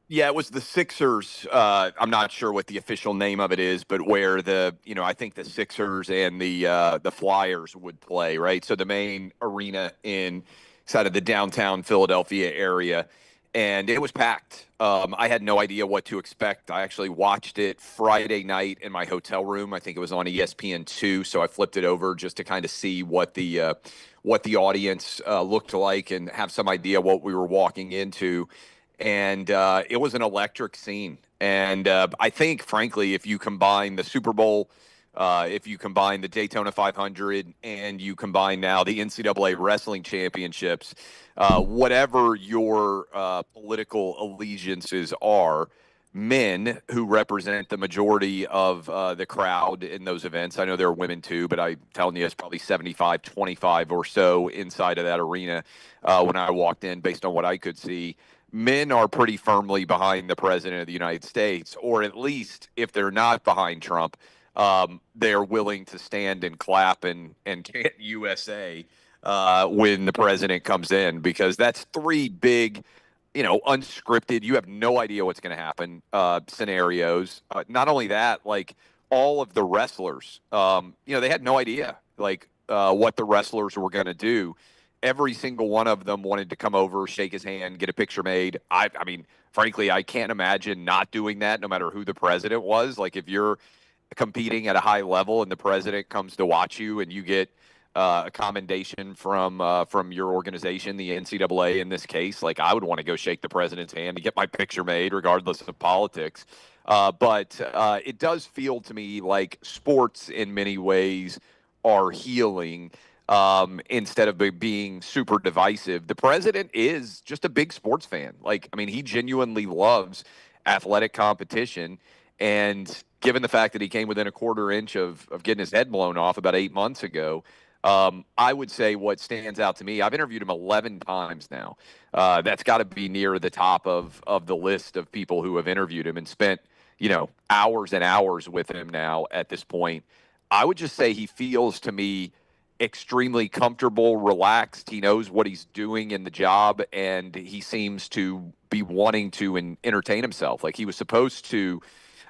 Yeah, it was the Sixers. I'm not sure what the official name of it is, but where I think the Sixers and the Flyers would play, right? So the main arena inside of the downtown Philadelphia area, and it was packed. I had no idea what to expect. I actually watched it Friday night in my hotel room. I think it was on ESPN2, so I flipped it over just to kind of see what the audience looked like and have some idea what we were walking into. And it was an electric scene. And I think, frankly, if you combine the Super Bowl, if you combine the Daytona 500, and you combine now the NCAA Wrestling Championships, whatever your political allegiances are, men who represent the majority of the crowd in those events, I know there are women too, but I'm telling you, it's probably 75-25 or so inside of that arena when I walked in, based on what I could see. Men are pretty firmly behind the President of the United States, or at least if they're not behind Trump, they're willing to stand and clap and chant USA when the president comes in, because that's 3 big, unscripted, you have no idea what's going to happen scenarios. Not only that, like all of the wrestlers, they had no idea what the wrestlers were going to do. Every single one of them wanted to come over, shake his hand, get a picture made. I mean, frankly, I can't imagine not doing that, no matter who the president was. Like, if you're competing at a high level and the president comes to watch you and you get a commendation from your organization, the NCAA in this case, like, I would want to go shake the president's hand and get my picture made, regardless of politics. But it does feel to me like sports in many ways are healing. Instead of being super divisive. The president is just a big sports fan. He genuinely loves athletic competition. And given the fact that he came within a quarter inch of getting his head blown off about 8 months ago, I would say what stands out to me, I've interviewed him 11 times now. That's got to be near the top of the list of people who have interviewed him and spent, hours and hours with him now at this point. I would just say he feels to me extremely comfortable, relaxed. He knows what he's doing in the job, and he seems to be wanting to entertain himself. Like, he was supposed to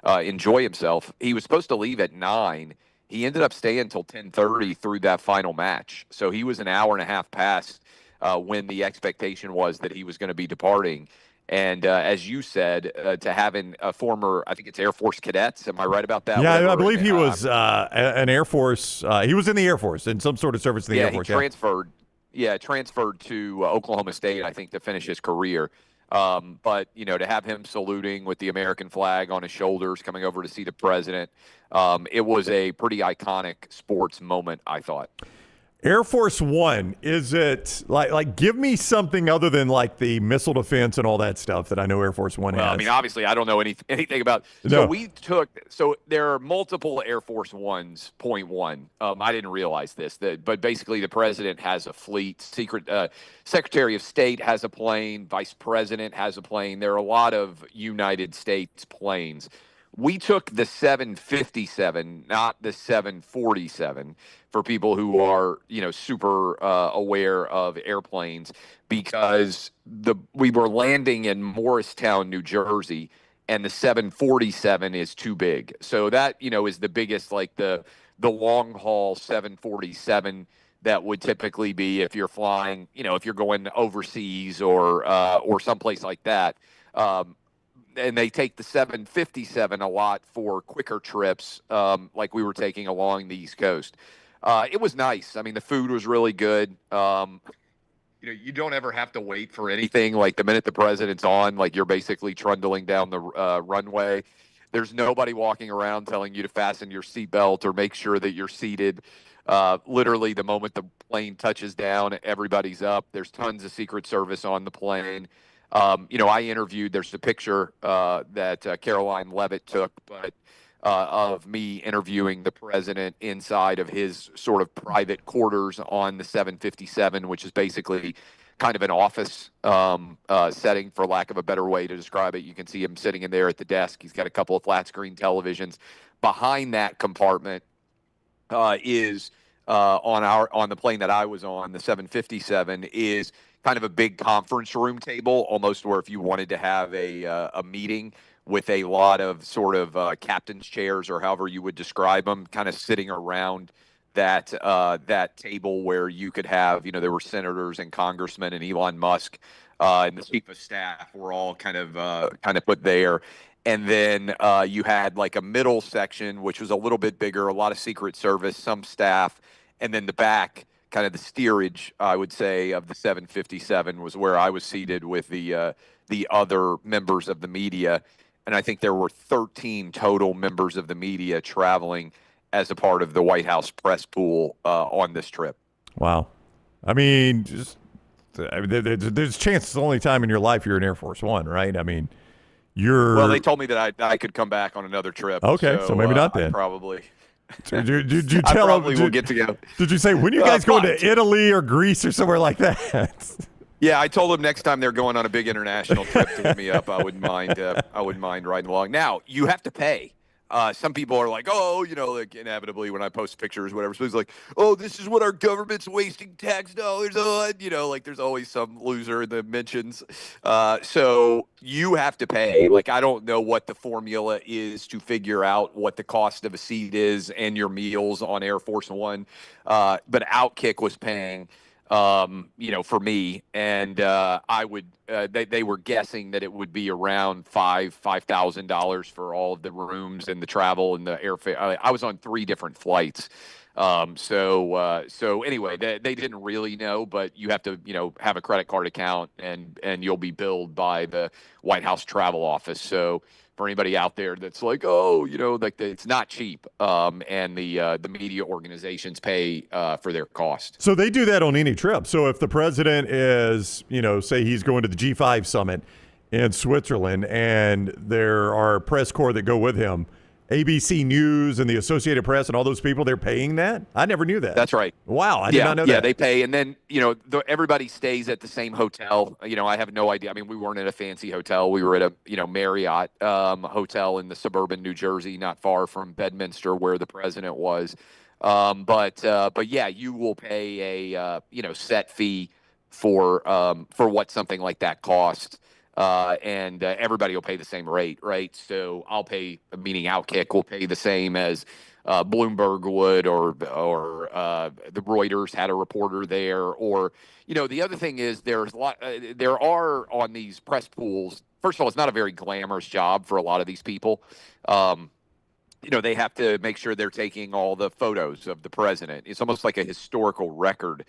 enjoy himself. He was supposed to leave at 9. He ended up staying until 10:30 through that final match. So he was an hour and a half past when the expectation was that he was going to be departing. And as you said, to having a former, I think it's Air Force cadets. Am I right about that? Yeah, I believe he was an Air Force. He was in the Air Force, in some sort of service in the Air Force. He transferred. Yeah, transferred to Oklahoma State, I think, to finish his career. But, to have him saluting with the American flag on his shoulders, coming over to see the president, it was a pretty iconic sports moment, I thought. Air Force One, is it like give me something other than like the missile defense and all that stuff that I know Air Force One has? I mean, obviously, I don't know anything about. No. So there are multiple Air Force Ones. Point one, I didn't realize this, but basically the president has a fleet. Secretary of State has a plane. Vice President has a plane. There are a lot of United States planes. We took the 757, not the 747, for people who are, super aware of airplanes, because we were landing in Morristown, New Jersey, and the 747 is too big. So that, is the biggest, like the long haul 747 that would typically be if you're flying, if you're going overseas or someplace like that. And they take the 757 a lot for quicker trips, like we were taking along the East Coast. It was nice. I mean, the food was really good. You don't ever have to wait for anything. Like the minute the president's on, like you're basically trundling down the runway. There's nobody walking around telling you to fasten your seatbelt or make sure that you're seated. Literally, the moment the plane touches down, everybody's up. There's tons of Secret Service on the plane. I interviewed, there's a picture that Caroline Levitt took, but of me interviewing the president inside of his sort of private quarters on the 757, which is basically kind of an office setting, for lack of a better way to describe it. You can see him sitting in there at the desk. He's got a couple of flat screen televisions. Behind that compartment is on the plane that I was on, the 757, is kind of a big conference room table, almost where if you wanted to have a meeting with a lot of sort of captain's chairs, or however you would describe them, kind of sitting around that table, where you could have, there were senators and congressmen and Elon Musk and the chief of staff were all kind of put there. And then you had like a middle section, which was a little bit bigger, a lot of Secret Service, some staff, and then the back, kind of the steerage, I would say, of the 757 was where I was seated with the other members of the media. And I think there were 13 total members of the media traveling as a part of the White House press pool on this trip. Wow. I mean, there's a chance it's the only time in your life you're in Air Force One, right? I mean, Well, they told me that I could come back on another trip. Okay, so maybe not then. Probably. Did you tell them? We'll get to go. Did you say, when you guys going to Italy or Greece or somewhere like that? Yeah, I told them next time they're going on a big international trip to hit me up, I wouldn't mind riding along. Now, you have to pay. Some people are like, like inevitably when I post pictures, whatever, so it's like, this is what our government's wasting tax dollars on. Like there's always some loser in the mentions. So you have to pay. Like, I don't know what the formula is to figure out what the cost of a seat is and your meals on Air Force One. But Outkick was paying, for me, and I would. They were guessing that it would be around $5,000 for all of the rooms and the travel and the airfare. I was on 3 different flights. So anyway, they didn't really know, but you have to, have a credit card account, and you'll be billed by the White House travel office. So for anybody out there that's like, it's not cheap, and the media organizations pay for their cost. So they do that on any trip. So if the president is, say he's going to the G5 summit in Switzerland, and there are press corps that go with him, ABC News and the Associated Press and all those people, they're paying that? I never knew that. That's right. Wow, I did not know that. Yeah, they pay. And then, everybody stays at the same hotel. I have no idea. I mean, we weren't at a fancy hotel. We were at a, Marriott hotel in the suburban New Jersey, not far from Bedminster, where the president was. But yeah, you will pay a, set fee for what something like that costs. And everybody will pay the same rate, right? So I'll pay, meaning Outkick will pay the same as Bloomberg would, or the Reuters had a reporter there, or the other thing is there are on these press pools. First of all, it's not a very glamorous job for a lot of these people. They have to make sure they're taking all the photos of the president. It's almost like a historical record.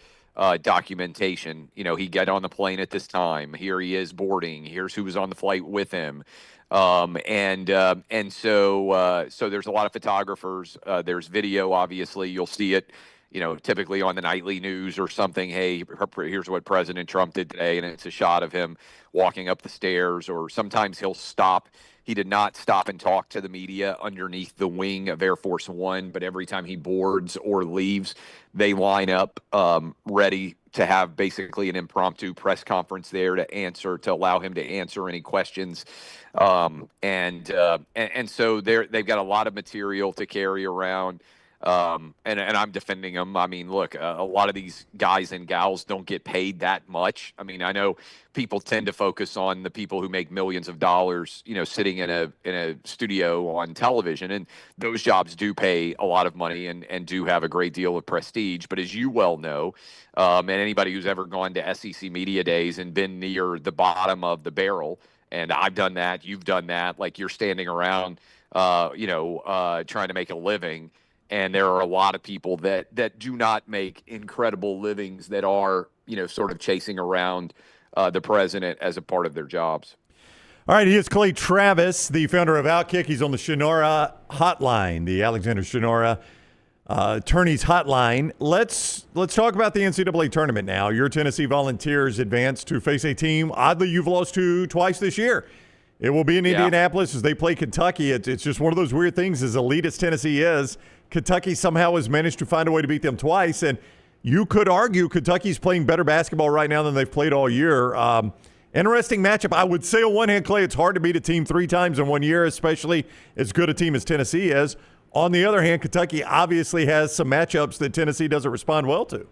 Documentation. He got on the plane at this time. Here he is boarding. Here's who was on the flight with him. And so there's a lot of photographers. There's video, obviously. You'll see it, typically on the nightly news or something. Hey, here's what President Trump did today, and it's a shot of him walking up the stairs. Or sometimes he'll stop. He did not stop and talk to the media underneath the wing of Air Force One, but every time he boards or leaves, they line up ready to have basically an impromptu press conference there to allow him to answer any questions. And so they've got a lot of material to carry around. And I'm defending them. I mean, look, a lot of these guys and gals don't get paid that much. I mean, I know people tend to focus on the people who make millions of dollars, sitting in a studio on television, and those jobs do pay a lot of money and do have a great deal of prestige. But as you well know, and anybody who's ever gone to SEC Media Days and been near the bottom of the barrel, and I've done that, you've done that, like you're standing around, trying to make a living. And there are a lot of people that do not make incredible livings that are, sort of chasing around the president as a part of their jobs. All right, he is Clay Travis, the founder of Outkick. He's on the Shannara hotline, the Alexander Shannara attorneys hotline. Let's talk about the NCAA tournament now. Your Tennessee Volunteers advanced to face a team, oddly, you've lost to twice this year. It will be in Indianapolis as they play Kentucky. It's just one of those weird things, as elite as Tennessee is. Kentucky somehow has managed to find a way to beat them twice, and you could argue Kentucky's playing better basketball right now than they've played all year. Interesting matchup. I would say on one hand, Clay, it's hard to beat a team 3 times in 1 year, especially as good a team as Tennessee is. On the other hand, Kentucky obviously has some matchups that Tennessee doesn't respond well to.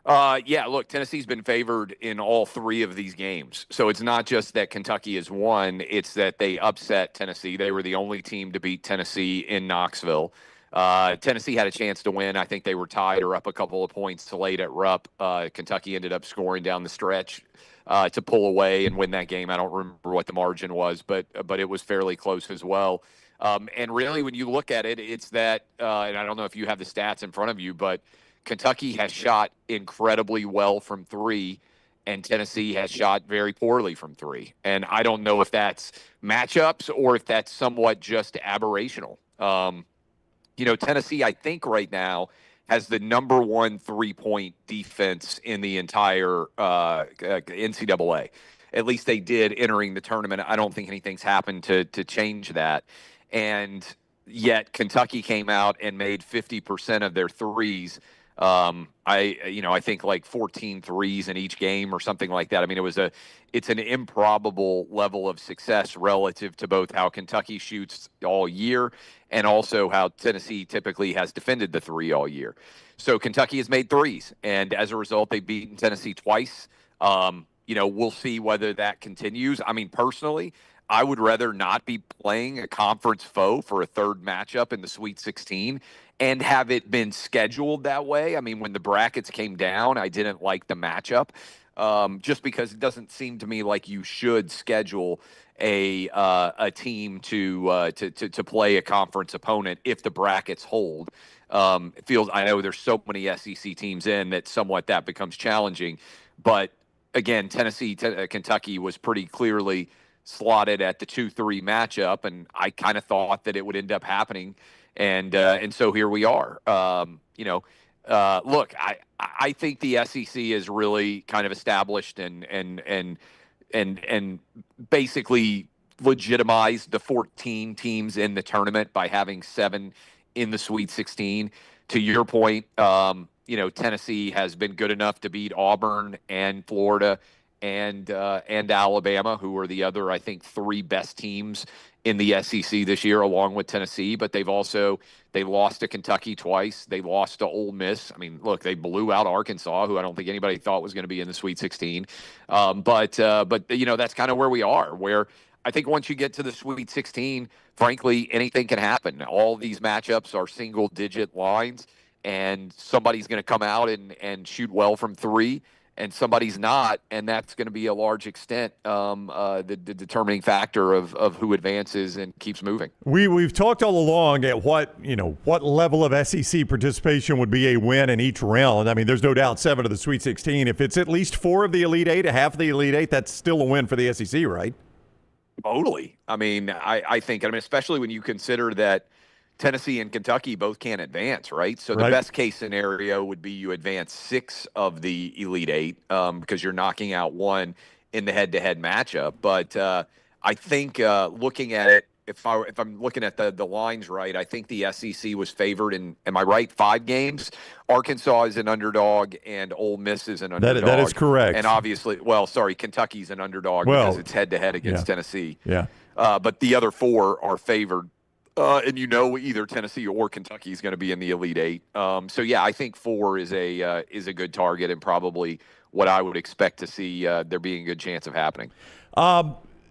Look, Tennessee's been favored in all 3 of these games. So it's not just that Kentucky has won, it's that they upset Tennessee. They were the only team to beat Tennessee in Knoxville. Tennessee had a chance to win. I think they were tied or up a couple of points late at Rupp. Kentucky ended up scoring down the stretch to pull away and win that game. I don't remember what the margin was, but it was fairly close as well. And really, when you look at it, it's that, and I don't know if you have the stats in front of you, but Kentucky has shot incredibly well from 3, and Tennessee has shot very poorly from 3. And I don't know if that's matchups or if that's somewhat just aberrational. Tennessee, I think right now, has the number 1 3-point defense in the entire NCAA. At least they did entering the tournament. I don't think anything's happened to change that. And yet Kentucky came out and made 50% of their threes. I think like 14 threes in each game or something like that. I mean, it's an improbable level of success relative to both how Kentucky shoots all year and also how Tennessee typically has defended the 3 all year. So Kentucky has made threes, and as a result, they've beaten Tennessee twice. We'll see whether that continues. I mean, personally, I would rather not be playing a conference foe for a third matchup in the Sweet 16 and have it been scheduled that way. I mean, when the brackets came down, I didn't like the matchup just because it doesn't seem to me like you should schedule a team to play a conference opponent if the brackets hold. It feels, I know there's so many SEC teams in that somewhat that becomes challenging, but again, Kentucky was pretty clearly slotted at the 2-3 matchup, and I kind of thought that it would end up happening, and so here we are. Look, I think the SEC is really kind of established and basically legitimized the 14 teams in the tournament by having 7 in the Sweet 16. To your point, Tennessee has been good enough to beat Auburn and Florida and Alabama, who are the other, I think, 3 best teams in the SEC this year, along with Tennessee. But they lost to Kentucky twice. They lost to Ole Miss. I mean, look, they blew out Arkansas, who I don't think anybody thought was going to be in the Sweet 16. But that's kind of where we are, where I think once you get to the Sweet 16, frankly, anything can happen. All these matchups are single-digit lines, and somebody's going to come out and shoot well from 3, and somebody's not, and that's going to be a large extent the determining factor of who advances and keeps moving. We've talked all along at what level of SEC participation would be a win in each round. I mean, there's no doubt 7 of the Sweet 16. If it's at least 4 of the Elite 8, half of the Elite 8, that's still a win for the SEC, right? Totally. I mean, I think, especially when you consider that Tennessee and Kentucky both can't advance, right? So the best case scenario would be you advance 6 of the Elite 8 because you're knocking out 1 in the head-to-head matchup. But I think looking at it if I'm looking at the lines right, I think the SEC was favored in, am I right, 5 games? Arkansas is an underdog and Ole Miss is an underdog. That is correct. And obviously, Kentucky's an underdog because it's head-to-head against Tennessee. Yeah. But the other 4 are favored. And either Tennessee or Kentucky is going to be in the Elite Eight. I think 4 is a good target and probably what I would expect to see there being a good chance of happening.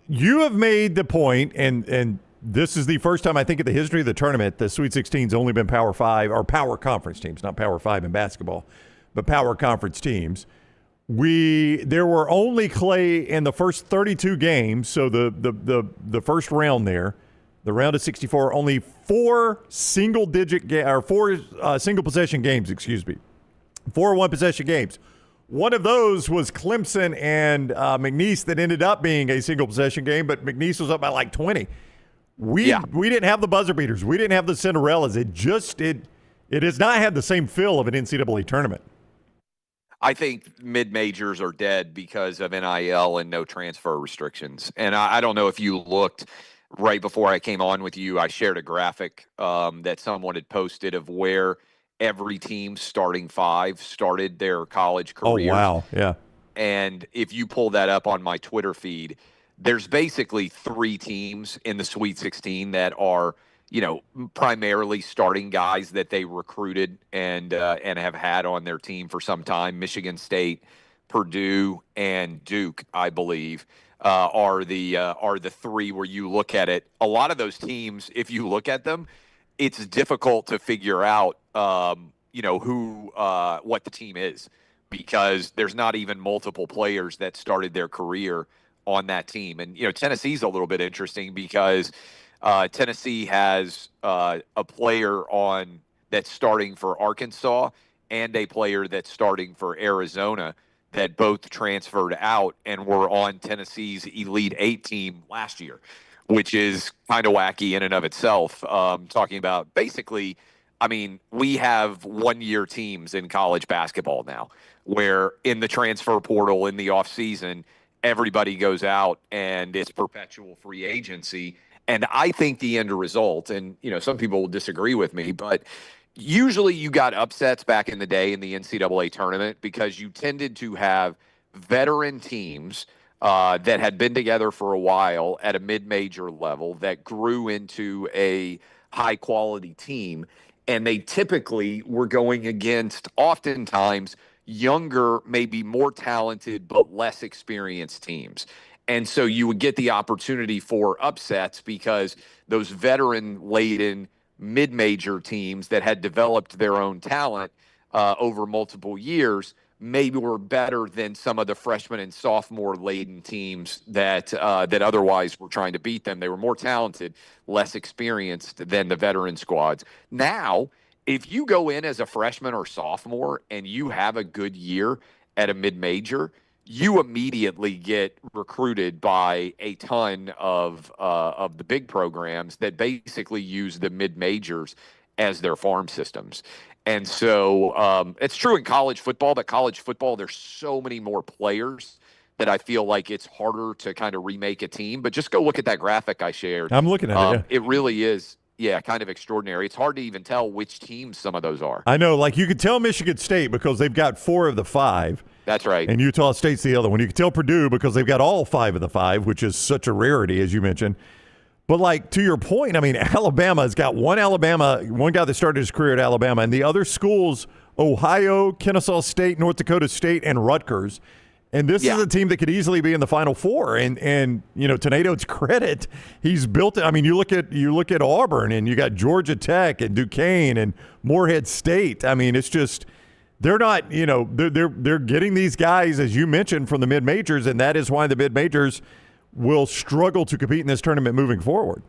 You have made the point, and this is the first time I think in the history of the tournament the Sweet 16's only been Power 5 or Power Conference teams, not Power 5 in basketball, but Power Conference teams. There were only, Clay, in the first 32 games, so the first round there, the round of 64, only 4 single possession games, 4 one-possession games. One of those was Clemson and McNeese that ended up being a single possession game, but McNeese was up by like 20. We didn't have the buzzer beaters. We didn't have the Cinderellas. It has not had the same feel of an NCAA tournament. I think mid-majors are dead because of NIL and no transfer restrictions. And I don't know if you looked right before I came on with you. I shared a graphic that someone had posted of where every team starting 5 started their college careers. Oh, wow. Yeah. And if you pull that up on my Twitter feed, there's basically 3 teams in the Sweet 16 that are, primarily starting guys that they recruited and have had on their team for some time. Michigan State, Purdue, and Duke, I believe, are the 3 where you look at it. A lot of those teams, if you look at them, it's difficult to figure out, what the team is, because there's not even multiple players that started their career on that team. And, Tennessee's a little bit interesting because Tennessee has a player on that's starting for Arkansas and a player that's starting for Arizona that both transferred out and were on Tennessee's Elite 8 team last year, which is kind of wacky in and of itself. Talking about basically, we have 1-year teams in college basketball now, where in the transfer portal in the offseason, everybody goes out and it's perpetual free agency. And I think the end result, and some people will disagree with me, but usually you got upsets back in the day in the NCAA tournament because you tended to have veteran teams that had been together for a while at a mid-major level that grew into a high-quality team. And they typically were going against, oftentimes, younger, maybe more talented, but less experienced teams. And so you would get the opportunity for upsets because those veteran-laden mid-major teams that had developed their own talent over multiple years maybe were better than some of the freshman and sophomore-laden teams that otherwise were trying to beat them. They were more talented, less experienced than the veteran squads. Now, if you go in as a freshman or sophomore and you have a good year at a mid-major, you immediately get recruited by a ton of the big programs that basically use the mid-majors as their farm systems. And so it's true in college football, but college football, there's so many more players that I feel like it's harder to kind of remake a team. But just go look at that graphic I shared. I'm looking at it. It really is, kind of extraordinary. It's hard to even tell which teams some of those are. I know, like you could tell Michigan State because they've got 4 of the 5. That's right. And Utah State's the other one. You can tell Purdue because they've got all 5 of the 5, which is such a rarity, as you mentioned. But, like, to your point, Alabama's got one guy that started his career at Alabama, and the other schools, Ohio, Kennesaw State, North Dakota State, and Rutgers. And this is a team that could easily be in the Final Four. And to Nadeau's credit, he's built it. You look at Auburn, and you got Georgia Tech and Duquesne and Morehead State. It's just they're not, they're getting these guys, as you mentioned, from the mid-majors, and that is why the mid-majors will struggle to compete in this tournament moving forward.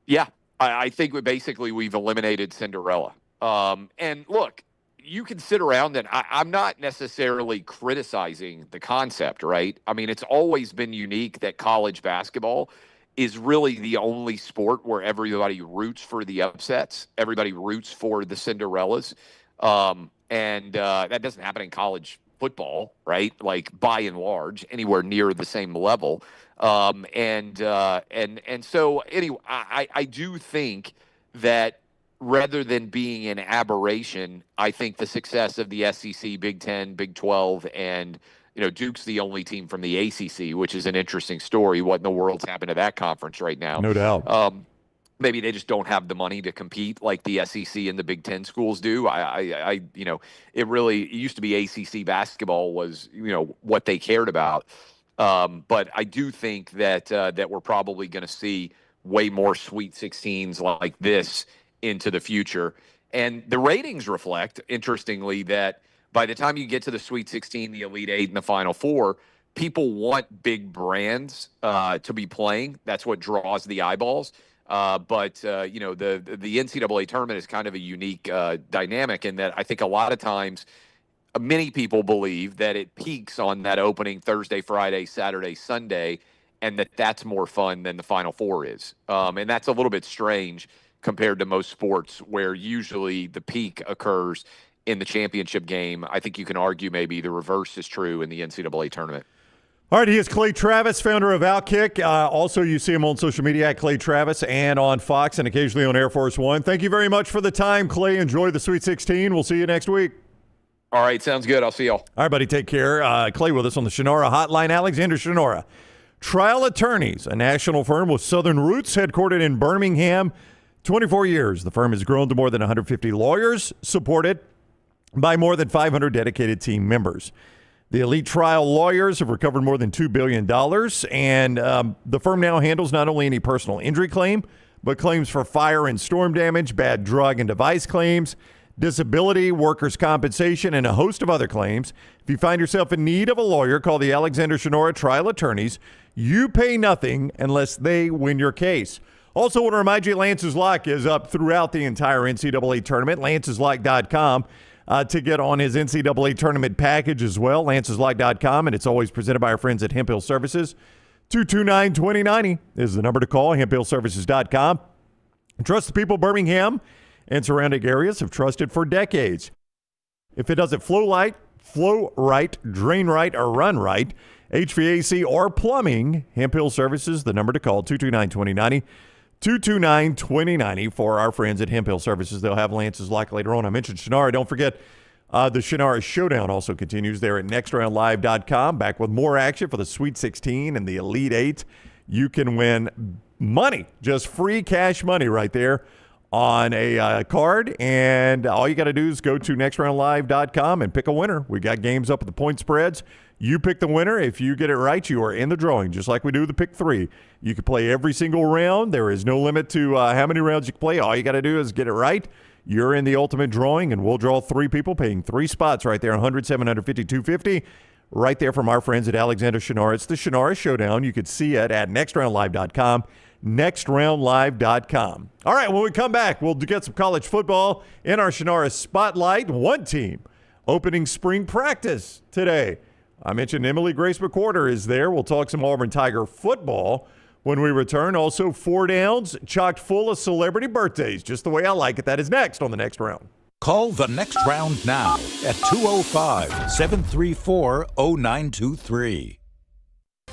Yeah, I think we've eliminated Cinderella. And look, you can sit around and I'm not necessarily criticizing the concept, right? It's always been unique that college basketball is really the only sport where everybody roots for the upsets. Everybody roots for the Cinderellas. And that doesn't happen in college football, right? Like by and large, anywhere near the same level. And so anyway, I do think that rather than being an aberration, I think the success of the SEC, Big 10, Big 12, and Duke's the only team from the ACC, which is an interesting story. What in the world's happened to that conference right now? No doubt. Maybe they just don't have the money to compete like the SEC and the Big 10 schools do. It used to be ACC basketball was, what they cared about. But I do think that we're probably going to see way more Sweet 16s like this into the future. And the ratings reflect, interestingly, that by the time you get to the Sweet 16, the Elite Eight, and the Final Four, people want big brands to be playing. That's what draws the eyeballs. But the NCAA tournament is kind of a unique dynamic in that I think a lot of times many people believe that it peaks on that opening Thursday, Friday, Saturday, Sunday, and that's more fun than the Final Four is. And that's a little bit strange compared to most sports where usually the peak occurs in the championship game. I think you can argue maybe the reverse is true in the NCAA tournament. All right, he is Clay Travis, founder of Outkick. Also, you see him on social media at Clay Travis and on Fox and occasionally on Air Force One. Thank you very much for the time, Clay. Enjoy the Sweet 16. We'll see you next week. All right, sounds good. I'll see y'all. All right, buddy, take care. Clay with us on the Shinara Hotline. Alexander Shinara, Trial Attorneys, a national firm with Southern roots, headquartered in Birmingham. 24 years. The firm has grown to more than 150 lawyers, supported by more than 500 dedicated team members. The elite trial lawyers have recovered more than $2 billion, and the firm now handles not only any personal injury claim, but claims for fire and storm damage, bad drug and device claims, disability, workers' compensation, and a host of other claims. If you find yourself in need of a lawyer, call the Alexander Shinara Trial Attorneys. You pay nothing unless they win your case. Also, want to remind you, Lance's Lock is up throughout the entire NCAA tournament. Lance'sLock.com to get on his NCAA tournament package as well. Lance'sLock.com, and it's always presented by our friends at Hemp Hill Services. 229-2090 is the number to call, HempHillServices.com. Trust the people of Birmingham and surrounding areas have trusted for decades. If it doesn't flow right, drain right, or run right, HVAC or plumbing, Hemp Hill Services, the number to call, 229-2090. 229-2090 for our friends at Hemp Hill Services. They'll have Lance's Lock later on. I mentioned Shinara. Don't forget, the Shinara Showdown also continues there at nextroundlive.com. Back with more action for the Sweet 16 and the Elite Eight. You can win money, just free cash money right there on a card. And all you got to do is go to nextroundlive.com and pick a winner. We got games up at the point spreads. You pick the winner. If you get it right, you are in the drawing, just like we do the pick three. You can play every single round. There is no limit to how many rounds you can play. All you got to do is get it right. You're in the ultimate drawing, and we'll draw three people paying three spots right there, 100, 750, 250, right there from our friends at Alexander Shinara. It's the Shinara Showdown. You could see it at nextroundlive.com, nextroundlive.com. All right, when we come back, we'll get some college football in our Shinara Spotlight. One team opening spring practice today. I mentioned Emily Grace McWhorter is there. We'll talk some Auburn Tiger football when we return. Also, 4 Downs chocked full of celebrity birthdays, just the way I like it. That is next on the Next Round. Call the Next Round now at 205-734-0923.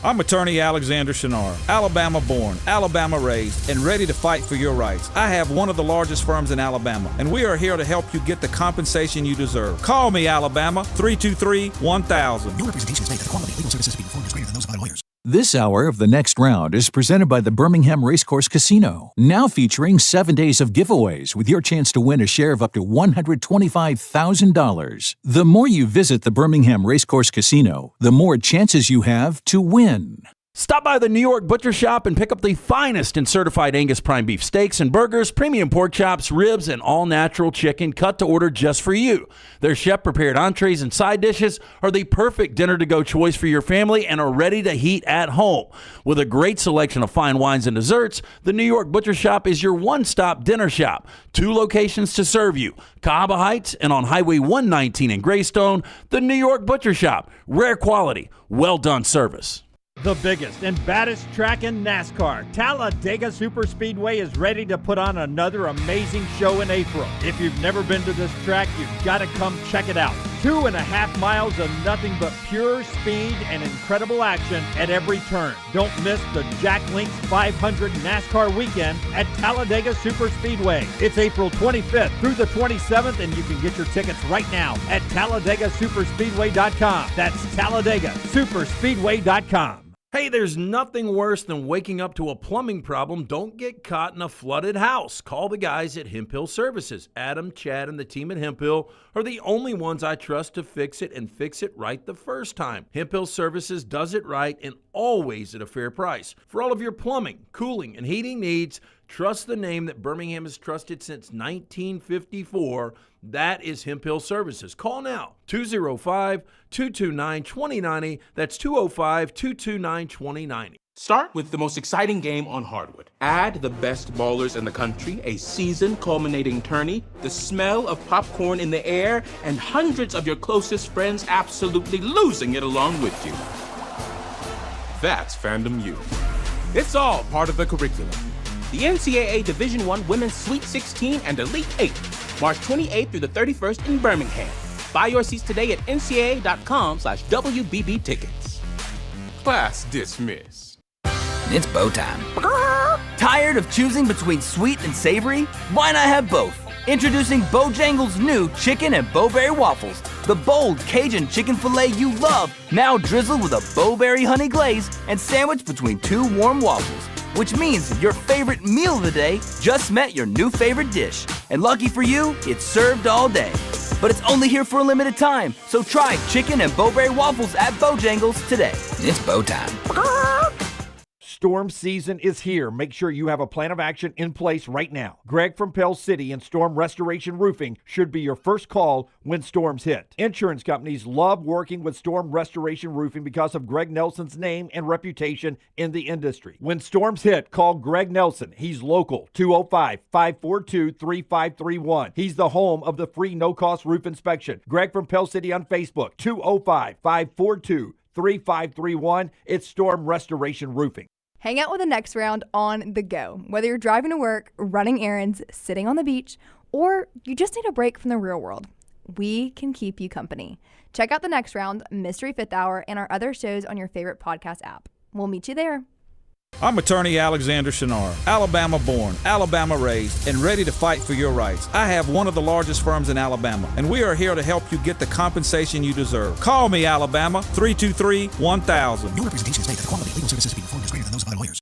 I'm attorney Alexander Shinara, Alabama born, Alabama raised, and ready to fight for your rights. I have one of the largest firms in Alabama, and we are here to help you get the compensation you deserve. Call me, Alabama, 323-1000. No representation is made that the quality of legal services being performed is greater than those of other lawyers. This hour of The Next Round is presented by the Birmingham Racecourse Casino, now featuring 7 days of giveaways with your chance to win a share of up to $125,000. The more you visit the Birmingham Racecourse Casino, the more chances you have to win. Stop by the New York Butcher Shop and pick up the finest in certified Angus prime beef steaks and burgers, premium pork chops, ribs, and all-natural chicken cut to order just for you. Their chef-prepared entrees and side dishes are the perfect dinner-to-go choice for your family and are ready to heat at home. With a great selection of fine wines and desserts, the New York Butcher Shop is your one-stop dinner shop. 2 locations to serve you, Cahaba Heights and on Highway 119 in Greystone, the New York Butcher Shop. Rare quality, well-done service. The biggest and baddest track in NASCAR, Talladega Superspeedway is ready to put on another amazing show in April. If you've never been to this track, you've got to come check it out. 2.5 miles of nothing but pure speed and incredible action at every turn. Don't miss the Jack Links 500 NASCAR weekend at Talladega Superspeedway. It's April 25th through the 27th, and you can get your tickets right now at TalladagaSuperspeedway.com. That's TalladagaSuperspeedway.com. Hey, there's nothing worse than waking up to a plumbing problem. Don't get caught in a flooded house. Call the guys at Hemp Hill Services. Adam, Chad, and the team at Hemp Hill are the only ones I trust to fix it and fix it right the first time. Hemp Hill Services does it right and always at a fair price. For all of your plumbing, cooling, and heating needs, trust the name that Birmingham has trusted since 1954. That is Hemp Hill Services. Call now, 205-229-2090. That's 205-229-2090. Start with the most exciting game on hardwood. Add the best ballers in the country, a season-culminating tourney, the smell of popcorn in the air, and hundreds of your closest friends absolutely losing it along with you. That's Fandom U. It's all part of the curriculum. The NCAA Division I Women's Sweet 16 and Elite 8, March 28th through the 31st in Birmingham. Buy your seats today at ncaa.com/WBB tickets. Class dismissed. It's bow time. Tired of choosing between sweet and savory? Why not have both? Introducing Bojangles' new chicken and bowberry waffles. The bold Cajun chicken filet you love, now drizzled with a bowberry honey glaze and sandwiched between two warm waffles. Which means your favorite meal of the day just met your new favorite dish. And lucky for you, it's served all day. But it's only here for a limited time, so try chicken and bowberry waffles at Bojangles today. It's bow time. Storm season is here. Make sure you have a plan of action in place right now. Greg from Pell City and Storm Restoration Roofing should be your first call when storms hit. Insurance companies love working with Storm Restoration Roofing because of Greg Nelson's name and reputation in the industry. When storms hit, call Greg Nelson. He's local, 205-542-3531. He's the home of the free no-cost roof inspection. Greg from Pell City on Facebook, 205-542-3531. It's Storm Restoration Roofing. Hang out with the Next Round on the go. Whether you're driving to work, running errands, sitting on the beach, or you just need a break from the real world, we can keep you company. Check out the Next Round, Mystery Fifth Hour, and our other shows on your favorite podcast app. We'll meet you there. I'm attorney Alexander Shinar, Alabama born, Alabama raised, and ready to fight for your rights. I have one of the largest firms in Alabama, and we are here to help you get the compensation you deserve. Call me, Alabama, 323-1000. No representation is made that the quality of legal services to be performed is greater than those of other lawyers.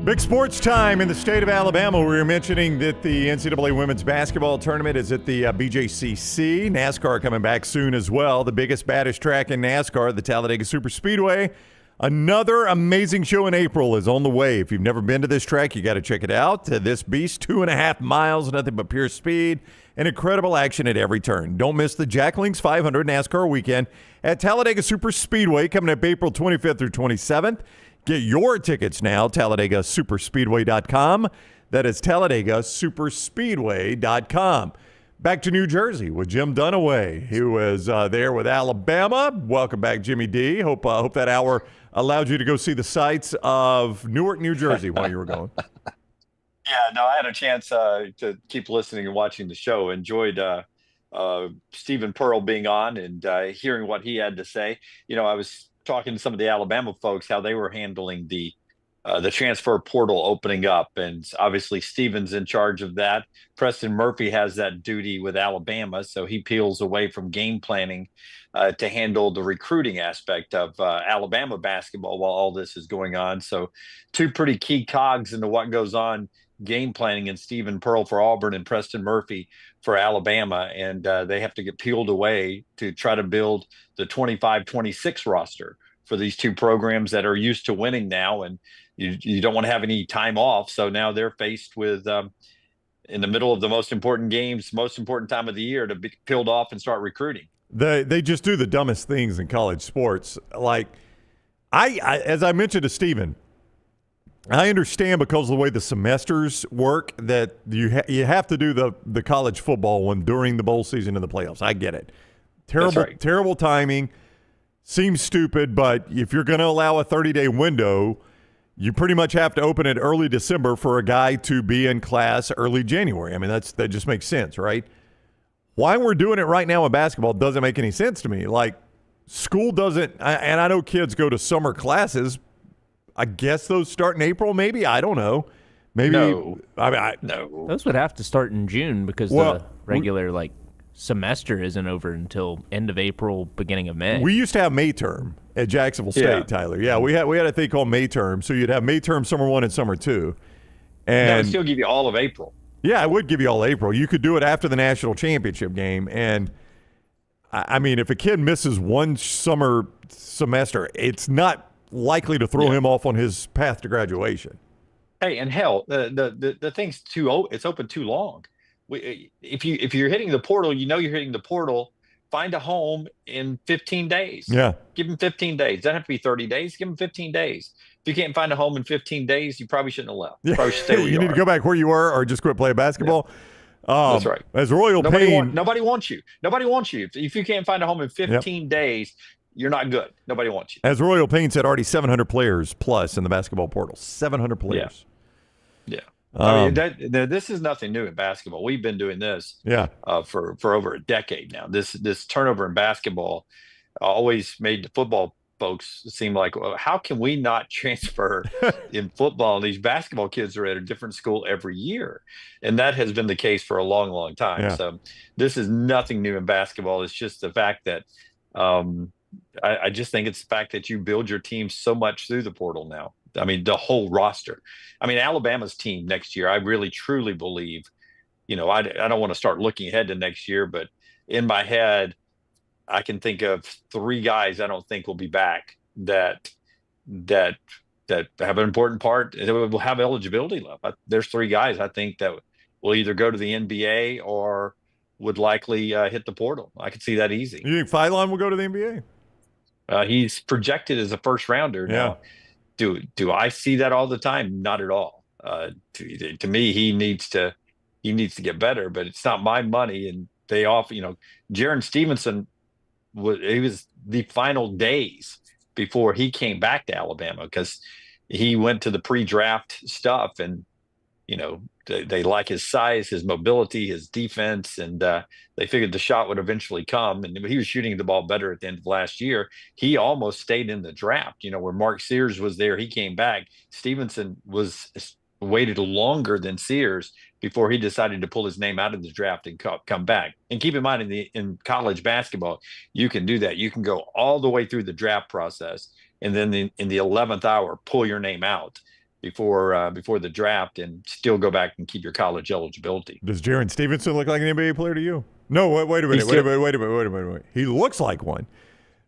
Big sports time in the state of Alabama. We were mentioning that the NCAA Women's Basketball Tournament is at the BJCC. NASCAR coming back soon as well. The biggest, baddest track in NASCAR, the Talladega Superspeedway. Another amazing show in April is on the way. If you've never been to this track, you got to check it out. This beast, 2.5 miles, nothing but pure speed and incredible action at every turn. Don't miss the Jack Links 500 NASCAR weekend at Talladega Superspeedway coming up April 25th through 27th. Get your tickets now, TalladagaSuperspeedway.com. That is TalladagaSuperspeedway.com. Back to New Jersey with Jim Dunaway, who was there with Alabama. Welcome back, Jimmy D. Hope that hour allowed you to go see the sights of Newark, New Jersey while you were going. Yeah, no, I had a chance to keep listening and watching the show. Enjoyed Stephen Pearl being on and hearing what he had to say. You know, I was talking to some of the Alabama folks, how they were handling the transfer portal opening up. And obviously Stephen's in charge of that. Preston Murphy has that duty with Alabama. So he peels away from game planning to handle the recruiting aspect of Alabama basketball while all this is going on. So two pretty key cogs into what goes on game planning, and Stephen Pearl for Auburn and Preston Murphy for Alabama. And they have to get peeled away to try to build the 25-26 roster for these two programs that are used to winning now. And you don't want to have any time off. So now they're faced with, in the middle of the most important games, most important time of the year, to be peeled off and start recruiting. They just do the dumbest things in college sports. Like, I as I mentioned to Stephen, I understand because of the way the semesters work that you have to do the college football one during the bowl season and the playoffs. I get it. Terrible timing. Seems stupid, but if you're going to allow a 30-day window, you pretty much have to open it early December for a guy to be in class early January. I mean, that just makes sense, right? Why we're doing it right now in basketball doesn't make any sense to me. Like, school doesn't, and I know kids go to summer classes. I guess those start in April, maybe. I don't know. Maybe. No. No. Those would have to start in June because the regular, semester isn't over until end of April, beginning of May. We used to have May term at Jacksonville State, Tyler. Yeah, we had a thing called May term. So you'd have May term, summer 1 and summer 2. And that would still give you all of April. Yeah, it would give you all April. You could do it after the national championship game. And, I mean, if a kid misses one summer semester, it's not likely to throw him off on his path to graduation. Hey, and hell, the thing's it's open too long. If you're hitting the portal, you're hitting the portal. Find a home in 15 days. Yeah, give them 15 days. Doesn't have to be 30 days. Give them 15 days. If you can't find a home in 15 days, you probably shouldn't have left. You probably should stay where you need to go back where you were, or just quit playing basketball. Yeah. That's right. As Royal Payne, nobody wants you. Nobody wants you. If you can't find a home in 15 days, you're not good. Nobody wants you. As Royal Payne said, already 700 players plus in the basketball portal. 700 players. Yeah. I mean, this is nothing new in basketball. We've been doing this for over a decade now. This turnover in basketball always made the football folks seem like, well, how can we not transfer in football? And these basketball kids are at a different school every year. And that has been the case for a long, long time. Yeah. So this is nothing new in basketball. It's just the fact that I just think it's the fact that you build your team so much through the portal now. I mean, the whole roster. I mean, Alabama's team next year, I really, truly believe, I don't want to start looking ahead to next year, but in my head, I can think of 3 guys I don't think will be back that have an important part. That will have eligibility left. There's 3 guys I think that will either go to the NBA or would likely hit the portal. I could see that easy. You think Philon will go to the NBA? He's projected as a first rounder now. Do I see that all the time? Not at all. To me, he needs to get better, but it's not my money. And they offer, Jaron Stevenson was the final days before he came back to Alabama because he went to the pre-draft stuff and, they like his size, his mobility, his defense, and they figured the shot would eventually come. And he was shooting the ball better at the end of last year. He almost stayed in the draft. Where Mark Sears was there, he came back. Stevenson waited longer than Sears before he decided to pull his name out of the draft and come back. And keep in mind, in college basketball, you can do that. You can go all the way through the draft process, and then in the 11th hour, pull your name out before the draft and still go back and keep your college eligibility. Does Jaron Stevenson look like an NBA player to you? No, wait a minute. He looks like one.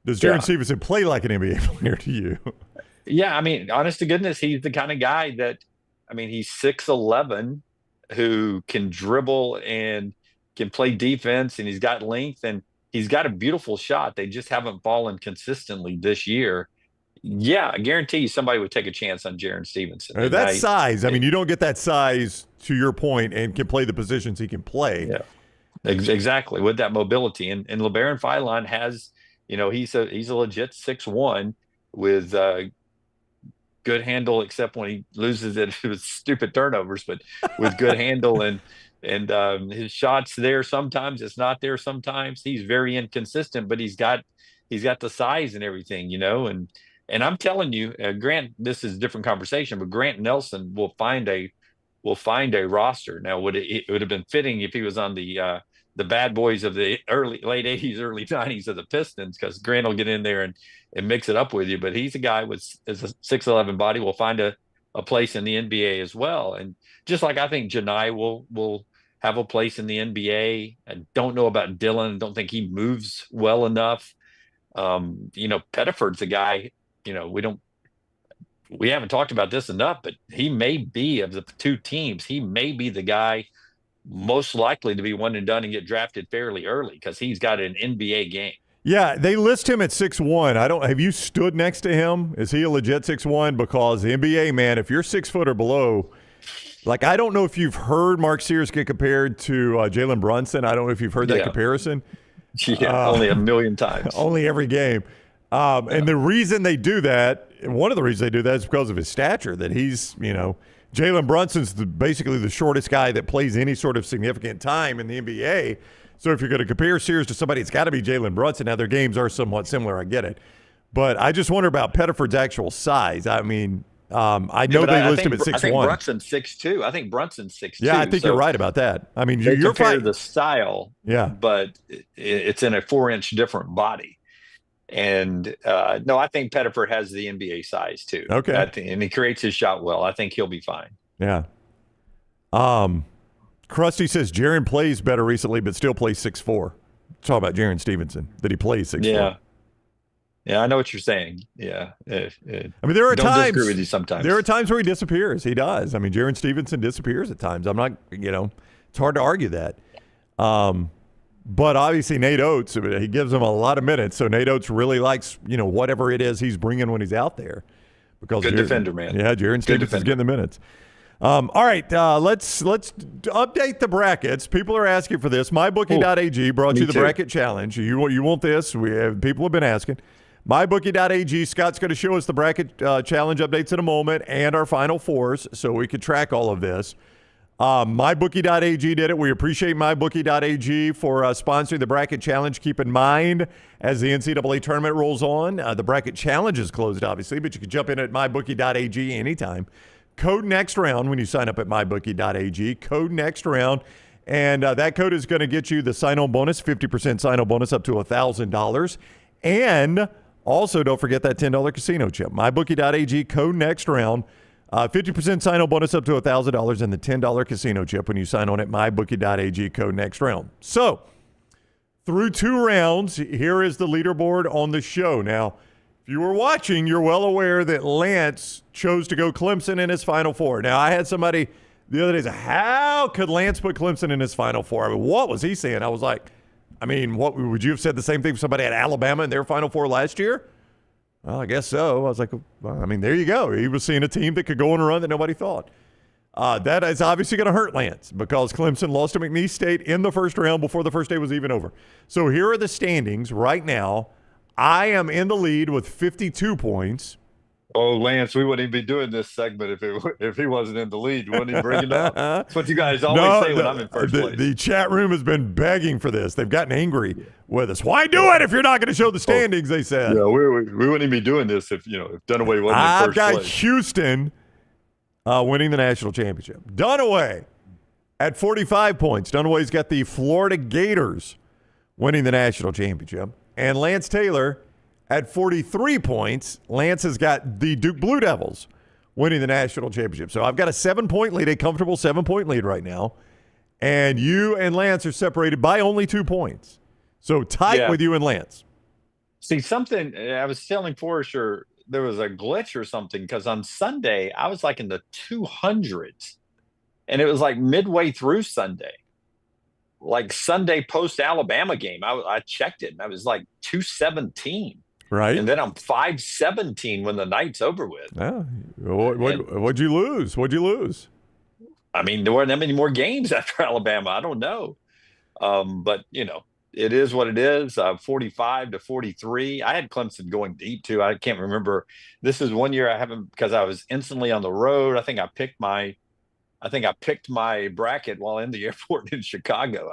Does Jaron Stevenson play like an NBA player to you? Yeah, I mean, honest to goodness, he's the kind of guy that, he's 6'11", who can dribble and can play defense, and he's got length, and he's got a beautiful shot. They just haven't fallen consistently this year. Yeah, I guarantee you somebody would take a chance on Jaron Stevenson. That size. You don't get that size, to your point, and can play the positions he can play. Yeah, exactly, with that mobility. And LeBaron Philon has, he's a legit 6'1" with good handle, except when he loses it with stupid turnovers, but with good handle and his shots there. Sometimes it's not there. Sometimes he's very inconsistent, but he's got the size and everything, And I'm telling you, Grant, this is a different conversation, but Grant Nelson will find a roster. Now, it would have been fitting if he was on the bad boys of the late 80s, early 90s of the Pistons, because Grant will get in there and mix it up with you. But he's a guy as a 6'11" body will find a place in the NBA as well. And just like I think Janai will have a place in the NBA. I don't know about Dylan. Don't think he moves well enough. Pettiford's a guy. We haven't talked about this enough, but he may be, of the 2 teams, he may be the guy most likely to be one and done and get drafted fairly early because he's got an NBA game. Yeah, they list him at 6'1". Have you stood next to him? Is he a legit 6'1"? Because the NBA, man, if you're 6 foot or below, I don't know if you've heard Mark Sears get compared to Jalen Brunson. I don't know if you've heard that comparison. Yeah, only a million times. Only every game. And the reason they do that one of the reasons they do that is because of his stature, that he's, Jalen Brunson's basically the shortest guy that plays any sort of significant time in the NBA. So if you're going to compare Sears to somebody, it's got to be Jalen Brunson. Now, their games are somewhat similar. I get it. But I just wonder about Pettiford's actual size. I mean, I know they list him at 6'1". I think Brunson's 6'2". I think Brunson's 6'2". Yeah, I think you're right about that. I mean, you're compare the style, yeah, but it's in a 4-inch different body. And no, I think Pettiford has the NBA size too. Okay, and he creates his shot well. I think he'll be fine. Yeah. Krusty says Jaron plays better recently, but still plays 6'4". Talk about Jaron Stevenson, that he plays 6'4". Yeah, I know what you're saying. Yeah. I mean, there are don't times. disagree with you sometimes. There are times where he disappears. He does. I mean, Jaron Stevenson disappears at times. I'm not, it's hard to argue that. But obviously, Nate Oates, he gives him a lot of minutes. So Nate Oates really likes, whatever it is he's bringing when he's out there. Because good defender, man. Yeah, Jaron Stevenson's getting the minutes. All right, let's update the brackets. People are asking for this. MyBookie.ag brought you the bracket challenge. You want this? People have been asking. MyBookie.ag. Scott's going to show us the bracket challenge updates in a moment and our Final Fours, so we can track all of this. MyBookie.ag did it. We appreciate MyBookie.ag for sponsoring the bracket challenge. Keep in mind, as the NCAA tournament rolls on, the bracket challenge is closed, obviously, but you can jump in at MyBookie.ag anytime. Code next round when you sign up at MyBookie.ag. Code next round. And that code is going to get you the sign-on bonus, 50% sign-on bonus up to $1,000. And also, don't forget that $10 casino chip. MyBookie.ag, code next round. 50% sign-on bonus up to $1,000 and the $10 casino chip when you sign on at MyBookie.ag, code next round. So, through 2 rounds, here is the leaderboard on the show. Now, if you were watching, you're well aware that Lance chose to go Clemson in his Final Four. Now, I had somebody the other day say, how could Lance put Clemson in his Final Four? I mean, what was he saying? I was like, what would you have said the same thing if somebody had Alabama in their Final Four last year? Well, I guess so. I was like, there you go. He was seeing a team that could go on a run that nobody thought. That is obviously going to hurt Lance because Clemson lost to McNeese State in the first round before the first day was even over. So here are the standings right now. I am in the lead with 52 points. Oh, Lance, we wouldn't even be doing this segment if he wasn't in the lead. You wouldn't even bring it up. That's what you guys always say when I'm in first place. The chat room has been begging for this. They've gotten angry with us. Why do it if you're not going to show the standings, they said. Yeah, we wouldn't even be doing this if Dunaway wasn't in first place. I've got Houston winning the national championship. Dunaway at 45 points. Dunaway's got the Florida Gators winning the national championship. And Lance Taylor at 43 points, Lance has got the Duke Blue Devils winning the national championship. So I've got a 7-point lead, a comfortable 7-point lead right now. And you and Lance are separated by only 2 points. So tight with you and Lance. See, something I was telling Forrester, there was a glitch or something because on Sunday, I was like in the 200s. And it was like midway through Sunday. Like Sunday post-Alabama game, I checked it, and I was like 217. Right. And then I'm 517 when the night's over with. Yeah. What'd you lose? I mean, there weren't that many more games after Alabama. I don't know. But, it is what it is. 45 to 43. I had Clemson going deep, too. I can't remember. This is one year I haven't because I was instantly on the road. I think I picked my bracket while in the airport in Chicago,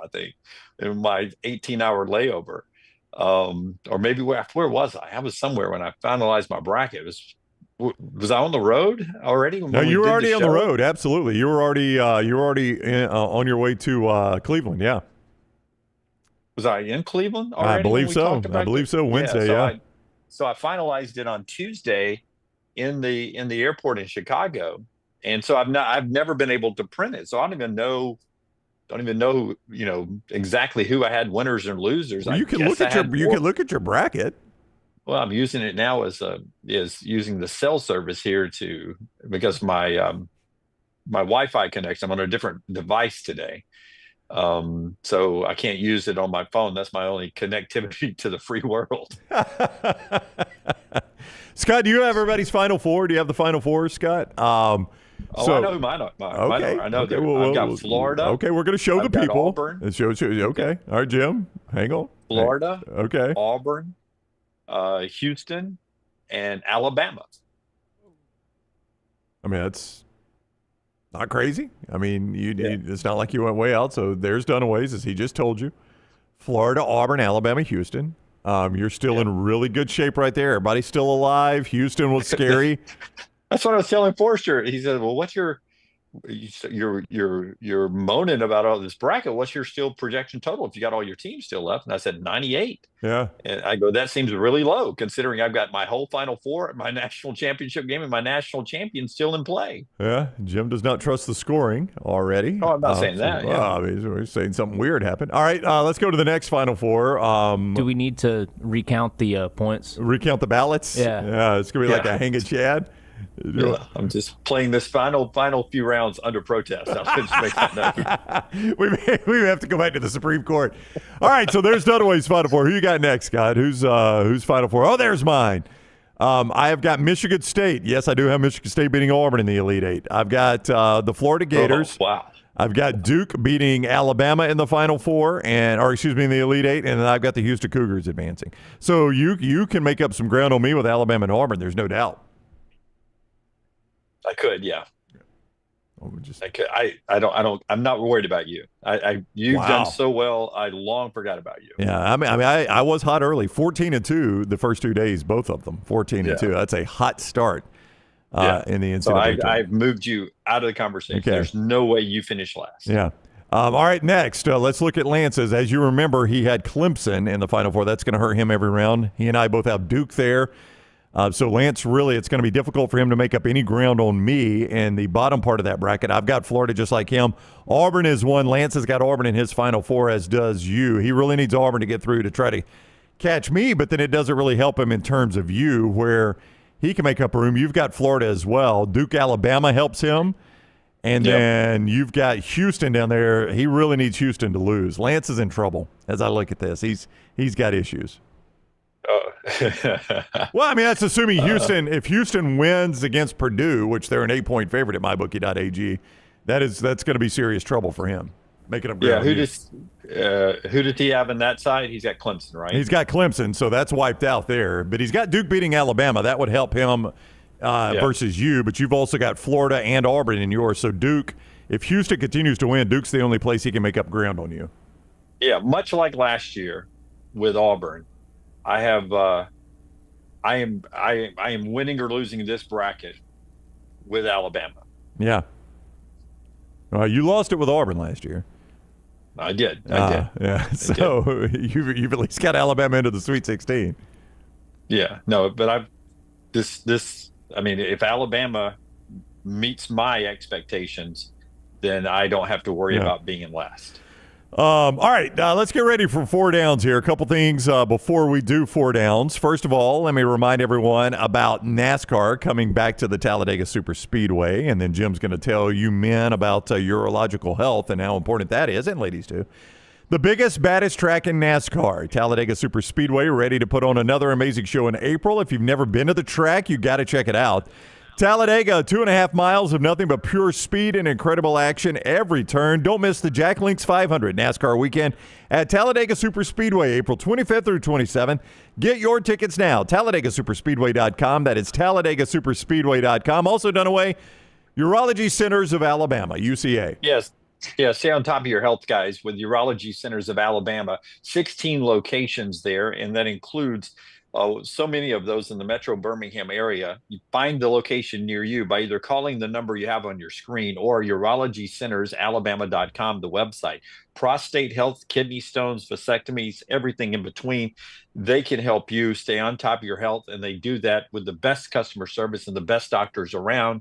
in my 18-hour layover. Or maybe where was I? I was somewhere when I finalized my bracket. Was I on the road already? No, you were already on the road. Absolutely, you were already on your way to Cleveland. Yeah. Was I in Cleveland already? I believe so. Wednesday. So I finalized it on Tuesday in the airport in Chicago, and so I've never been able to print it. So I don't even know exactly who I had winners and losers. Well, you can look at your bracket. Well, I'm using it now as using the cell service here because my Wi-Fi connection. I'm on a different device today, so I can't use it on my phone. That's my only connectivity to the free world. Scott, do you have everybody's Final Four? Do you have the Final Four, Scott? I know who mine are. I know I've got Florida. Okay, we're going to show the people. Auburn. Okay. All right, Jim, hang on. Florida. Okay. Auburn, Houston, and Alabama. I mean, that's not crazy. I mean, it's not like you went way out. So there's Dunaways, as he just told you. Florida, Auburn, Alabama, Houston. You're still in really good shape right there. Everybody's still alive. Houston was scary. That's what I was telling Forrester. He said, "Well, what's you're moaning about all this bracket. What's your still projection total if you got all your teams still left?" And I said 98. Yeah. And I go, that seems really low considering I've got my whole Final Four, my national championship game, and my national champion still in play. Yeah. Jim does not trust the scoring already. Oh, I'm not saying that. I mean, we're saying something weird happened. All right. Let's go to the next Final Four. Do we need to recount the points? Recount the ballots? Yeah. Yeah. It's going to be like a hang a Chad. Yeah, I'm just playing this final few rounds under protest. I'll just make that note. we have to go back to the Supreme Court. All right, so there's Dunaway's Final Four. Who you got next, Scott? Who's Final Four? Oh, there's mine. I have got Michigan State. Yes, I do have Michigan State beating Auburn in the Elite Eight. I've got the Florida Gators. Oh, wow. I've got Duke beating Alabama in the Final Four, in the Elite Eight, and then I've got the Houston Cougars advancing. So you can make up some ground on me with Alabama and Auburn. There's no doubt. I could, yeah. I could. I'm not worried about you. You've done so well. I long forgot about you. Yeah, I was hot early. 14-2 the first 2 days, both of them. 14-2. That's a hot start in the NCAA. So I've moved you out of the conversation. Okay. There's no way you finish last. Yeah. All right, next, let's look at Lance's. As you remember, he had Clemson in the Final Four. That's going to hurt him every round. He and I both have Duke there. So Lance, really, it's going to be difficult for him to make up any ground on me in the bottom part of that bracket. I've got Florida just like him. Auburn is one. Lance has got Auburn in his Final Four, as does you. He really needs Auburn to get through to try to catch me, but then it doesn't really help him in terms of you, where he can make up room. You've got Florida as well. Duke, Alabama helps him. And then you've got Houston down there. He really needs Houston to lose. Lance is in trouble as I look at this. He's got issues. Well, I mean, that's assuming Houston. If Houston wins against Purdue, which they're an 8-point favorite at mybookie.ag, that's going to be serious trouble for him. Making up ground. Yeah, who does he have on that side? He's got Clemson, right? He's got Clemson, so that's wiped out there. But he's got Duke beating Alabama. That would help him versus you. But you've also got Florida and Auburn in yours. So Duke, if Houston continues to win, Duke's the only place he can make up ground on you. Yeah, much like last year with Auburn. I am winning or losing this bracket with Alabama. Yeah. You lost it with Auburn last year. I did. Yeah. So you've at least got Alabama into the Sweet 16. Yeah. No, but if Alabama meets my expectations, then I don't have to worry about being in last. All right, let's get ready for 4 downs here. A couple things before we do 4 downs. First of all, let me remind everyone about NASCAR coming back to the Talladega Super Speedway, and then Jim's going to tell you men about urological health and how important that is, and ladies too. The biggest, baddest track in NASCAR, Talladega Super Speedway, ready to put on another amazing show in April. If you've never been to the track, you got to check it out. Talladega, 2.5 miles of nothing but pure speed and incredible action every turn. Don't miss the Jack Links 500 NASCAR weekend at Talladega Super Speedway, April 25th through 27th. Get your tickets now, TalladegaSuperspeedway.com. That is TalladegaSuperspeedway.com. Also done away, Urology Centers of Alabama, UCA. Yes. Yeah, stay on top of your health, guys, with Urology Centers of Alabama. 16 locations there, and that includes so many of those in the Metro Birmingham area. You find the location near you by either calling the number you have on your screen or urologycentersalabama.com, the website. Prostate health, kidney stones, vasectomies, everything in between. They can help you stay on top of your health, and they do that with the best customer service and the best doctors around.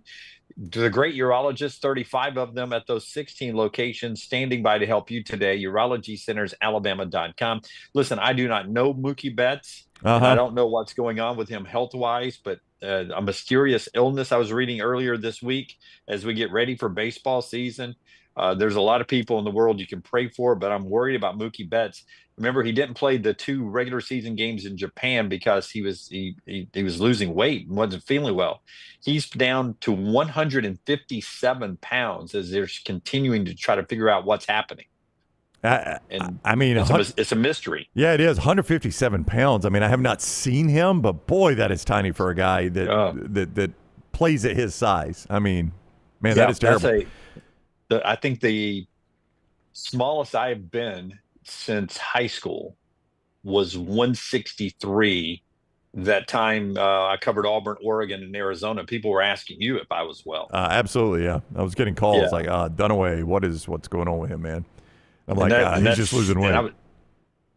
The great urologists, 35 of them at those 16 locations, standing by to help you today. UrologyCentersAlabama.com. Listen, I do not know Mookie Betts. I don't know what's going on with him health-wise, but a mysterious illness I was reading earlier this week as we get ready for baseball season. There's a lot of people in the world you can pray for, but I'm worried about Mookie Betts. Remember, he didn't play the 2 regular season games in Japan because he was losing weight and wasn't feeling well. He's down to 157 pounds as they're continuing to try to figure out what's happening. It's a mystery. Yeah, it is. 157 pounds. I mean, I have not seen him, but boy, that is tiny for a guy that plays at his size. I mean, man, that is terrible. I think the smallest I've been since high school was 163. That time I covered Auburn, Oregon, and Arizona. People were asking you if I was well. Absolutely, yeah. I was getting calls like, Dunaway, what's going on with him, man? I'm like, he's just losing weight.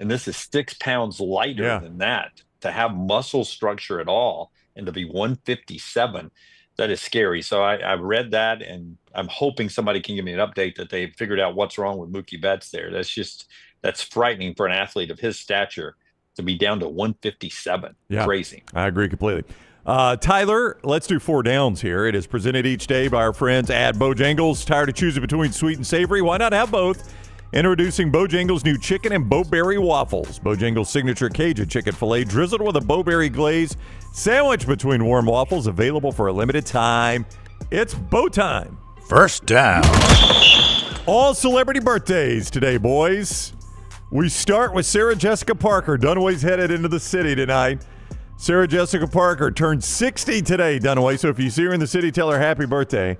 And this is 6 pounds lighter than that. To have muscle structure at all and to be 157, that is scary. So I read that, and I'm hoping somebody can give me an update that they figured out what's wrong with Mookie Betts there. That's frightening for an athlete of his stature to be down to 157. Yeah, crazy. I agree completely. Tyler, let's do 4 downs here. It is presented each day by our friends at Bojangles. Tired of choosing between sweet and savory? Why not have both? Introducing Bojangles' new chicken and bowberry waffles. Bojangles' signature Cajun chicken filet drizzled with a bowberry glaze, sandwiched between warm waffles, available for a limited time. It's bow time. First down. All celebrity birthdays today, boys. We start with Sarah Jessica Parker. Dunaway's headed into the city tonight. Sarah Jessica Parker turned 60 today, Dunaway. So if you see her in the city, tell her happy birthday.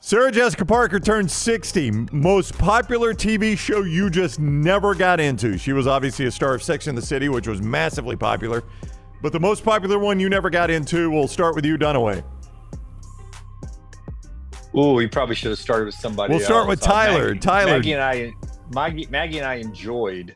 Sarah Jessica Parker turned 60. Most popular TV show you just never got into. She was obviously a star of Sex and the City, which was massively popular. But the most popular one you never got into, we'll start with you, Dunaway. Ooh, we probably should have started with somebody else. We'll start with Tyler. Maggie and I enjoyed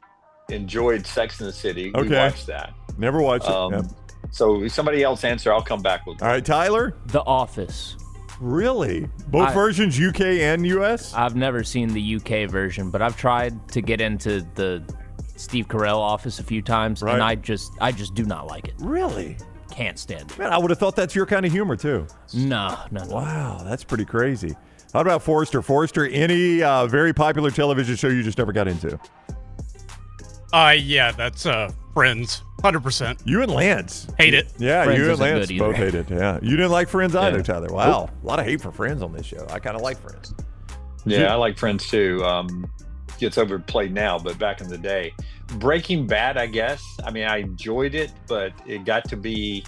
Sex and the City. Okay. We watched that. Never watched it. Yeah. So if somebody else answer, I'll come back with. All right, Tyler. The Office. Really? Both versions, UK and US? I've never seen the UK version, but I've tried to get into the Steve Carell Office a few times, and I just do not like it. Really? Can't stand it. Man, I would have thought that's your kind of humor too. No. Wow, that's pretty crazy. How about Forrester? Forrester, any very popular television show you just never got into? Yeah, that's Friends, 100%. You and Lance hate it. Yeah, Friends you and isn't Lance good both hate it. Yeah, you didn't like Friends either, Yeah. Tyler. Wow, a lot of hate for Friends on this show. I kind of like Friends. Yeah, I like Friends too. Gets overplayed now, but back in the day, Breaking Bad, I guess. I mean, I enjoyed it, but it got to be.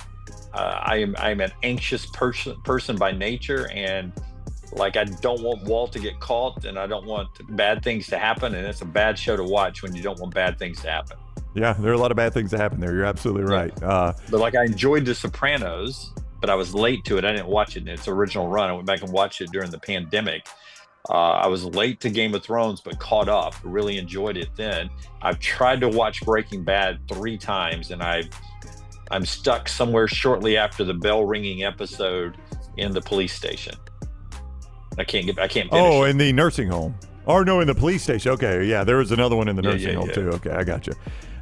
I'm an anxious person by nature, and like I don't want Walt to get caught, and I don't want bad things to happen, and it's a bad show to watch when you don't want bad things to happen. Yeah, there are a lot of bad things that happen there. You're absolutely right. But like I enjoyed The Sopranos, but I was late to it. I didn't watch it in its original run. I went back and watched it during the pandemic. I was late to Game of Thrones, but caught up. Really enjoyed it then. I've tried to watch Breaking Bad 3 times, and I'm stuck somewhere shortly after the bell ringing episode in the police station. I can't finish it. In the nursing home. Or no, in the police station. Okay, yeah, there was another one in the nursing home too. Okay, I got you.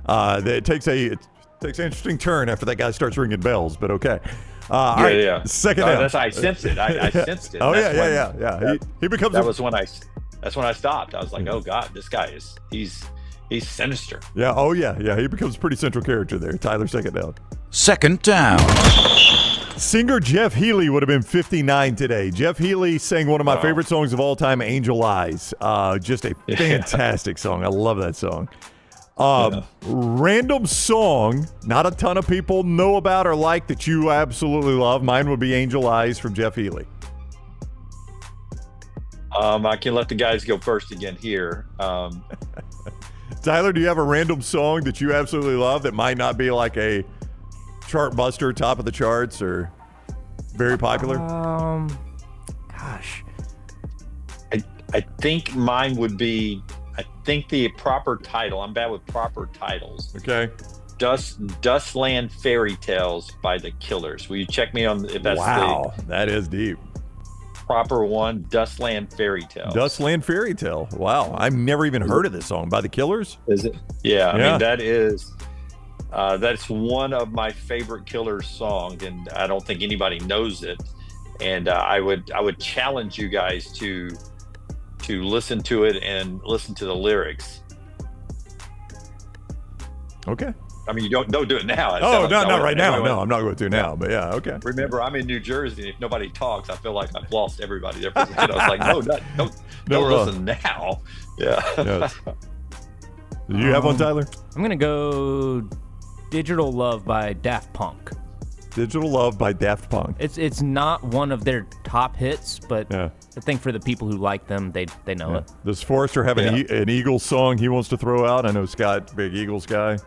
It takes an interesting turn after that guy starts ringing bells, but okay. All right, second down. I sensed it. I sensed it. Oh, yeah. He becomes. That's when I stopped. I was like, oh God, this guy he's sinister. Yeah. Oh yeah. He becomes a pretty central character there. Tyler, second down. Second down. Singer Jeff Healey would have been 59 today. Jeff Healey sang one of my favorite songs of all time, Angel Eyes. Just a fantastic song. I love that song. Random song, not a ton of people know about or like that you absolutely love. Mine would be Angel Eyes from Jeff Healey. I can let the guys go first again here. Tyler, do you have a random song that you absolutely love that might not be like a chart buster, top of the charts, or very popular? Gosh. I think mine would be, I think the proper title, I'm bad with proper titles. Okay. Dustland Fairy Tales by the Killers. Will you check me on if that's that is deep. Proper one, Dustland Fairy Tales. Dustland Fairy Tale. Wow. I've never even heard of this song. By the Killers? Is it? Yeah. I mean, that's one of my favorite Killers songs, and I don't think anybody knows it. And I would challenge you guys to listen to it and listen to the lyrics. Okay. I mean, you don't do it now. Not right now. No, I'm not going to now. But yeah, okay. Remember, I'm in New Jersey. If nobody talks, I feel like I've lost everybody there. For a minute. I was like, don't listen now. Yeah. Yes. Do you have one, Tyler? I'm gonna go "Digital Love" by Daft Punk. Digital Love by Daft Punk. It's not one of their top hits, but I think for the people who like them, they know it. Does Forrester have an Eagles song he wants to throw out? I know Scott, big Eagles guy.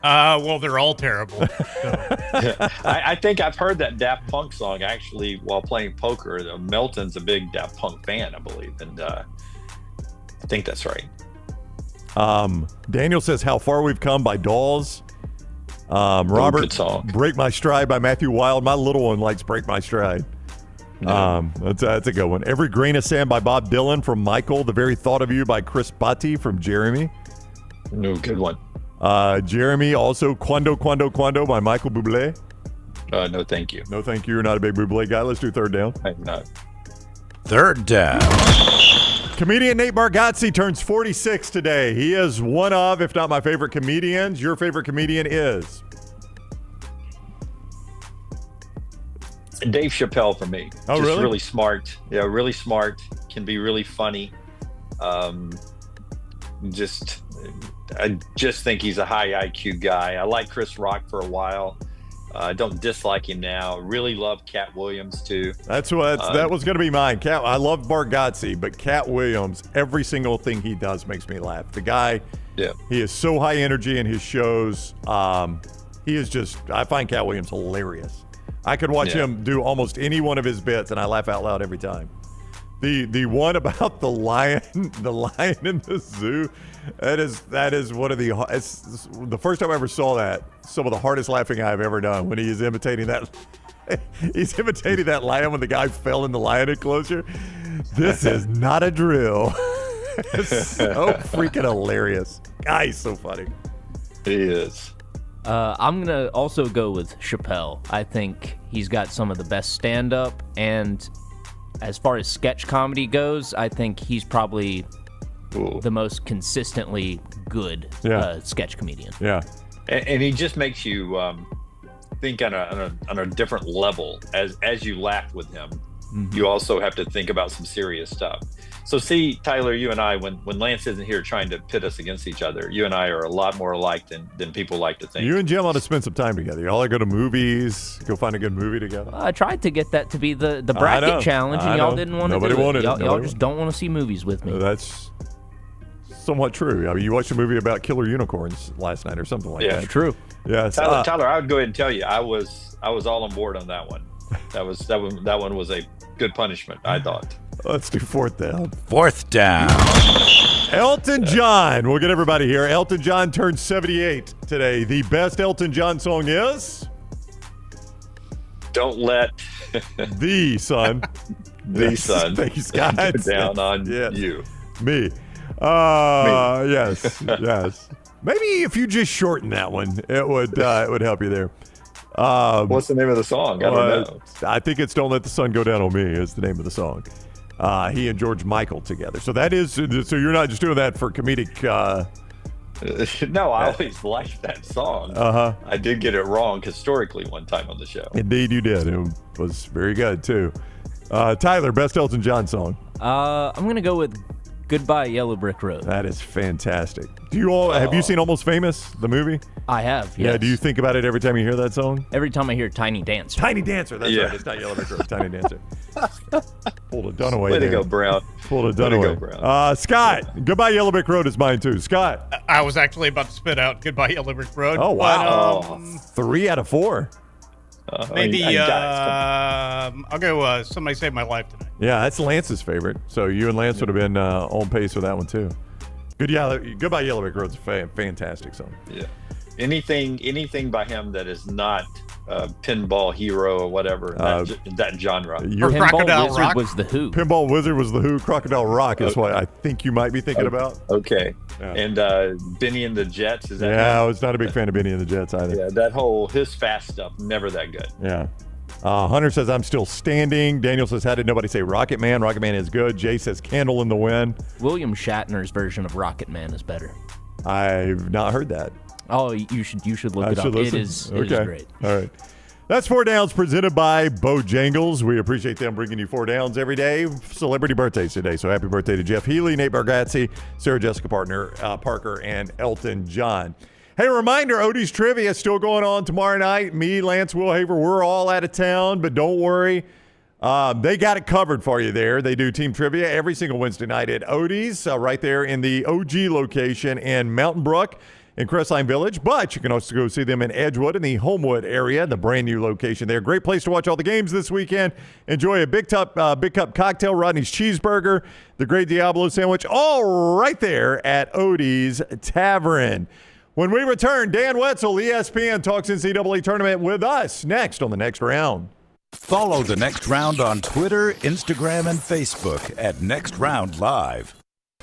Well, they're all terrible. I think I've heard that Daft Punk song actually while playing poker. Melton's a big Daft Punk fan, I believe, and I think that's right. Daniel says How Far We've Come by Dawes. Robert, good song. Break My Stride by Matthew Wild. My little one likes Break My Stride. That's a good one. Every Grain of Sand by Bob Dylan from Michael. The Very Thought of You by Chris Botti from Jeremy. No, good one. Jeremy, also Quando by Michael Bublé. No, thank you. No, thank you. You're not a big Bublé guy. Let's do third down. I'm not. Third down. Comedian Nate Bargatze turns 46 today. He is one of, if not my favorite comedians. Your favorite comedian is? Dave Chappelle for me. Oh, Just really? really smart. Yeah, really smart. Can be really funny. I just think he's a high IQ guy. I like Chris Rock for a while. I don't dislike him now. Really love Cat Williams too. That was going to be mine. I love Bargatze, but Cat Williams, every single thing he does makes me laugh. The guy, he is so high energy in his shows. He is just, I find Cat Williams hilarious. I could watch him do almost any one of his bits, and I laugh out loud every time. The one about the lion in the zoo. That is one of it's the first time I ever saw that. Some of the hardest laughing I've ever done when he is imitating that. He's imitating that lion when the guy fell in the lion enclosure. This is not a drill. It's so freaking hilarious. Guy, he's so funny. He is. I'm going to also go with Chappelle. I think he's got some of the best stand-up, and as far as sketch comedy goes, I think he's probably the most consistently good sketch comedian. Yeah. And he just makes you think on a different level as you laugh with him. Mm-hmm. You also have to think about some serious stuff. So see, Tyler, you and I, when Lance isn't here trying to pit us against each other, you and I are a lot more alike than people like to think. You and Jim ought to spend some time together. Y'all ought to go to movies, go find a good movie together. I tried to get that to be the bracket challenge, and y'all didn't want to do it. Wanted y'all just don't want to see movies with me. That's somewhat true. I mean, you watched a movie about killer unicorns last night or something like that. It's true. Yeah, Tyler, I would go ahead and tell you, I was all on board on that one. That one was a good punishment, I thought. Let's do fourth down. Fourth down. Elton John. We'll get everybody here. Elton John turned 78 today. The best Elton John song is? Don't let the sun. The sun. Thanks, guys. Go down on you. Me. Yes. Maybe if you just shorten that one, it would help you there. What's the name of the song? I don't know. I think it's "Don't Let the Sun Go Down on Me" is the name of the song. He and George Michael together. So that is. So you're not just doing that for comedic. No, I always liked that song. I did get it wrong historically one time on the show. Indeed, you did. It was very good too. Tyler, best Elton John song. I'm gonna go with "Goodbye Yellow Brick Road." That is fantastic. Have you seen Almost Famous, the movie? I have, yes. Yeah, do you think about it every time you hear that song? Every time I hear Tiny Dancer. Tiny Dancer, that's right. It's not Yellow Brick Road, Tiny Dancer. Pulled a Dunaway Way there. to go, Brown. Pulled a Dunaway. Scott, Goodbye Yellow Brick Road is mine too. Scott. I was actually about to spit out Goodbye Yellow Brick Road. Oh, wow. But, 3 out of 4. Maybe I'll go Somebody Saved My Life Tonight. Yeah, that's Lance's favorite. So you and Lance would have been on pace with that one too. Goodbye Yellow Brick Road's a fantastic song. Yeah. Anything by him that is not Pinball Hero or whatever, that genre. Your Pinball Wizard was The Who. Pinball Wizard was The Who. Crocodile Rock is what I think you might be thinking about. Okay. Yeah. And Benny and the Jets, is that? Yeah, I was not a big fan of Benny and the Jets either. Yeah, that whole his fast stuff, never that good. Yeah. Hunter says, I'm still standing. Daniel says, how did nobody say Rocket Man? Rocket Man is good. Jay says, Candle in the Wind. William Shatner's version of Rocket Man is better. I've not heard that. Oh, you should look it up. Listen. It is great. All right. That's 4 Downs presented by Bojangles. We appreciate them bringing you 4 Downs every day. Celebrity birthdays today. So happy birthday to Jeff Healy, Nate Bargatze, Sarah Jessica Parker, and Elton John. Hey, reminder, Odie's Trivia is still going on tomorrow night. Me, Lance Wilhaver, we're all out of town, but don't worry. They got it covered for you there. They do team trivia every single Wednesday night at Odie's, right there in the OG location in Mountain Brook in Crestline Village. But you can also go see them in Edgewood in the Homewood area, the brand new location there. Great place to watch all the games this weekend. Enjoy a big cup cocktail, Rodney's Cheeseburger, the Great Diablo Sandwich, all right there at Odie's Tavern. When we return, Dan Wetzel, ESPN, talks NCAA Tournament with us next on The Next Round. Follow The Next Round on Twitter, Instagram, and Facebook at Next Round Live.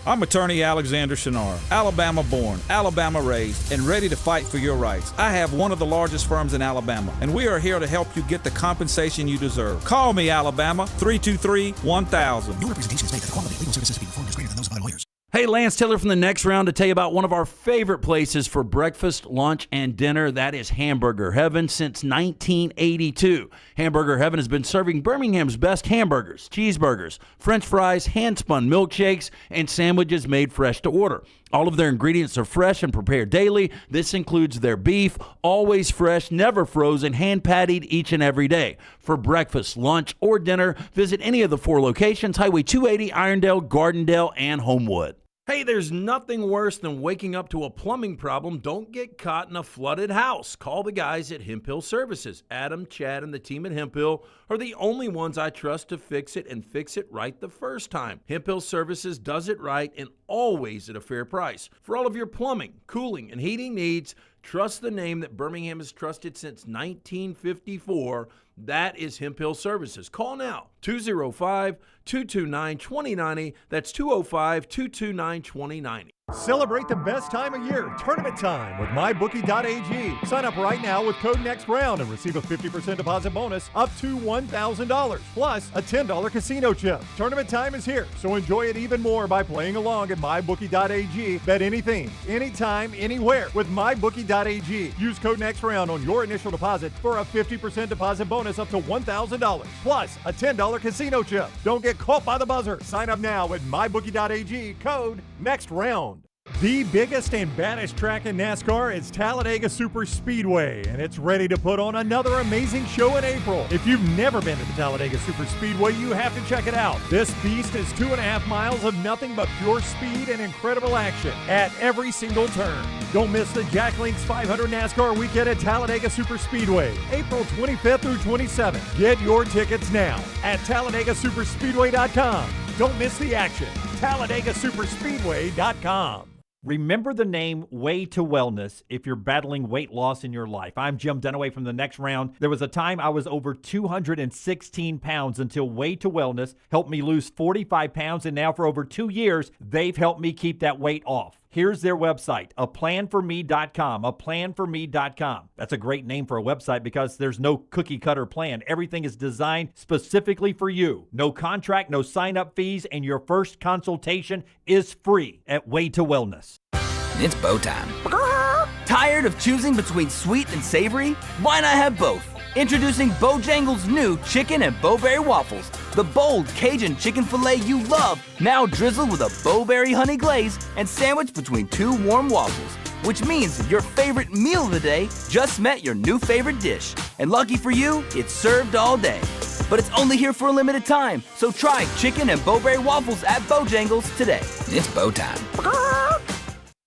I'm attorney Alexander Shinar, Alabama born, Alabama raised, and ready to fight for your rights. I have one of the largest firms in Alabama, and we are here to help you get the compensation you deserve. Call me, Alabama, 323-1000. No representation is made that the quality of legal services being performed is greater than those of other lawyers. Hey, Lance Taylor from The Next Round to tell you about one of our favorite places for breakfast, lunch, and dinner. That is Hamburger Heaven since 1982. Hamburger Heaven has been serving Birmingham's best hamburgers, cheeseburgers, French fries, hand-spun milkshakes, and sandwiches made fresh to order. All of their ingredients are fresh and prepared daily. This includes their beef, always fresh, never frozen, hand-pattied each and every day. For breakfast, lunch, or dinner, visit any of the 4 locations, Highway 280, Irondale, Gardendale, and Homewood. Hey, there's nothing worse than waking up to a plumbing problem. Don't get caught in a flooded house. Call the guys at Hemp Hill Services. Adam, Chad, and the team at Hemp Hill are the only ones I trust to fix it and fix it right the first time. Hemp Hill Services does it right and always at a fair price. For all of your plumbing, cooling, and heating needs, trust the name that Birmingham has trusted since 1954. That is Hemp Hill Services. Call now, 205-229-2090. That's 205-229-2090. Celebrate the best time of year, tournament time, with MyBookie.ag. Sign up right now with code NEXTROUND and receive a 50% deposit bonus up to $1,000, plus a $10 casino chip. Tournament time is here, so enjoy it even more by playing along at MyBookie.ag. Bet anything, anytime, anywhere with MyBookie.ag. Use code NEXTROUND on your initial deposit for a 50% deposit bonus up to $1,000, plus a $10 casino chip. Don't get caught by the buzzer. Sign up now at MyBookie.ag, code NEXTROUND. The biggest and baddest track in NASCAR is Talladega Super Speedway, and it's ready to put on another amazing show in April. If you've never been to the Talladega Super Speedway, you have to check it out. This beast is 2.5 miles of nothing but pure speed and incredible action at every single turn. Don't miss the Jack Links 500 NASCAR weekend at Talladega Super Speedway, April 25th through 27th. Get your tickets now at TalladagaSuperspeedway.com. Don't miss the action. TalladagaSuperspeedway.com. Remember the name Way to Wellness if you're battling weight loss in your life. I'm Jim Dunaway from The Next Round. There was a time I was over 216 pounds until Way to Wellness helped me lose 45 pounds, and now for over 2 years, they've helped me keep that weight off. Here's their website, aplanforme.com, aplanforme.com. That's a great name for a website because there's no cookie-cutter plan. Everything is designed specifically for you. No contract, no sign-up fees, and your first consultation is free at Way to Wellness. It's bow time. Tired of choosing between sweet and savory? Why not have both? Introducing Bojangles' new chicken and bowberry waffles. The bold Cajun chicken filet you love, now drizzled with a bowberry honey glaze and sandwiched between 2 warm waffles. Which means that your favorite meal of the day just met your new favorite dish. And lucky for you, it's served all day. But it's only here for a limited time, so try chicken and bowberry waffles at Bojangles today. It's bow time.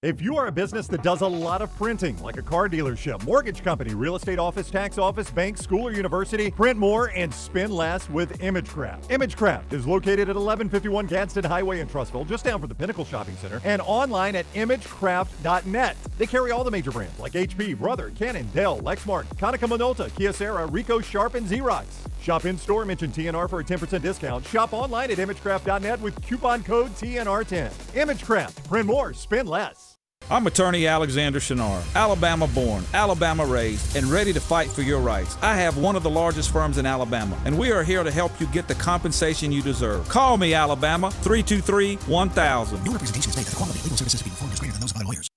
If you are a business that does a lot of printing, like a car dealership, mortgage company, real estate office, tax office, bank, school, or university, print more and spend less with ImageCraft. ImageCraft is located at 1151 Gadsden Highway in Trussville, just down from the Pinnacle Shopping Center, and online at imagecraft.net. They carry all the major brands like HP, Brother, Canon, Dell, Lexmark, Konica Minolta, Kyocera, Ricoh, Sharp, and Xerox. Shop in-store, mention TNR for a 10% discount. Shop online at imagecraft.net with coupon code TNR10. ImageCraft. Print more, spend less. I'm attorney Alexander Shinar, Alabama born, Alabama raised, and ready to fight for your rights. I have one of the largest firms in Alabama, and we are here to help you get the compensation you deserve. Call me, Alabama, 323-1000. No representation is made that the quality of legal services being performed is greater than those of other lawyers.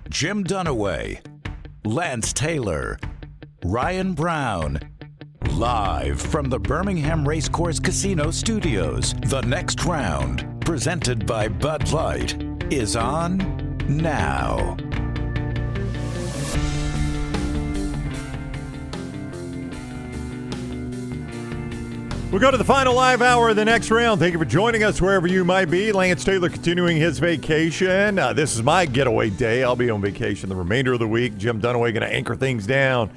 Jim Dunaway, Lance Taylor, Ryan Brown. Live from the Birmingham Racecourse Casino Studios, The Next Round, presented by Bud Light, is on now. We'll go to the final live hour of the next round. Thank you for joining us wherever you might be. Lance Taylor continuing his vacation. This is my getaway day. I'll be on vacation the remainder of the week. Jim Dunaway going to anchor things down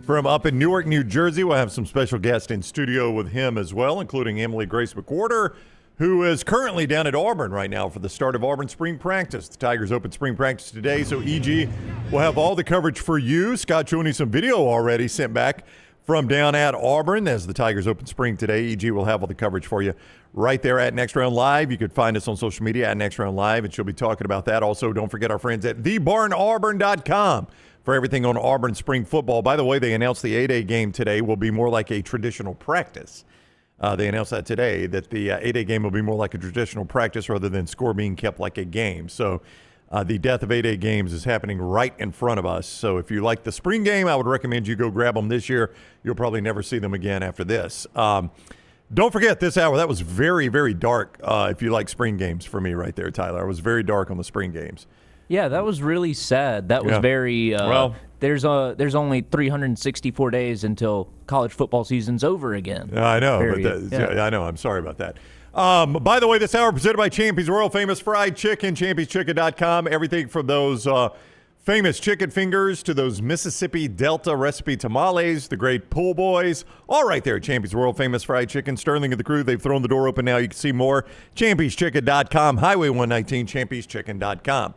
from up in Newark, New Jersey. We'll have some special guests in studio with him as well, including Emily Grace McWhorter, who is currently down at Auburn right now for the start of Auburn spring practice. The Tigers open spring practice today, so EG will have all the coverage for you. Scott showing you some video already sent back from down at Auburn as the Tigers open spring today. EG will have all the coverage for you right there at Next Round Live. You could find us on social media at Next Round Live, and she'll be talking about that. Also, don't forget our friends at thebarnauburn.com for everything on Auburn spring football. By the way, they announced the 8A game today will be more like a traditional practice. They announced that today, that the 8A game will be more like a traditional practice rather than score being kept like a game. So the death of 8A games is happening right in front of us. So if you like the spring game, I would recommend you go grab them this year. You'll probably never see them again after this. Don't forget this hour. That was very, very dark if you like spring games for me right there, Tyler. I was very dark on the spring games. Yeah, that was really sad. That was very well. There's only 364 days until college football season's over again. I know, I know. I'm sorry about that. By the way, this hour presented by Champy's World Famous Fried Chicken, champy'schicken.com. Everything from those famous chicken fingers to those Mississippi Delta recipe tamales, the great pool boys, all right there at Champy's World Famous Fried Chicken. Sterling and the crew, they've thrown the door open now. You can see more. champy'schicken.com, Highway 119, champy'schicken.com.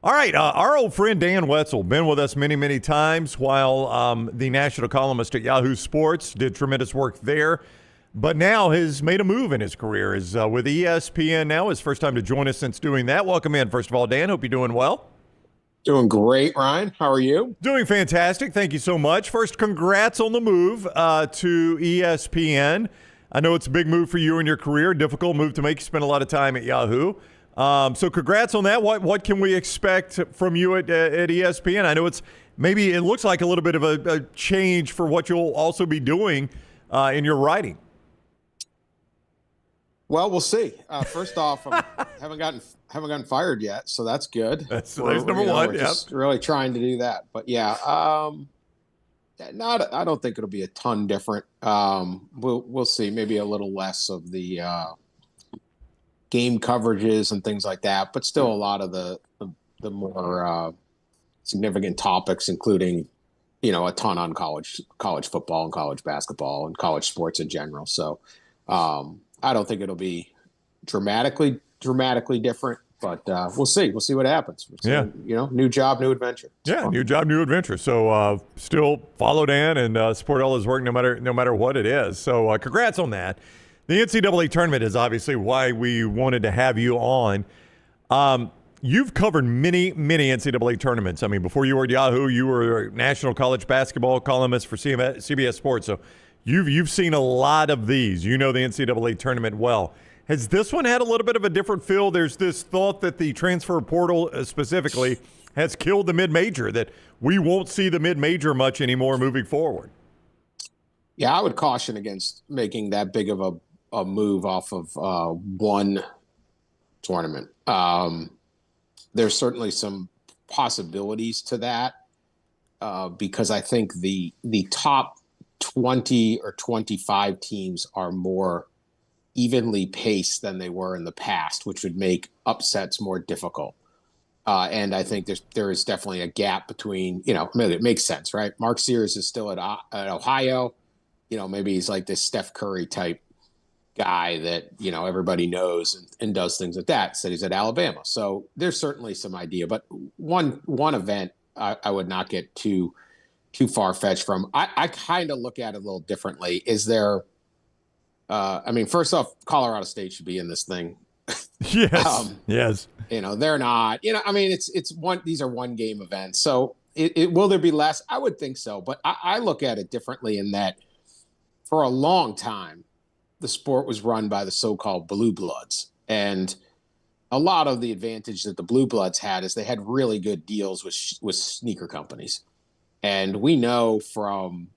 All right, our old friend Dan Wetzel, been with us many, many times while the national columnist at Yahoo Sports, did tremendous work there, but now has made a move in his career, is with ESPN now. His first time to join us since doing that. Welcome in, first of all, Dan. Hope you're doing well. Doing great, Ryan. How are you? Doing fantastic. Thank you so much. First, congrats on the move to ESPN. I know it's a big move for you in your career, difficult move to make. You spent a lot of time at Yahoo. So congrats on that. What can we expect from you at ESPN? I know it looks like a little bit of a change for what you'll also be doing in your writing. Well, we'll see. First off, I haven't gotten fired yet, so that's good. That's number one. We're just really trying to do that. But yeah, I don't think it'll be a ton different. We'll see. Maybe a little less of the game coverages and things like that, but still a lot of the more significant topics, including a ton on college football and college basketball and college sports in general. So I don't think it'll be dramatically different, but we'll see what happens. New job, new adventure. New job, new adventure. So still follow Dan and support all his work no matter what it is. So congrats on that. The NCAA Tournament is obviously why we wanted to have you on. You've covered many, many NCAA tournaments. I mean, before you were at Yahoo, you were a national college basketball columnist for CBS Sports. So you've seen a lot of these. You know the NCAA Tournament well. Has this one had a little bit of a different feel? There's this thought that the transfer portal specifically has killed the mid-major, that we won't see the mid-major much anymore moving forward. Yeah, I would caution against making that big of a move off of one tournament. There's certainly some possibilities to that because I think the top 20 or 25 teams are more evenly paced than they were in the past, which would make upsets more difficult. And I think there is definitely a gap between, it makes sense, right? Mark Sears is still at Ohio. Maybe he's like this Steph Curry type guy that everybody knows and does things like that. Said he's at Alabama, so there's certainly some idea. But one event I would not get too far fetched from. I kind of look at it a little differently. Is there? First off, Colorado State should be in this thing. Yes. Yes. They're not. It's one. These are 1 game events. So will there be less? I would think so. But I look at it differently in that for a long time, the sport was run by the so-called blue bloods. And a lot of the advantage that the blue bloods had is they had really good deals with sneaker companies. And we know from,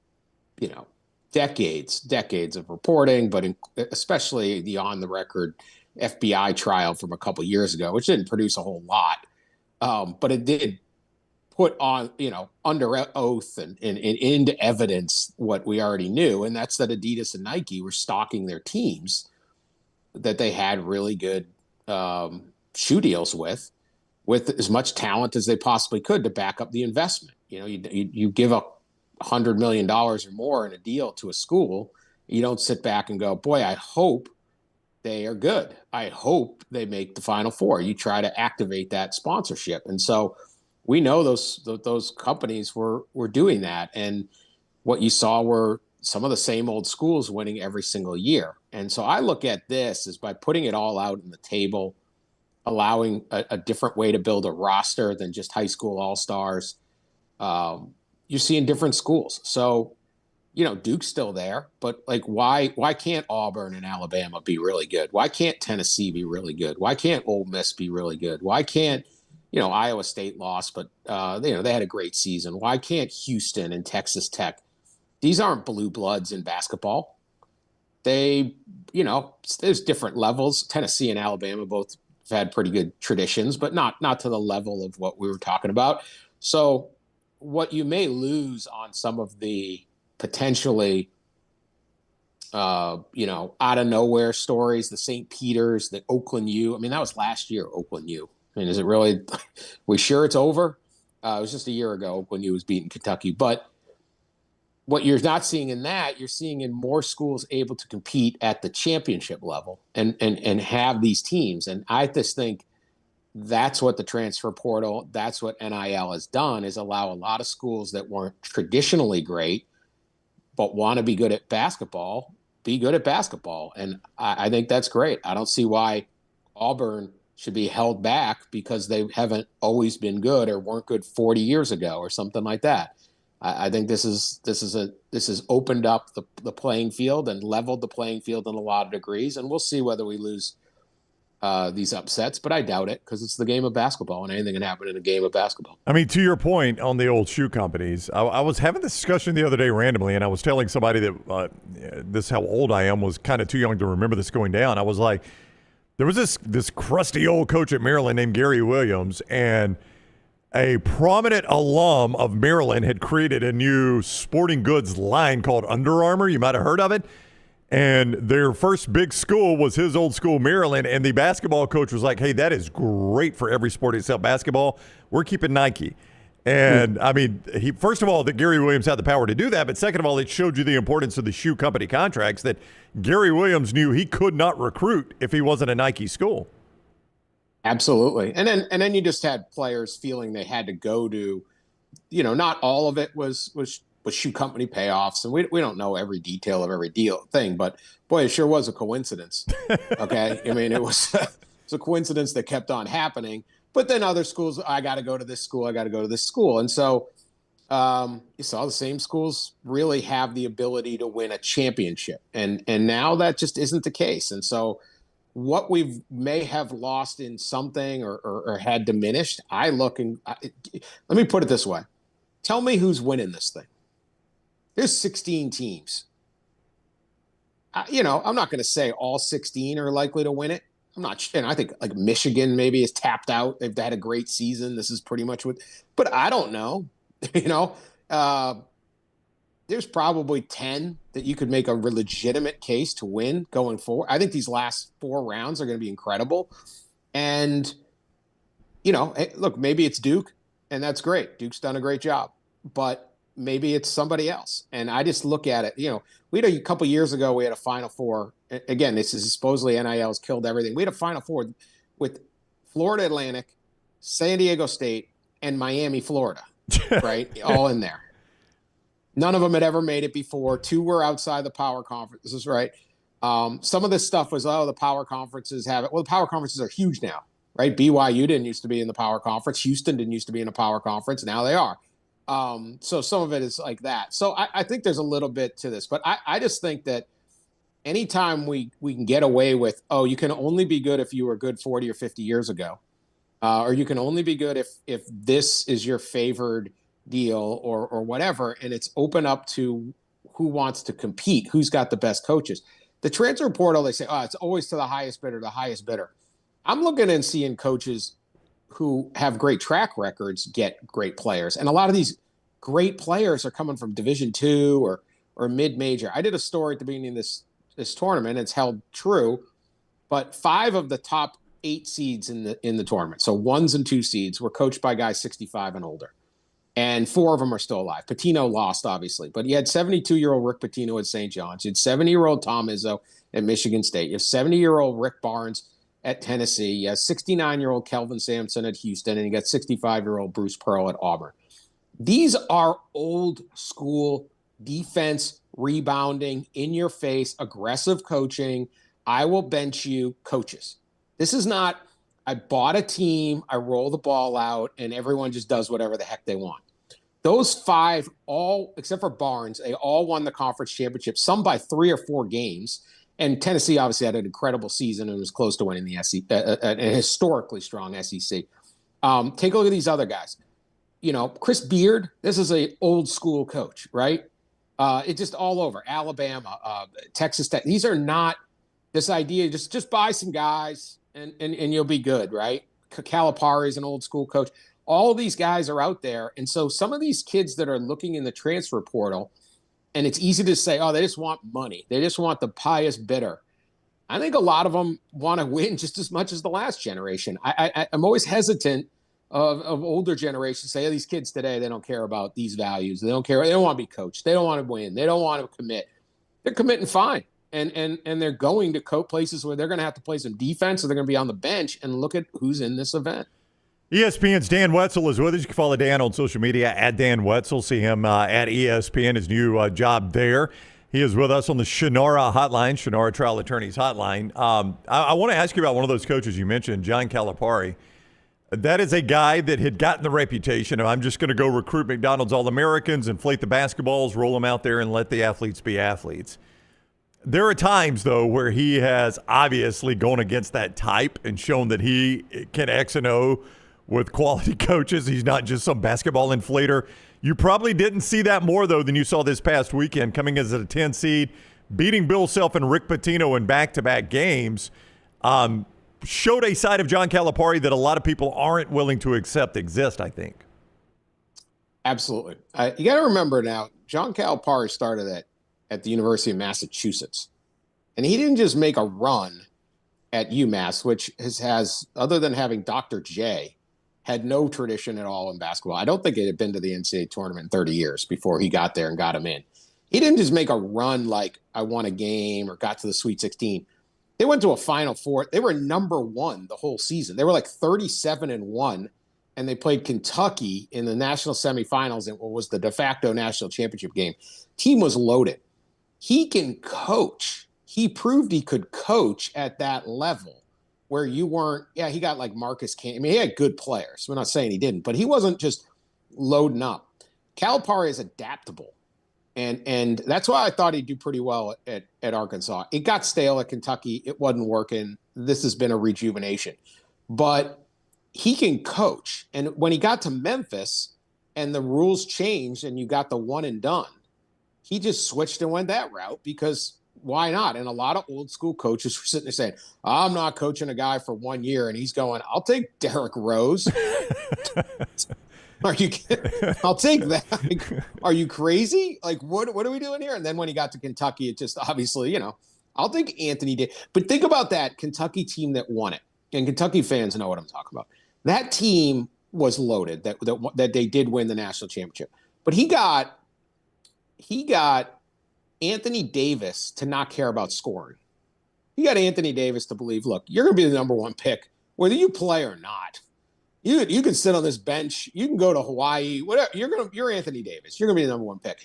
decades of reporting, but especially the on-the-record FBI trial from a couple years ago, which didn't produce a whole lot, but it did put on, under oath and into evidence what we already knew, and that's that Adidas and Nike were stocking their teams that they had really good shoe deals with as much talent as they possibly could to back up the investment. You give up $100 million or more in a deal to a school. You don't sit back and go, boy, I hope they are good. I hope they make the Final Four. You try to activate that sponsorship. And so we know those companies were doing that. And what you saw were some of the same old schools winning every single year. And so I look at this as by putting it all out on the table, allowing a different way to build a roster than just high school all-stars. You're seeing different schools. So, Duke's still there, but why can't Auburn and Alabama be really good? Why can't Tennessee be really good? Why can't Ole Miss be really good? Why can't, Iowa State lost, but they had a great season. Why can't Houston and Texas Tech? These aren't blue bloods in basketball. There's different levels. Tennessee and Alabama both have had pretty good traditions, but not to the level of what we were talking about. So what you may lose on some of the potentially, out of nowhere stories, the St. Peter's, the Oakland U. I mean, that was last year, Oakland U. I mean, is it really, we sure it's over? It was just a year ago, Oakland U was beating Kentucky. But what you're not seeing in that, you're seeing in more schools able to compete at the championship level and have these teams. And I just think that's what the transfer portal, that's what NIL has done, is allow a lot of schools that weren't traditionally great but want to be good at basketball, be good at basketball. And I think that's great. I don't see why Auburn should be held back because they haven't always been good or weren't good 40 years ago or something like that. I think this has opened up the playing field and leveled the playing field in a lot of degrees. And we'll see whether we lose these upsets, but I doubt it because it's the game of basketball and anything can happen in a game of basketball. I mean, to your point on the old shoe companies, I was having this discussion the other day randomly, and I was telling somebody that this is how old I am, was kind of too young to remember this going down. I was like, there was this crusty old coach at Maryland named Gary Williams, and a prominent alum of Maryland had created a new sporting goods line called Under Armour. You might have heard of it. And their first big school was his old school, Maryland, and the basketball coach was like, hey, that is great for every sport except basketball. We're keeping Nike. And, I mean, first of all, that Gary Williams had the power to do that, but second of all, it showed you the importance of the shoe company contracts, that Gary Williams knew he could not recruit if he wasn't a Nike school. Absolutely. And then you just had players feeling they had to go to, not all of it was shoe company payoffs, and we don't know every detail of every thing, but boy, it sure was a coincidence. Okay. I mean, it's a coincidence that kept on happening, but then other schools, I got to go to this school. And so you saw the same schools really have the ability to win a championship. And now that just isn't the case. And so what we may have lost in something or had diminished, let me put it this way. Tell me who's winning this thing. There's 16 teams. I'm not going to say all 16 are likely to win it. I'm not, and I think like Michigan maybe is tapped out. They've had a great season. This is pretty much but I don't know. There's probably 10 that you could make a legitimate case to win going forward. I think these last 4 rounds are going to be incredible. And, look, maybe it's Duke, and that's great. Duke's done a great job. But maybe it's somebody else. And I just look at it, we had a couple years ago, we had a Final Four. Again, this is supposedly NIL's killed everything. We had a Final Four with Florida Atlantic, San Diego State, and Miami, Florida, right? All in there. None of them had ever made it before. 2 were outside the power conferences, right? Some of this stuff was, the power conferences have it. Well, the power conferences are huge now, right? BYU didn't used to be in the power conference. Houston didn't used to be in a power conference. Now they are. So some of it is like that. So I think there's a little bit to this, but I just think that anytime we can get away with, you can only be good if you were good 40 or 50 years ago, or you can only be good if this is your favored deal or whatever, and it's open up to who wants to compete, who's got the best coaches. The transfer portal, they say, it's always to the highest bidder. I'm looking and seeing coaches who have great track records get great players. And a lot of these great players are coming from Division II or mid-major. I did a story at the beginning of this tournament. It's held true, but 5 of the top 8 seeds in the tournament, so 1s and 2 seeds, were coached by guys 65 and older. And 4 of them are still alive. Pitino lost, obviously, but you had 72-year-old Rick Pitino at St. John's. You had 70-year-old Tom Izzo at Michigan State. You have 70-year-old Rick Barnes at Tennessee. You have 69-year-old Kelvin Sampson at Houston, and you got 65-year-old Bruce Pearl at Auburn. These are old school defense, rebounding, in-your-face, aggressive coaching. I will bench you coaches. This is not, I bought a team, I roll the ball out, and everyone just does whatever the heck they want. Those 5, all except for Barnes, they all won the conference championship, some by 3 or 4 games. And Tennessee obviously had an incredible season and was close to winning the SEC, a historically strong SEC. Take a look at these other guys. Chris Beard, this is an old school coach, right? It's just all over. Alabama, Texas Tech. These are not this idea, just buy some guys and you'll be good, right? Calipari is an old school coach. All of these guys are out there. And so some of these kids that are looking in the transfer portal, and it's easy to say, oh, they just want money. They just want the pious bidder. I think a lot of them want to win just as much as the last generation. I'm always hesitant of older generations say, oh, these kids today, they don't care about these values. They don't care. They don't want to be coached. They don't want to win. They don't want to commit. They're committing fine. And they're going to places where they're going to have to play some defense, or they're going to be on the bench, and look at who's in this event. ESPN's Dan Wetzel is with us. You can follow Dan on social media at Dan Wetzel. See him at ESPN, his new job there. He is with us on the Shannara hotline, Shannara Trial Attorneys hotline. I want to ask you about one of those coaches you mentioned, John Calipari. That is a guy that had gotten the reputation of, I'm just going to go recruit McDonald's All-Americans, inflate the basketballs, roll them out there, and let the athletes be athletes. There are times, though, where he has obviously gone against that type and shown that he can X and O with quality coaches. He's not just some basketball inflator. You probably didn't see that more, though, than you saw this past weekend, coming as a 10 seed, beating Bill Self and Rick Pitino in back-to-back games. Showed a side of John Calipari that a lot of people aren't willing to accept exist, I think. Absolutely. You got to remember now, John Calipari started at the University of Massachusetts. And he didn't just make a run at UMass, which has other than having Dr. J, had no tradition at all in basketball. I don't think it had been to the NCAA tournament in 30 years before he got there and got him in. He didn't just make a run like I won a game or got to the Sweet 16. They went to a Final Four. They were number 1 the whole season. They were like 37-1, and they played Kentucky in the national semifinals in what was the de facto national championship game. Team was loaded. He can coach. He proved he could coach at that level where you weren't. Yeah, he got like Marcus Camby. I mean, he had good players. We're not saying he didn't, but he wasn't just loading up. Calipari is adaptable. And that's why I thought he'd do pretty well at Arkansas. It got stale at Kentucky. It wasn't working. This has been a rejuvenation. But he can coach. And when he got to Memphis and the rules changed and you got the one and done, he just switched and went that route because why not? And a lot of old school coaches were sitting there saying, I'm not coaching a guy for 1 year. And he's going, I'll take Derrick Rose. Are you kidding? I'll take that. Like, are you crazy? Like, what are we doing here? And then when he got to Kentucky, it just obviously, I'll think Anthony did. But think about that Kentucky team that won it. And Kentucky fans know what I'm talking about. That team was loaded, that they did win the national championship. But he got Anthony Davis to not care about scoring. He got Anthony Davis to believe, look, you're going to be the number 1 pick, whether you play or not. You can sit on this bench. You can go to Hawaii. Whatever. You're Anthony Davis. You're going to be the number 1 pick.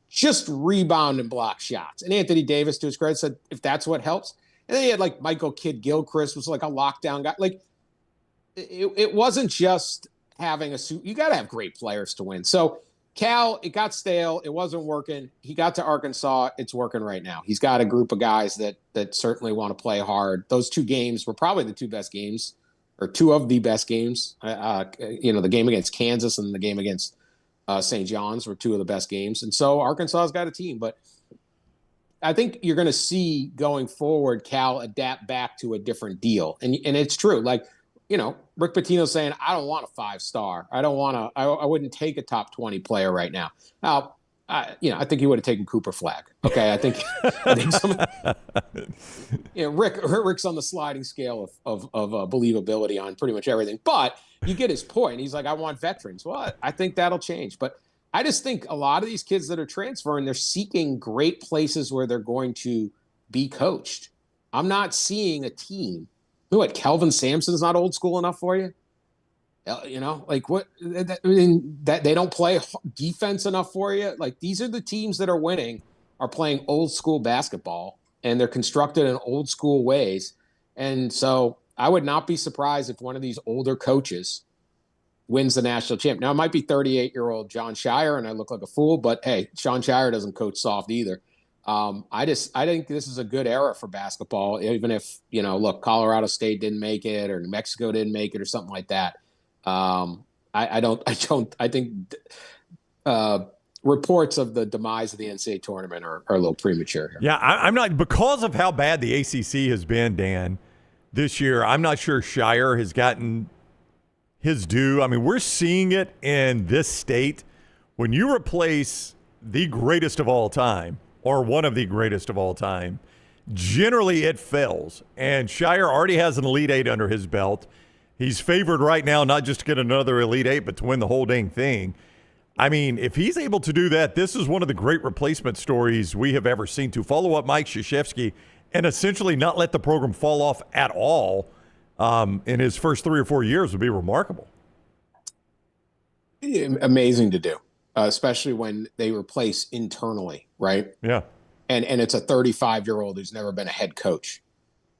Just rebound and block shots. And Anthony Davis, to his credit, said, if that's what helps. And then he had like Michael Kidd-Gilchrist was like a lockdown guy. Like it wasn't just having a suit. You got to have great players to win. So Cal, it got stale. It wasn't working. He got to Arkansas. It's working right now. He's got a group of guys that certainly want to play hard. Those 2 games were probably the 2 best games, or 2 of the best games. The game against Kansas and the game against St. John's were 2 of the best games. And so Arkansas's got a team. But I think you're going to see going forward Cal adapt back to a different deal. And it's true. Like Rick Pitino's saying, I don't want a 5-star. I wouldn't take a top 20 player right now. Now, I think he would have taken Cooper Flagg. Okay. I think Rick's on the sliding scale of believability on pretty much everything, but you get his point. He's like, I want veterans. Well, I think that'll change, but I just think a lot of these kids that are transferring, they're seeking great places where they're going to be coached. I'm not seeing a team. Kelvin Sampson's not old school enough for you? What? That they don't play defense enough for you? Like, these are the teams that are winning, are playing old school basketball, and they're constructed in old school ways. And so I would not be surprised if one of these older coaches wins the national champ. Now, it might be 38-year-old John Shire, and I look like a fool, but hey, Sean Shire doesn't coach soft either. I think this is a good era for basketball, even if, Colorado State didn't make it, or New Mexico didn't make it, or something like that. I think reports of the demise of the NCAA tournament are a little premature here. Yeah, I'm not, because of how bad the ACC has been, Dan, this year. I'm not sure Shire has gotten his due. I mean, we're seeing it in this state. When you replace the greatest of all time, or one of the greatest of all time, generally it fails. And Shire already has an Elite Eight under his belt. He's favored right now not just to get another Elite Eight, but to win the whole dang thing. I mean, if he's able to do that, this is one of the great replacement stories we have ever seen. To follow up Mike Krzyzewski and essentially not let the program fall off at all in his first 3 or 4 years would be remarkable. Amazing to do, especially when they replace internally, right? Yeah. And it's a 35-year-old who's never been a head coach.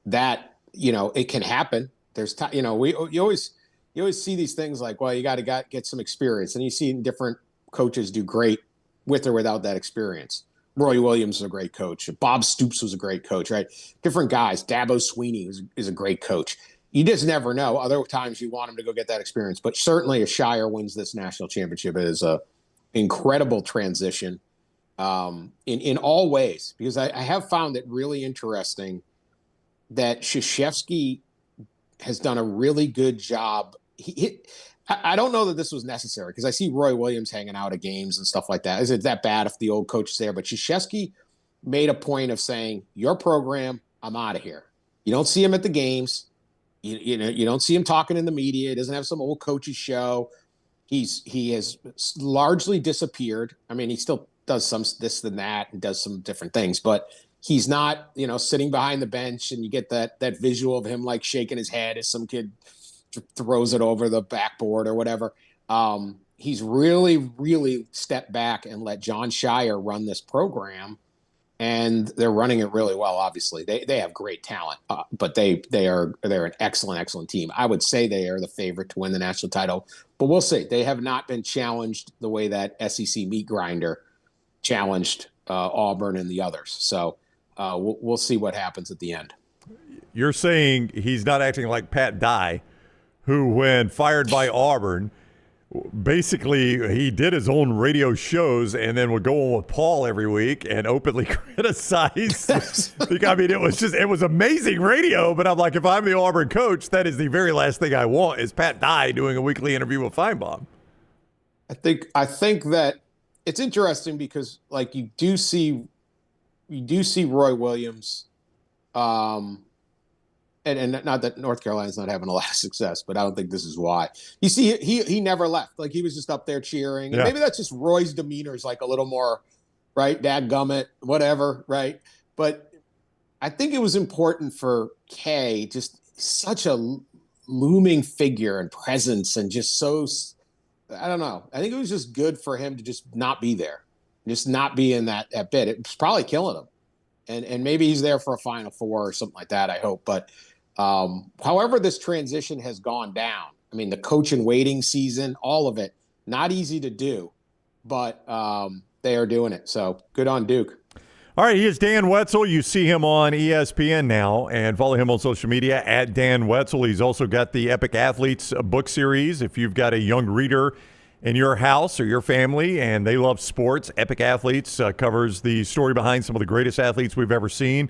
That, it can happen. There's you always see these things like, well, you got to get some experience, and you see different coaches do great with or without that experience. Roy Williams is a great coach. Bob Stoops was a great coach, right? Different guys. Dabo Sweeney is a great coach. You just never know. Other times you want him to go get that experience, but certainly if Shire wins this national championship, it is a incredible transition in all ways, because I have found it really interesting that Krzyzewski has done a really good job. I don't know that this was necessary, because I see Roy Williams hanging out at games and stuff like that. Is it that bad if the old coach is there? But Krzyzewski made a point of saying, your program, I'm out of here. You don't see him at the games. You don't see him talking in the media. He doesn't have some old coach's show. He has largely disappeared. I mean, he still does some this and that and does some different things, but he's not, sitting behind the bench, and you get that visual of him like shaking his head as some kid throws it over the backboard or whatever. He's really, really stepped back and let John Shire run this program, and they're running it really well. Obviously, they have great talent, but they're an excellent team. I would say they are the favorite to win the national title, but we'll see. They have not been challenged the way that SEC meat grinder challenged Auburn and the others. So we'll see what happens at the end. You're saying he's not acting like Pat Dye, who, when fired by Auburn, basically he did his own radio shows and then would go on with Paul every week and openly criticize. I mean, it was amazing radio, but I'm like, if I'm the Auburn coach, that is the very last thing I want is Pat Dye doing a weekly interview with Feinbaum. I think that it's interesting because, like, you do see Roy Williams, and not that North Carolina's not having a lot of success, but I don't think this is why. You see, he never left. Like, he was just up there cheering. And maybe that's just Roy's demeanor is like a little more, right, dadgummit, whatever, right? But I think it was important for Kay, just such a looming figure and presence, and just so, I don't know. I think it was just good for him to just not be there, just not be in that bit. It was probably killing him. And maybe he's there for a Final Four or something like that, I hope. But however this transition has gone down, I mean, the coach in waiting season, all of it, not easy to do, but they are doing it. So good on Duke. All right, he is Dan Wetzel. You see him on ESPN now, and follow him on social media at Dan Wetzel. He's also got the Epic Athletes book series. If you've got a young reader in your house or your family and they love sports, Epic Athletes covers the story behind some of the greatest athletes we've ever seen.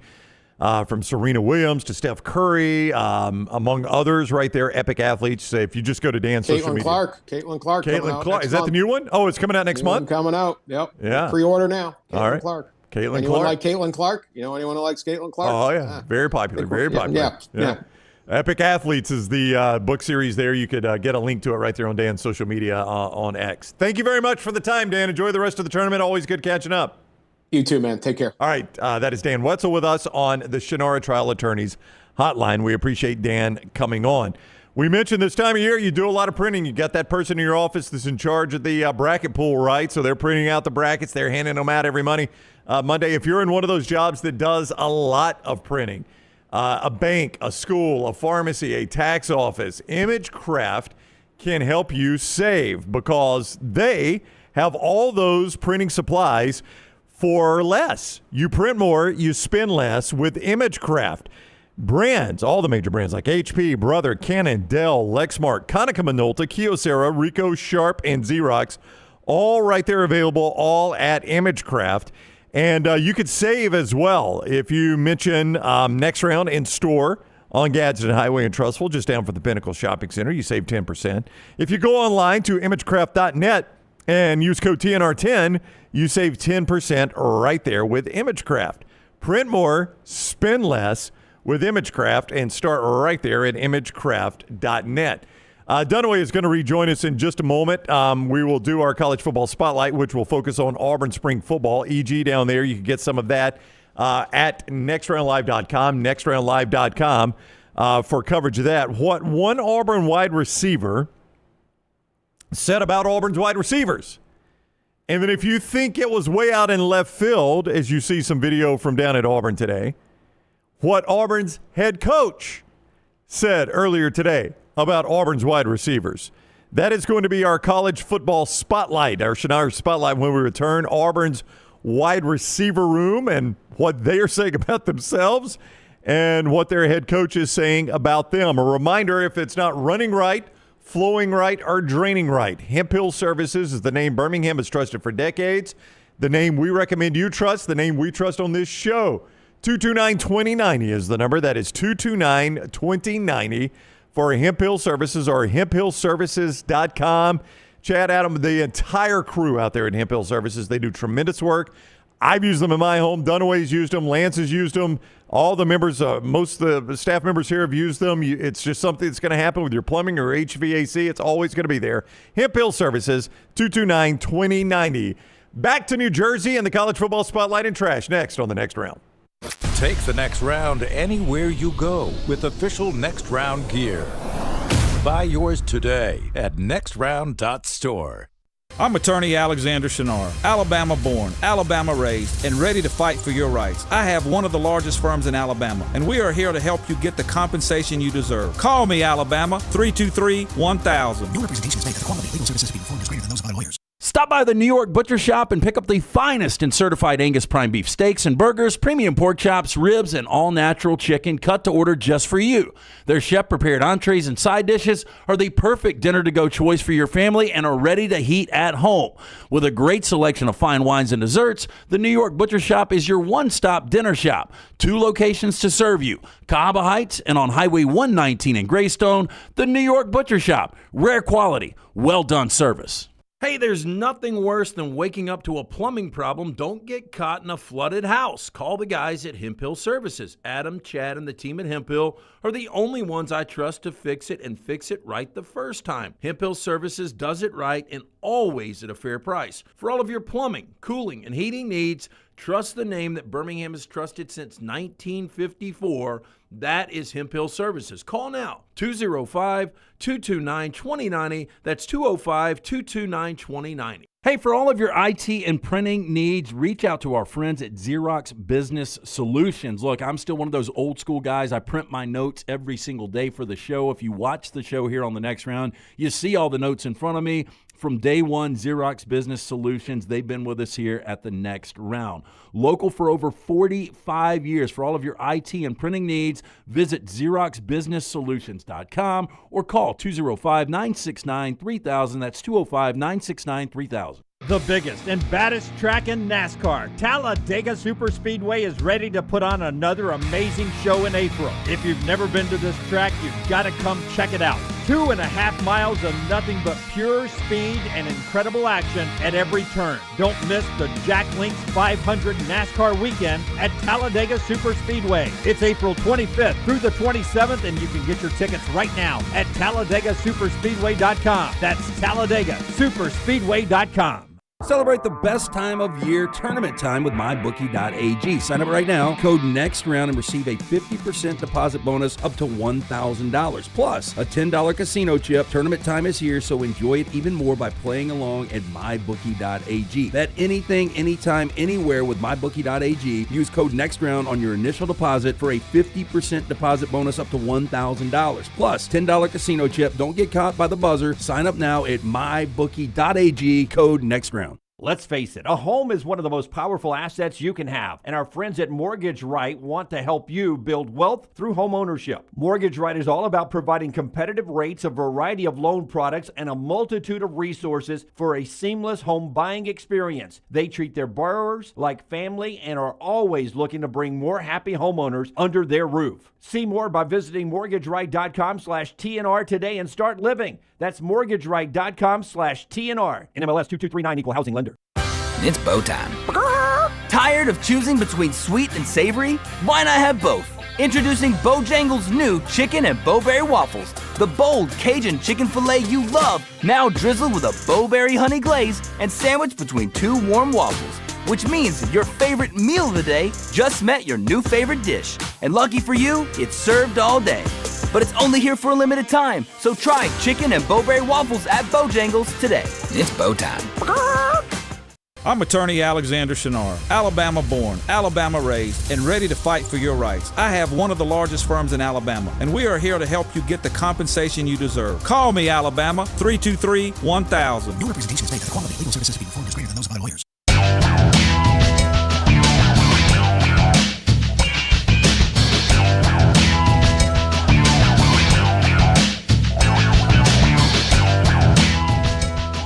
from Serena Williams to Steph Curry, among others right there, epic athletes. If you just go to Dan's social media. Caitlin Clark. Is that the new one? Oh, it's coming out next month? Coming out, yep. Yeah. Pre-order now. All right. Clark. Anyone like Caitlin Clark? You know anyone who likes Caitlin Clark? Oh, yeah. Very popular. Very popular. Yeah. Epic Athletes is the book series there. You could get a link to it right there on Dan's social media on X. Thank you very much for the time, Dan. Enjoy the rest of the tournament. Always good catching up. You too, man. Take care. All right. That is Dan Wetzel with us on the Shannara Trial Attorneys Hotline. We appreciate Dan coming on. We mentioned this time of year, you do a lot of printing. You got that person in your office that's in charge of the bracket pool, right? So they're printing out the brackets. They're handing them out every Monday. If you're in one of those jobs that does a lot of printing, a bank, a school, a pharmacy, a tax office, ImageCraft can help you save because they have all those printing supplies for less. You print more, you spend less with ImageCraft. Brands, all the major brands like HP, Brother, Canon, Dell, Lexmark, Konica Minolta, Kyocera, Ricoh, Sharp, and Xerox, all right there available, all at ImageCraft. And you could save as well if you mention Next Round in store on Gadsden Highway in Trussville, just down from the Pinnacle Shopping Center. You save 10%. If you go online to imagecraft.net and use code TNR10, you save 10% right there with ImageCraft. Print more, spend less with ImageCraft, and start right there at imagecraft.net. Dunaway is going to rejoin us in just a moment. We will do our college football spotlight, which will focus on Auburn spring football. EG down there, you can get some of that at nextroundlive.com, nextroundlive.com for coverage of that. What one Auburn wide receiver said about Auburn's wide receivers. And then if you think it was way out in left field, as you see some video from down at Auburn today, what Auburn's head coach said earlier today about Auburn's wide receivers. That is going to be our college football spotlight, our Shannara spotlight when we return. Auburn's wide receiver room and what they are saying about themselves and what their head coach is saying about them. A reminder, if it's not running right, flowing right, or draining right, Hemp Hill Services is the name Birmingham has trusted for decades. The name we recommend you trust, the name we trust on this show. 229-2090 is the number. That is 229-2090 for Hemp Hill Services or hemphillservices.com. Chad, Adam, the entire crew out there at Hemp Hill Services, they do tremendous work. I've used them in my home. Dunaway's used them. Lance has used them. All the members, most of the staff members here have used them. It's just something that's going to happen with your plumbing or HVAC. It's always going to be there. Hemp Hill Services, 229-2090. Back to New Jersey and the college football spotlight and trash next on the Next Round. Take the next round anywhere you go with official Next Round gear. Buy yours today at nextround.store. I'm attorney Alexander Shannar, Alabama born, Alabama raised, and ready to fight for your rights. I have one of the largest firms in Alabama, and we are here to help you get the compensation you deserve. Call me, Alabama, 323-1000. No representation is made that the quality of legal services being performed is greater than those of other lawyers. Stop by the New York Butcher Shop and pick up the finest in certified Angus prime beef steaks and burgers, premium pork chops, ribs, and all-natural chicken cut to order just for you. Their chef-prepared entrees and side dishes are the perfect dinner-to-go choice for your family and are ready to heat at home. With a great selection of fine wines and desserts, the New York Butcher Shop is your one-stop dinner shop. 2 locations to serve you, Cahaba Heights and on Highway 119 in Greystone. The New York Butcher Shop, rare quality, well-done service. Hey, there's nothing worse than waking up to a plumbing problem. Don't get caught in a flooded house. Call the guys at Hemp Hill Services. Adam, Chad, and the team at Hemp Hill are the only ones I trust to fix it and fix it right the first time. Hemp Hill Services does it right and always at a fair price. For all of your plumbing, cooling, and heating needs, trust the name that Birmingham has trusted since 1954. That is Hemp Hill Services. Call now, 205-229-2090. That's 205-229-2090. Hey, for all of your IT and printing needs, reach out to our friends at Xerox Business Solutions. Look, I'm still one of those old school guys. I print my notes every single day for the show. If you watch the show here on the Next Round, you see all the notes in front of me. From day one, Xerox Business Solutions, they've been with us here at the Next Round. Local for over 45 years. For all of your IT and printing needs, visit XeroxBusinessSolutions.com or call 205-969-3000. That's 205-969-3000. The biggest and baddest track in NASCAR, Talladega Superspeedway is ready to put on another amazing show in April. If you've never been to this track, you've got to come check it out. 2.5 miles of nothing but pure speed and incredible action at every turn. Don't miss the Jack Links 500 NASCAR weekend at Talladega Superspeedway. It's April 25th through the 27th, and you can get your tickets right now at TalladagaSuperspeedway.com. That's TalladagaSuperspeedway.com. Celebrate the best time of year, tournament time, with MyBookie.ag. Sign up right now, code NEXTROUND, and receive a 50% deposit bonus up to $1,000. Plus, a $10 casino chip. Tournament time is here, so enjoy it even more by playing along at MyBookie.ag. Bet anything, anytime, anywhere with MyBookie.ag. Use code NEXTROUND on your initial deposit for a 50% deposit bonus up to $1,000. Plus, $10 casino chip. Don't get caught by the buzzer. Sign up now at MyBookie.ag, code NEXTROUND. Let's face it, a home is one of the most powerful assets you can have, and our friends at Mortgage Right want to help you build wealth through home ownership. Mortgage Right is all about providing competitive rates, a variety of loan products, and a multitude of resources for a seamless home buying experience. They treat their borrowers like family and are always looking to bring more happy homeowners under their roof. See more by visiting mortgageright.com/TNR today and start living. That's mortgageright.com/TNR. NMLS 2239, equal housing lender. It's bow time. Tired of choosing between sweet and savory? Why not have both? Introducing Bojangles' new chicken and bowberry waffles. The bold Cajun chicken filet you love, now drizzled with a bowberry honey glaze and sandwiched between two warm waffles. Which means your favorite meal of the day just met your new favorite dish. And lucky for you, it's served all day. But it's only here for a limited time, so try chicken and bowberry waffles at Bojangles today. It's bow time. I'm attorney Alexander Shinar, Alabama born, Alabama raised, and ready to fight for your rights. I have one of the largest firms in Alabama, and we are here to help you get the compensation you deserve. Call me, Alabama, 323-1000. Your representation is made that the quality of legal services being performed is greater than those of other lawyers.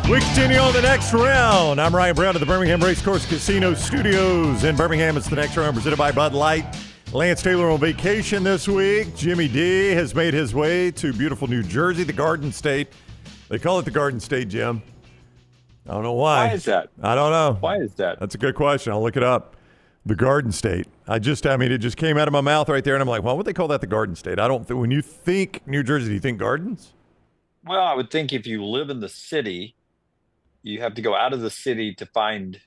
We continue on the next round. I'm Ryan Brown at the Birmingham Racecourse Casino Studios in Birmingham. It's the next round presented by Bud Light. Lance Taylor on vacation this week. Jimmy D has made his way to beautiful New Jersey, the Garden State. They call it the Garden State, Jim. I don't know why. Why is that? I don't know. Why is that? That's a good question. I'll look it up. The Garden State. It just came out of my mouth right there, and I'm like, why would they call that the Garden State? When you think New Jersey, do you think gardens? Well, I would think if you live in the city, you have to go out of the city to find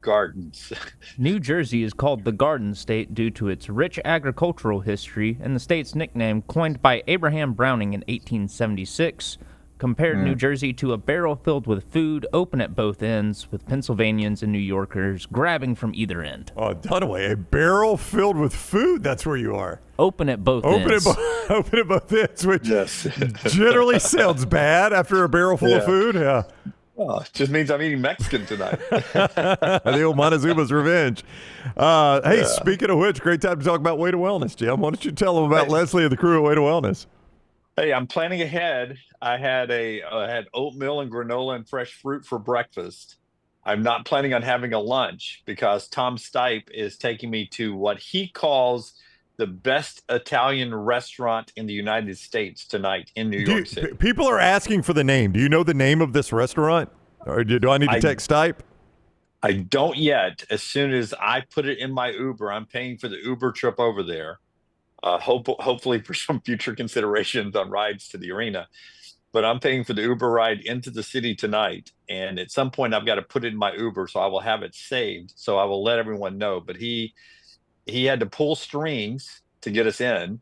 gardens. New Jersey is called the Garden State due to its rich agricultural history and the state's nickname coined by Abraham Browning in 1876 compared New Jersey to a barrel filled with food open at both ends with Pennsylvanians and New Yorkers grabbing from either end. Oh, Dunaway, a barrel filled with food, that's where you are. Open at both ends. Open at both ends, which generally sounds bad after a barrel full of food. Yeah. Oh, it just means I'm eating Mexican tonight. The old Montezuma's revenge. Speaking of which, great time to talk about Way to Wellness, Jim. Why don't you tell them about Leslie and the crew at Way to Wellness? Hey, I'm planning ahead. I had oatmeal and granola and fresh fruit for breakfast. I'm not planning on having a lunch because Tom Stipe is taking me to what he calls the best Italian restaurant in the United States tonight in New York City. People are asking for the name. Do you know the name of this restaurant? Or do I need to text Stipe? I don't yet. As soon as I put it in my Uber, I'm paying for the Uber trip over there. Hopefully for some future considerations on rides to the arena. But I'm paying for the Uber ride into the city tonight. And at some point, I've got to put it in my Uber, so I will have it saved. So I will let everyone know. But he had to pull strings to get us in,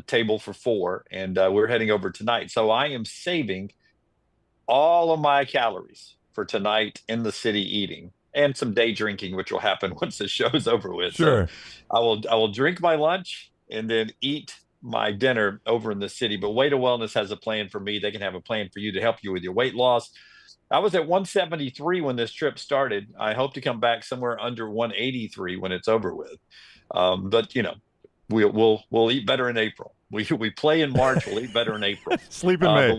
table for 4, and we're heading over tonight. So I am saving all of my calories for tonight in the city eating and some day drinking, which will happen once the show is over with. Sure. So I will drink my lunch and then eat my dinner over in the city. But Way to Wellness has a plan for me. They can have a plan for you to help you with your weight loss. I was at 173 when this trip started. I hope to come back somewhere under 183 when it's over with. But we'll eat better in April. We play in March. We'll eat better in April. Sleep in May.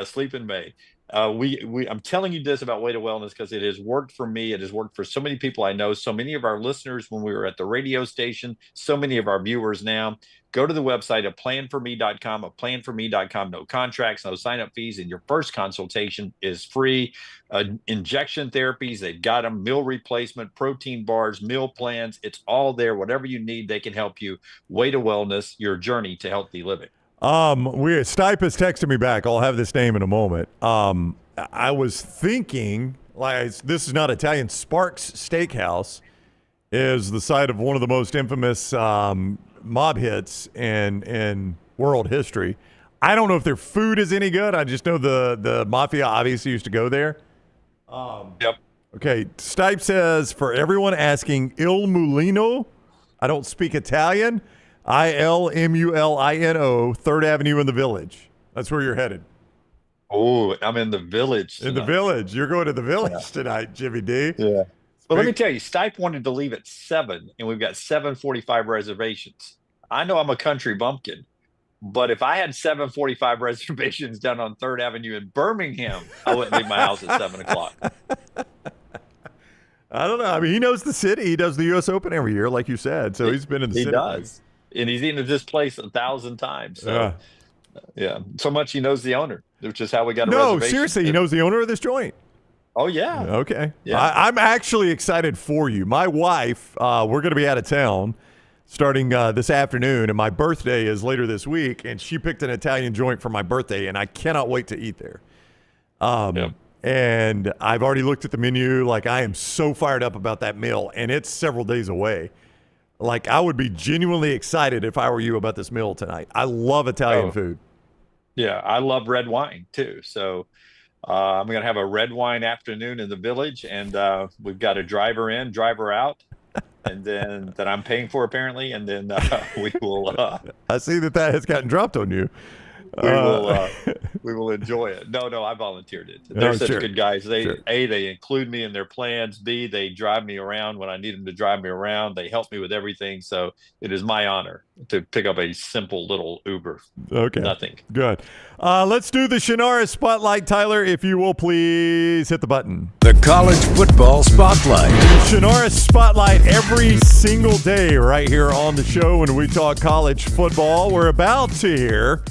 Sleep in May. I'm telling you this about Way to Wellness because it has worked for me. It has worked for so many people I know, so many of our listeners when we were at the radio station, so many of our viewers now. Go to the website at planforme.com, at planforme.com. No contracts, no sign-up fees, and your first consultation is free. Injection therapies, they've got them, meal replacement, protein bars, meal plans. It's all there. Whatever you need, they can help you. Way to Wellness, your journey to healthy living. Stipe has texted me back. I'll have this name in a moment. I was thinking, this is not Italian. Sparks Steakhouse is the site of one of the most infamous mob hits in world history. I don't know if their food is any good. I just know the mafia obviously used to go there. Yep. Okay. Stipe says, for everyone asking, Il Mulino, I don't speak Italian. ILMULINO, 3rd Avenue in the Village. That's where you're headed. Oh, I'm in the Village tonight. In the Village. You're going to the Village tonight, Jimmy D. Yeah. Well, let me tell you, Stipe wanted to leave at 7, and we've got 7:45 reservations. I know I'm a country bumpkin, but if I had 7:45 reservations done on 3rd Avenue in Birmingham, I wouldn't leave my house at 7 o'clock. I don't know. I mean, he knows the city. He does the U.S. Open every year, like you said. So he's been in the city. He does. And he's eaten at this place 1,000 times. So, yeah. So much he knows the owner, which is how we got a reservation. No, seriously, he knows the owner of this joint. Oh, yeah. Okay. Yeah. I'm actually excited for you. My wife, we're going to be out of town starting this afternoon, and my birthday is later this week, and she picked an Italian joint for my birthday, and I cannot wait to eat there. And I've already looked at the menu. Like, I am so fired up about that meal, and it's several days away. Like, I would be genuinely excited if I were you about this meal tonight. I love Italian food. Yeah, I love red wine, too. So I'm going to have a red wine afternoon in the Village, and we've got a driver in, driver out, and then that I'm paying for, apparently, and then we will I see that has gotten dropped on you. We will enjoy it. No, I volunteered it. They're such good guys. They include me in their plans. B, they drive me around when I need them to drive me around. They help me with everything. So it is my honor to pick up a simple little Uber. Okay. Nothing. Good. Let's do the Shannara Spotlight. Tyler, if you will, please hit the button. The College Football Spotlight. Shannara Spotlight every single day right here on the show when we talk college football. We're about to hear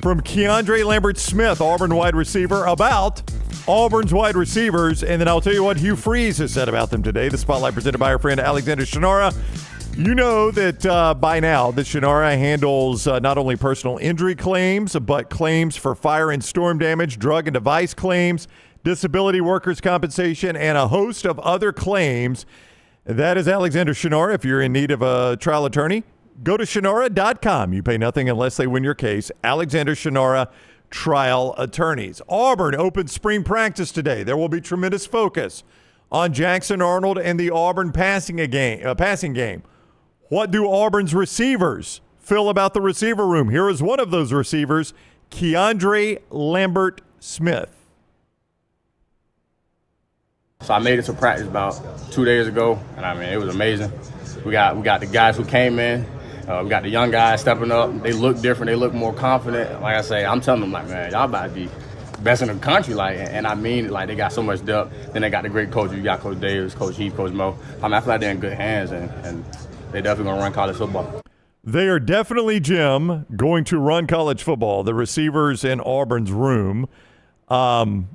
from Keandre Lambert-Smith, Auburn wide receiver, about Auburn's wide receivers. And then I'll tell you what Hugh Freeze has said about them today. The Spotlight presented by our friend Alexander Shannara. You know that by now that Shannara handles not only personal injury claims, but claims for fire and storm damage, drug and device claims, disability workers' compensation, and a host of other claims. That is Alexander Shannara. If you're in need of a trial attorney, go to Shannara.com. You pay nothing unless they win your case. Alexander Shannara, trial attorneys. Auburn opened spring practice today. There will be tremendous focus on Jackson Arnold and the Auburn passing game. What do Auburn's receivers feel about the receiver room? Here is one of those receivers, Keandre Lambert-Smith. So I made it to practice about 2 days ago, and I mean, it was amazing. We got the guys who came in. We got the young guys stepping up. They look different. They look more confident. Like I say, I'm telling them, like, man, y'all about to be best in the country. Like, and I mean it. Like, they got so much depth. Then they got the great coaches. You got Coach Davis, Coach Heath, Coach Mo. I mean, I feel like they're in good hands, and they definitely going to run college football. They are definitely, Jim, going to run college football, the receivers in Auburn's room.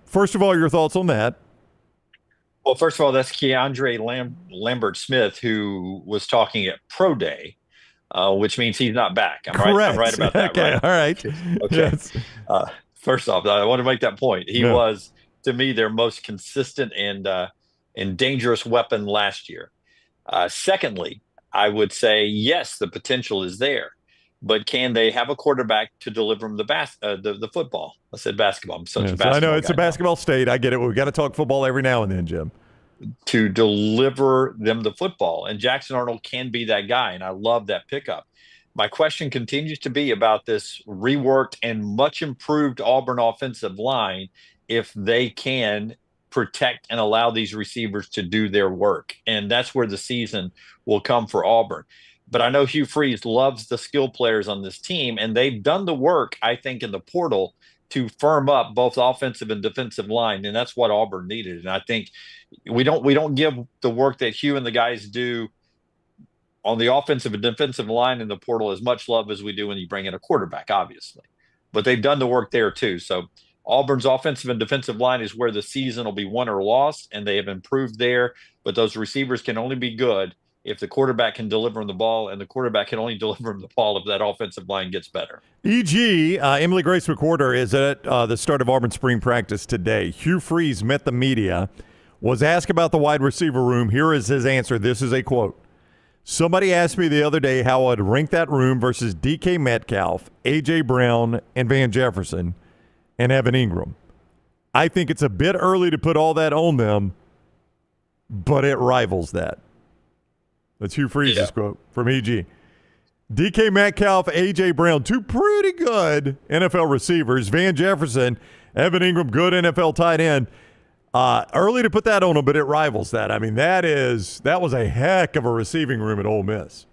First of all, your thoughts on that? Well, first of all, that's Keandre Lambert-Smith, who was talking at Pro Day, which means he's not back. I'm right about that. Okay, right? All right. Okay. Yes. First off, I want to make that point. He was, to me, their most consistent and dangerous weapon last year. Secondly, I would say, yes, the potential is there, but can they have a quarterback to deliver them the football? I said basketball. I'm such a basketball I know it's guy a basketball state. I get it. We've got to talk football every now and then, Jim. To deliver them the football. And Jackson Arnold can be that guy, and I love that pickup. My question continues to be about this reworked and much improved Auburn offensive line, if they can protect and allow these receivers to do their work. And that's where the season will come for Auburn. But I know Hugh Freeze loves the skill players on this team, and they've done the work, I think, in the portal to firm up both offensive and defensive line, and that's what Auburn needed. And I think we don't give the work that Hugh and the guys do on the offensive and defensive line in the portal as much love as we do when you bring in a quarterback, obviously. But they've done the work there too. So Auburn's offensive and defensive line is where the season will be won or lost, and they have improved there. But those receivers can only be good if the quarterback can deliver them the ball, and the quarterback can only deliver them the ball if that offensive line gets better. E.g., Emily Grace McWhorter is at the start of Auburn spring practice today. Hugh Freeze met the media, was asked about the wide receiver room. Here is his answer. This is a quote. Somebody asked me the other day how I'd rank that room versus DK Metcalf, A.J. Brown, and Van Jefferson, and Evan Ingram. I think it's a bit early to put all that on them, but it rivals that. That's Hugh Freeze's quote from EG. DK Metcalf, A.J. Brown, two pretty good NFL receivers. Van Jefferson, Evan Ingram, good NFL tight end. Early to put that on them, but it rivals that. I mean, that was a heck of a receiving room at Ole Miss.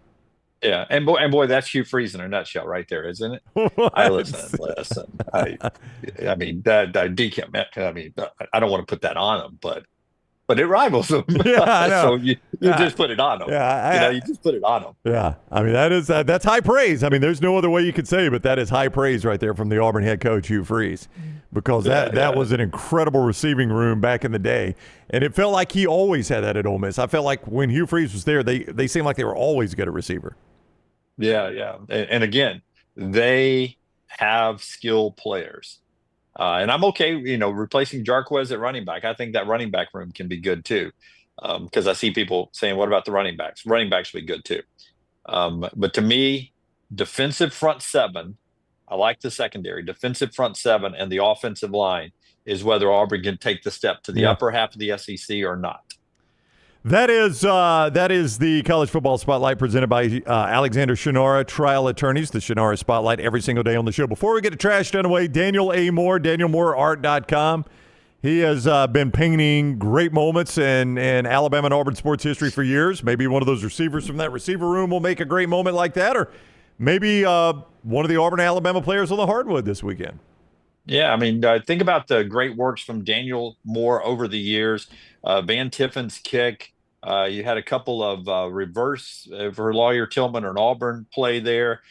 Yeah, and boy, that's Hugh Freeze in a nutshell right there, isn't it? Listen. I mean, that DK Metcalf. I mean, I don't want to put that on him, but it rivals them. Yeah, I know. So you just put it on them. Yeah, you just put it on them. Yeah, I mean that's high praise. I mean, there's no other way you could say it, but that is high praise right there from the Auburn head coach Hugh Freeze, because that was an incredible receiving room back in the day, and it felt like he always had that at Ole Miss. I felt like when Hugh Freeze was there, they seemed like they were always good at receiver. Yeah, and again, they have skilled players. And I'm okay, replacing Jarquez at running back. I think that running back room can be good too, because I see people saying, what about the running backs? Running backs will be good too. But to me, defensive front seven, I like the secondary. Defensive front seven and the offensive line is whether Auburn can take the step to the upper half of the SEC or not. That is the College Football Spotlight presented by Alexander Shinara Trial Attorneys, the Shinara Spotlight every single day on the show. Before we get to trash done away, Daniel A. Moore, DanielMooreArt.com. He has been painting great moments in Alabama and Auburn sports history for years. Maybe one of those receivers from that receiver room will make a great moment like that, or maybe one of the Auburn Alabama players on the hardwood this weekend. Yeah, I mean, think about the great works from Daniel Moore over the years. Van Tiffin's kick. You had a couple of reverse for Lawyer Tillman or an Auburn play there.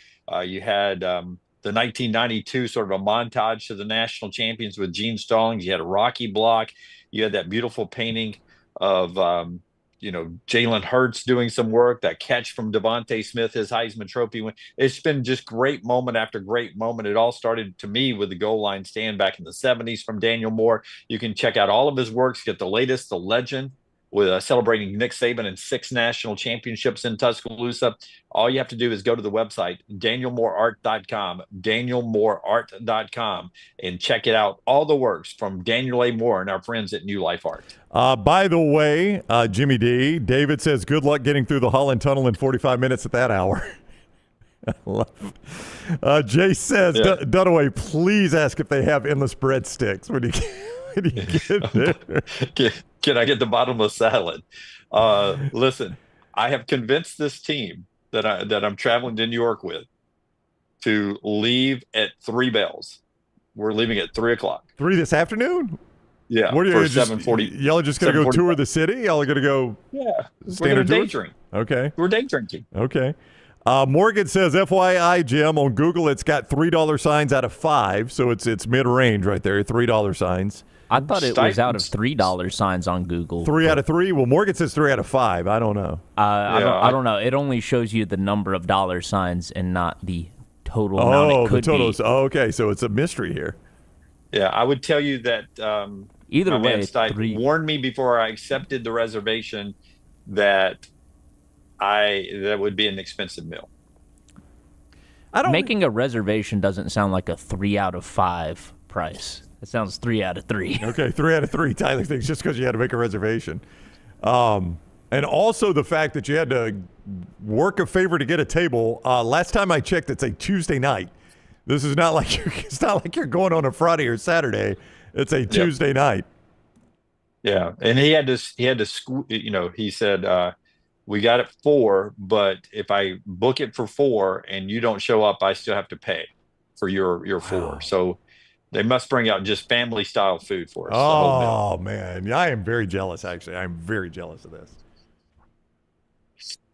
You had the 1992 sort of a montage to the national champions with Gene Stallings. You had a Rocky block. You had that beautiful painting of Jalen Hurts doing some work, that catch from Devontae Smith, his Heisman Trophy win. It's been just great moment after great moment. It all started to me with the goal line stand back in the 70s from Daniel Moore. You can check out all of his works, get the latest, the legend, with celebrating Nick Saban and 6 national championships in Tuscaloosa. All you have to do is go to the website, DanielMooreArt.com, and check it out. All the works from Daniel A. Moore and our friends at New Life Art. By the way, Jimmy D, David says, good luck getting through the Holland Tunnel in 45 minutes at that hour. I love it. Jay says, Dunaway, please ask if they have endless breadsticks when you get there. Can I get the bottomless salad? Listen, I have convinced this team that I'm traveling to New York with to leave at 3 bells. We're leaving at 3 o'clock. 3 this afternoon? Yeah. What are for you 7:40? Y'all are just going to go tour the city? Y'all are going to go? Yeah. Standard We're tours? going to day drink. Okay. We're day drinking. Okay. Morgan says, FYI, Jim, on Google, it's got $3 signs out of 5, so it's mid-range right there, $3 signs. I thought it was out of $3 signs on Google. 3 out of 3? Well, Morgan says 3 out of 5. I don't know. I don't know. It only shows you the number of dollar signs and not the total amount it could the totals. be. Oh, okay, so it's a mystery here. Yeah, I would tell you that either my way, man Stipe warned me before I accepted the reservation that would be an expensive meal. Making a reservation doesn't sound like a 3 out of 5 price. It sounds 3 out of 3. Okay, 3 out of 3. Tyler thinks just because you had to make a reservation. And also the fact that you had to work a favor to get a table. Last time I checked, it's a Tuesday night. This is not like it's not like you're going on a Friday or Saturday. It's a Tuesday night. Yeah, and he had to he said, we got it 4, but if I book it for 4 and you don't show up, I still have to pay for your 4. So They must bring out just family style food for us. Oh man, I am very jealous. Actually, I'm very jealous of this.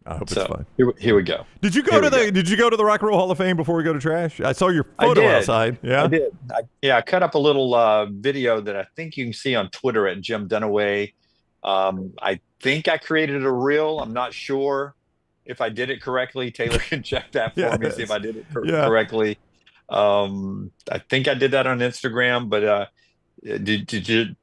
I hope it's fun. Here we go. Did you go to the Rock and Roll Hall of Fame before we go to trash? I saw your photo outside. Yeah, I did. I cut up a little video that I think you can see on Twitter at Jim Dunaway. I think I created a reel. I'm not sure if I did it correctly. Taylor can check that for me, see if I did it correctly. I think I did that on Instagram, but do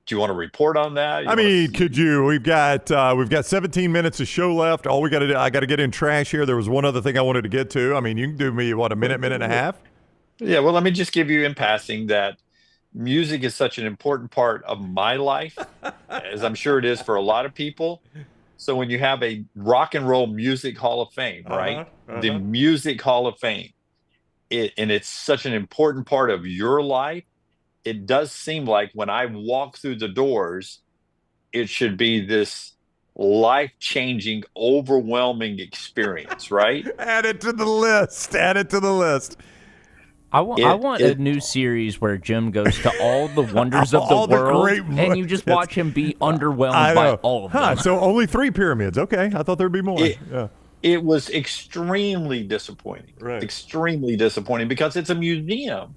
you want to report on that? Could you? We've got 17 minutes of show left. All we got to do, I got to get in trash here. There was one other thing I wanted to get to. You can do me a minute and a half. Yeah. Well, let me just give you in passing that music is such an important part of my life, as I'm sure it is for a lot of people. So when you have a Rock and Roll Music Hall of Fame, right? The Music Hall of Fame, and it's such an important part of your life. It does seem like when I walk through the doors, it should be this life-changing, overwhelming experience, right? Add it to the list. I want a new series where Jim goes to all the wonders of the world, and you just watch him be underwhelmed by all of them. So only 3 pyramids. Okay, I thought there'd be more. It was extremely disappointing. Right. Extremely disappointing because it's a museum.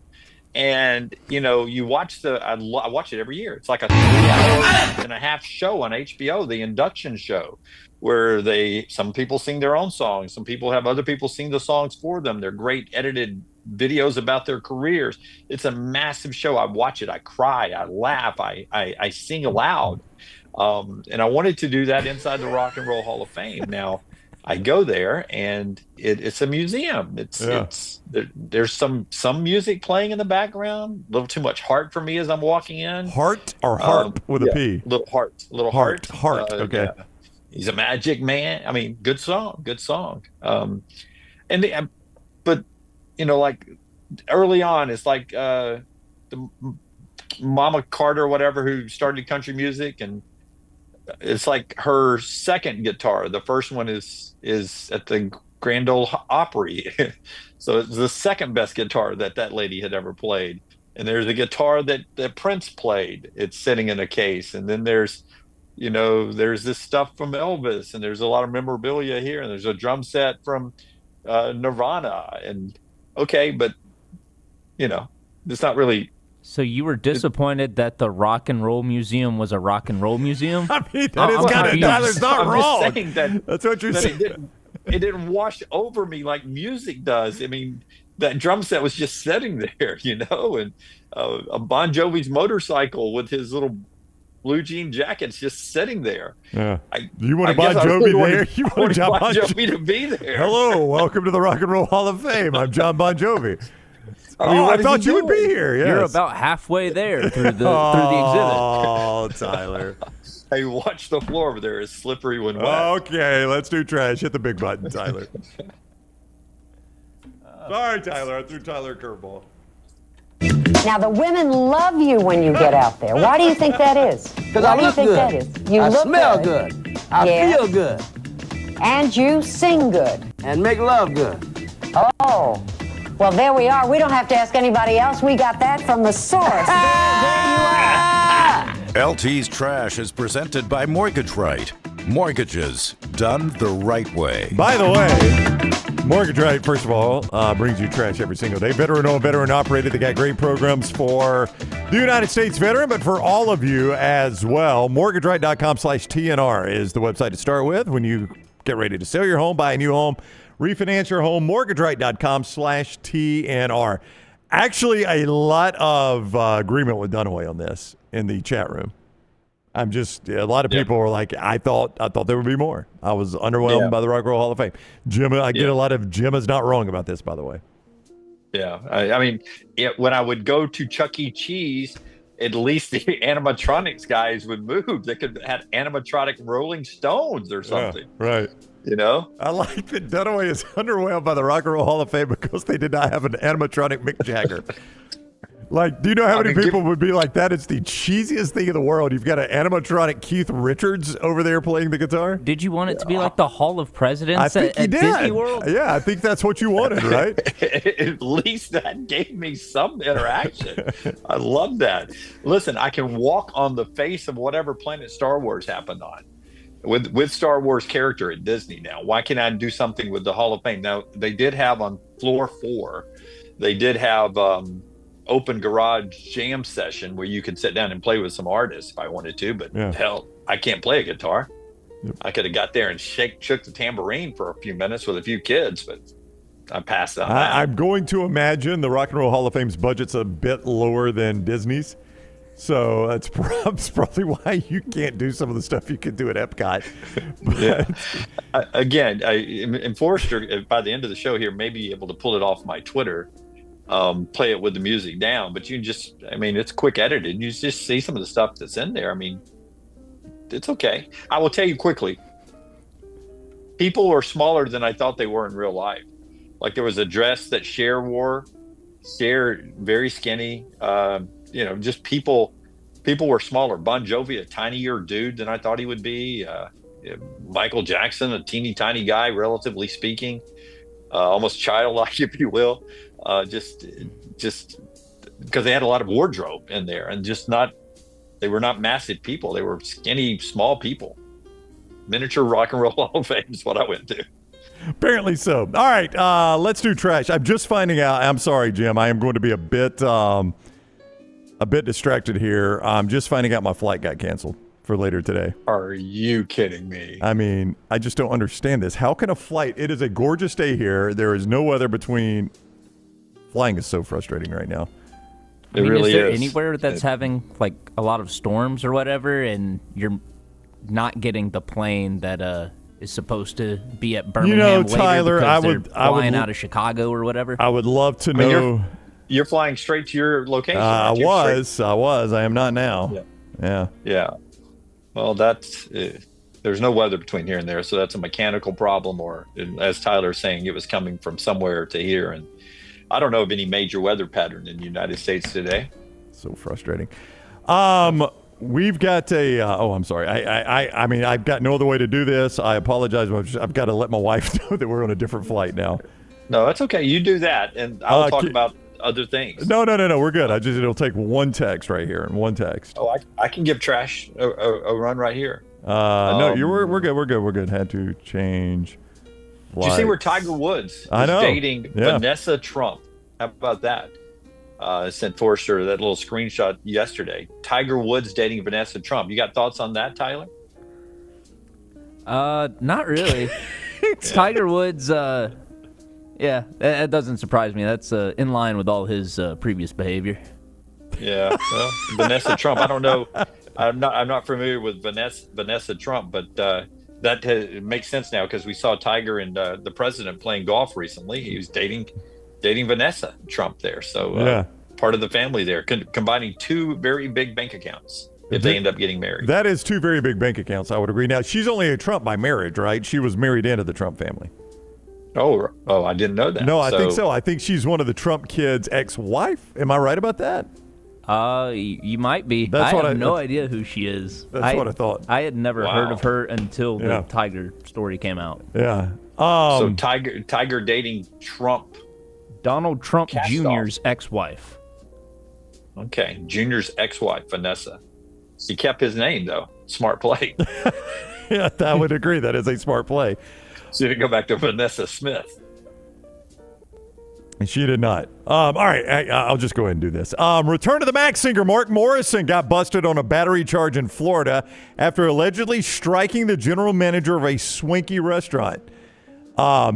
And, you watch I watch it every year. It's like a 3.5-hour show on HBO, the induction show, where some people sing their own songs. Some people have other people sing the songs for them. They're great edited videos about their careers. It's a massive show. I watch it. I cry. I laugh. I sing aloud. And I wanted to do that inside the Rock and Roll Hall of Fame. Now, I go there and it's a museum. There's some music playing in the background. A little too much heart for me as I'm walking in. Heart or harp with a P? Little heart. Heart. Okay. Yeah. He's a magic man. Good song. But like early on, it's like the Mama Carter or whatever who started country music, and it's like her second guitar. The first one is at the Grand Ole Opry. So it's the second best guitar that lady had ever played. And there's a guitar that Prince played. It's sitting in a case. And then there's this stuff from Elvis, and there's a lot of memorabilia here. And there's a drum set from Nirvana. And but it's not really. So you were disappointed that the Rock and Roll Museum was a rock and roll museum? That is kind of Tyler's not wrong. Just saying that's what you're saying. It didn't wash over me like music does. That drum set was just sitting there, and a Bon Jovi's motorcycle with his little blue jean jacket's just sitting there. Yeah. You want a Bon Jovi there? You want Bon Jovi to be there? Hello, welcome to the Rock and Roll Hall of Fame. I'm John Bon Jovi. I thought you would be here. Yes. You're about halfway there through the exhibit. Oh, Tyler. Hey, watch the floor over there. It's slippery when wet. Okay, let's do trash. Hit the big button, Tyler. Sorry, Tyler. I threw Tyler a curveball. Now, the women love you when you get out there. Why do you think that is? Because I look good. That is? You I look smell good. I feel good. And you sing good. And make love good. Oh. Well, there we are. We don't have to ask anybody else. We got that from the source. There you are. LT's Trash is presented by Mortgage Right. Mortgages done the right way. By the way, Mortgage Right, first of all, brings you trash every single day. Veteran-owned, veteran-operated. They got great programs for the United States veteran, but for all of you as well. MortgageRight.com/TNR is the website to start with when you get ready to sell your home, buy a new home, refinance your home. MortgageRight.com/TNR. Actually, a lot of agreement with Dunaway on this in the chat room. A lot of people were like, I thought there would be more. I was underwhelmed by the Rock and Roll Hall of Fame. Jim, I get a lot of Jim is not wrong about this, by the way. Yeah. When I would go to Chuck E. Cheese, at least the animatronics guys would move. They could have animatronic Rolling Stones or something. Yeah, right. I like that Dunaway is underwhelmed by the Rock and Roll Hall of Fame because they did not have an animatronic Mick Jagger. Like, do you know how many people would be like, that is the cheesiest thing in the world? You've got an animatronic Keith Richards over there playing the guitar? Did you want it to be like the Hall of Presidents at Disney World? Yeah, I think that's what you wanted, right? At least that gave me some interaction. I love that. Listen, I can walk on the face of whatever planet Star Wars happened on. With Star Wars character at Disney now. Why can't I do something with the Hall of Fame? Now, they did have on floor 4, they did have open garage jam session where you could sit down and play with some artists if I wanted to, but hell, I can't play a guitar. Yep. I could have got there and shook the tambourine for a few minutes with a few kids, but I passed on that. I'm going to imagine the Rock and Roll Hall of Fame's budget's a bit lower than Disney's. So that's probably why you can't do some of the stuff you could do at Epcot. Again, and Forrester, by the end of the show here, may be able to pull it off my Twitter, play it with the music down. But you just, it's quick edited. You just see some of the stuff that's in there. It's okay. I will tell you quickly, people are smaller than I thought they were in real life. Like there was a dress that Cher wore. Cher, very skinny. Just people were smaller. Bon Jovi, a tinier dude than I thought he would be. Michael Jackson, a teeny tiny guy, relatively speaking, almost childlike, if you will. Just because they had a lot of wardrobe in there, and they were not massive people. They were skinny, small people. Miniature Rock and Roll Hall of Fame is what I went to. Apparently so. All right, let's do trash. I'm just finding out. I'm sorry, Jim. I am going to be a bit distracted here. I'm just finding out my flight got canceled for later today. Are you kidding me? I just don't understand this. How can a flight? It is a gorgeous day here. There is no weather between. Flying is so frustrating right now. It really is. There is. Anywhere that's having like a lot of storms or whatever, and you're not getting the plane that is supposed to be at Birmingham later Tyler, because they're flying out of Chicago or whatever. I would love to know. You're flying straight to your location. I was. I am not now. Yeah. Well, that's there's no weather between here and there, so that's a mechanical problem, or as Tyler's saying, it was coming from somewhere to here, and I don't know of any major weather pattern in the United States today. So frustrating. We've got a. I'm sorry. I've got no other way to do this. I apologize. I've got to let my wife know that we're on a different flight now. No, that's okay. You do that, and I'll talk about other things. No. We're good. It'll take one text right here and one text. Oh, I can give trash a run right here. No, we're good. We're good. Had to change. Did you see where Tiger Woods is dating Vanessa Trump? How about that? I sent Forrester that little screenshot yesterday. Tiger Woods dating Vanessa Trump. You got thoughts on that, Tyler? Not really. Tiger Woods, that doesn't surprise me. That's in line with all his previous behavior. Yeah, well, Vanessa Trump. I don't know. I'm not familiar with Vanessa Trump, but that makes sense now because we saw Tiger and the president playing golf recently. He was dating Vanessa Trump there. So part of the family there, combining two very big bank accounts if they end up getting married. That is two very big bank accounts, I would agree. Now, she's only a Trump by marriage, right? She was married into the Trump family. Oh, I didn't know that. No, I think so. I think she's one of the Trump kids' ex-wife. Am I right about that? You might be. I have no idea who she is. That's what I thought. I had never heard of her until the Tiger story came out. Yeah. So Tiger dating Trump. Donald Trump Jr.'s ex-wife. Okay, Jr.'s ex-wife, Vanessa. He kept his name, though. Smart play. Yeah, I would agree. That is a smart play. So you go back to Vanessa Smith. And she did not. All right, I'll just go ahead and do this. Return to the Mac singer Mark Morrison got busted on a battery charge in Florida after allegedly striking the general manager of a swanky restaurant.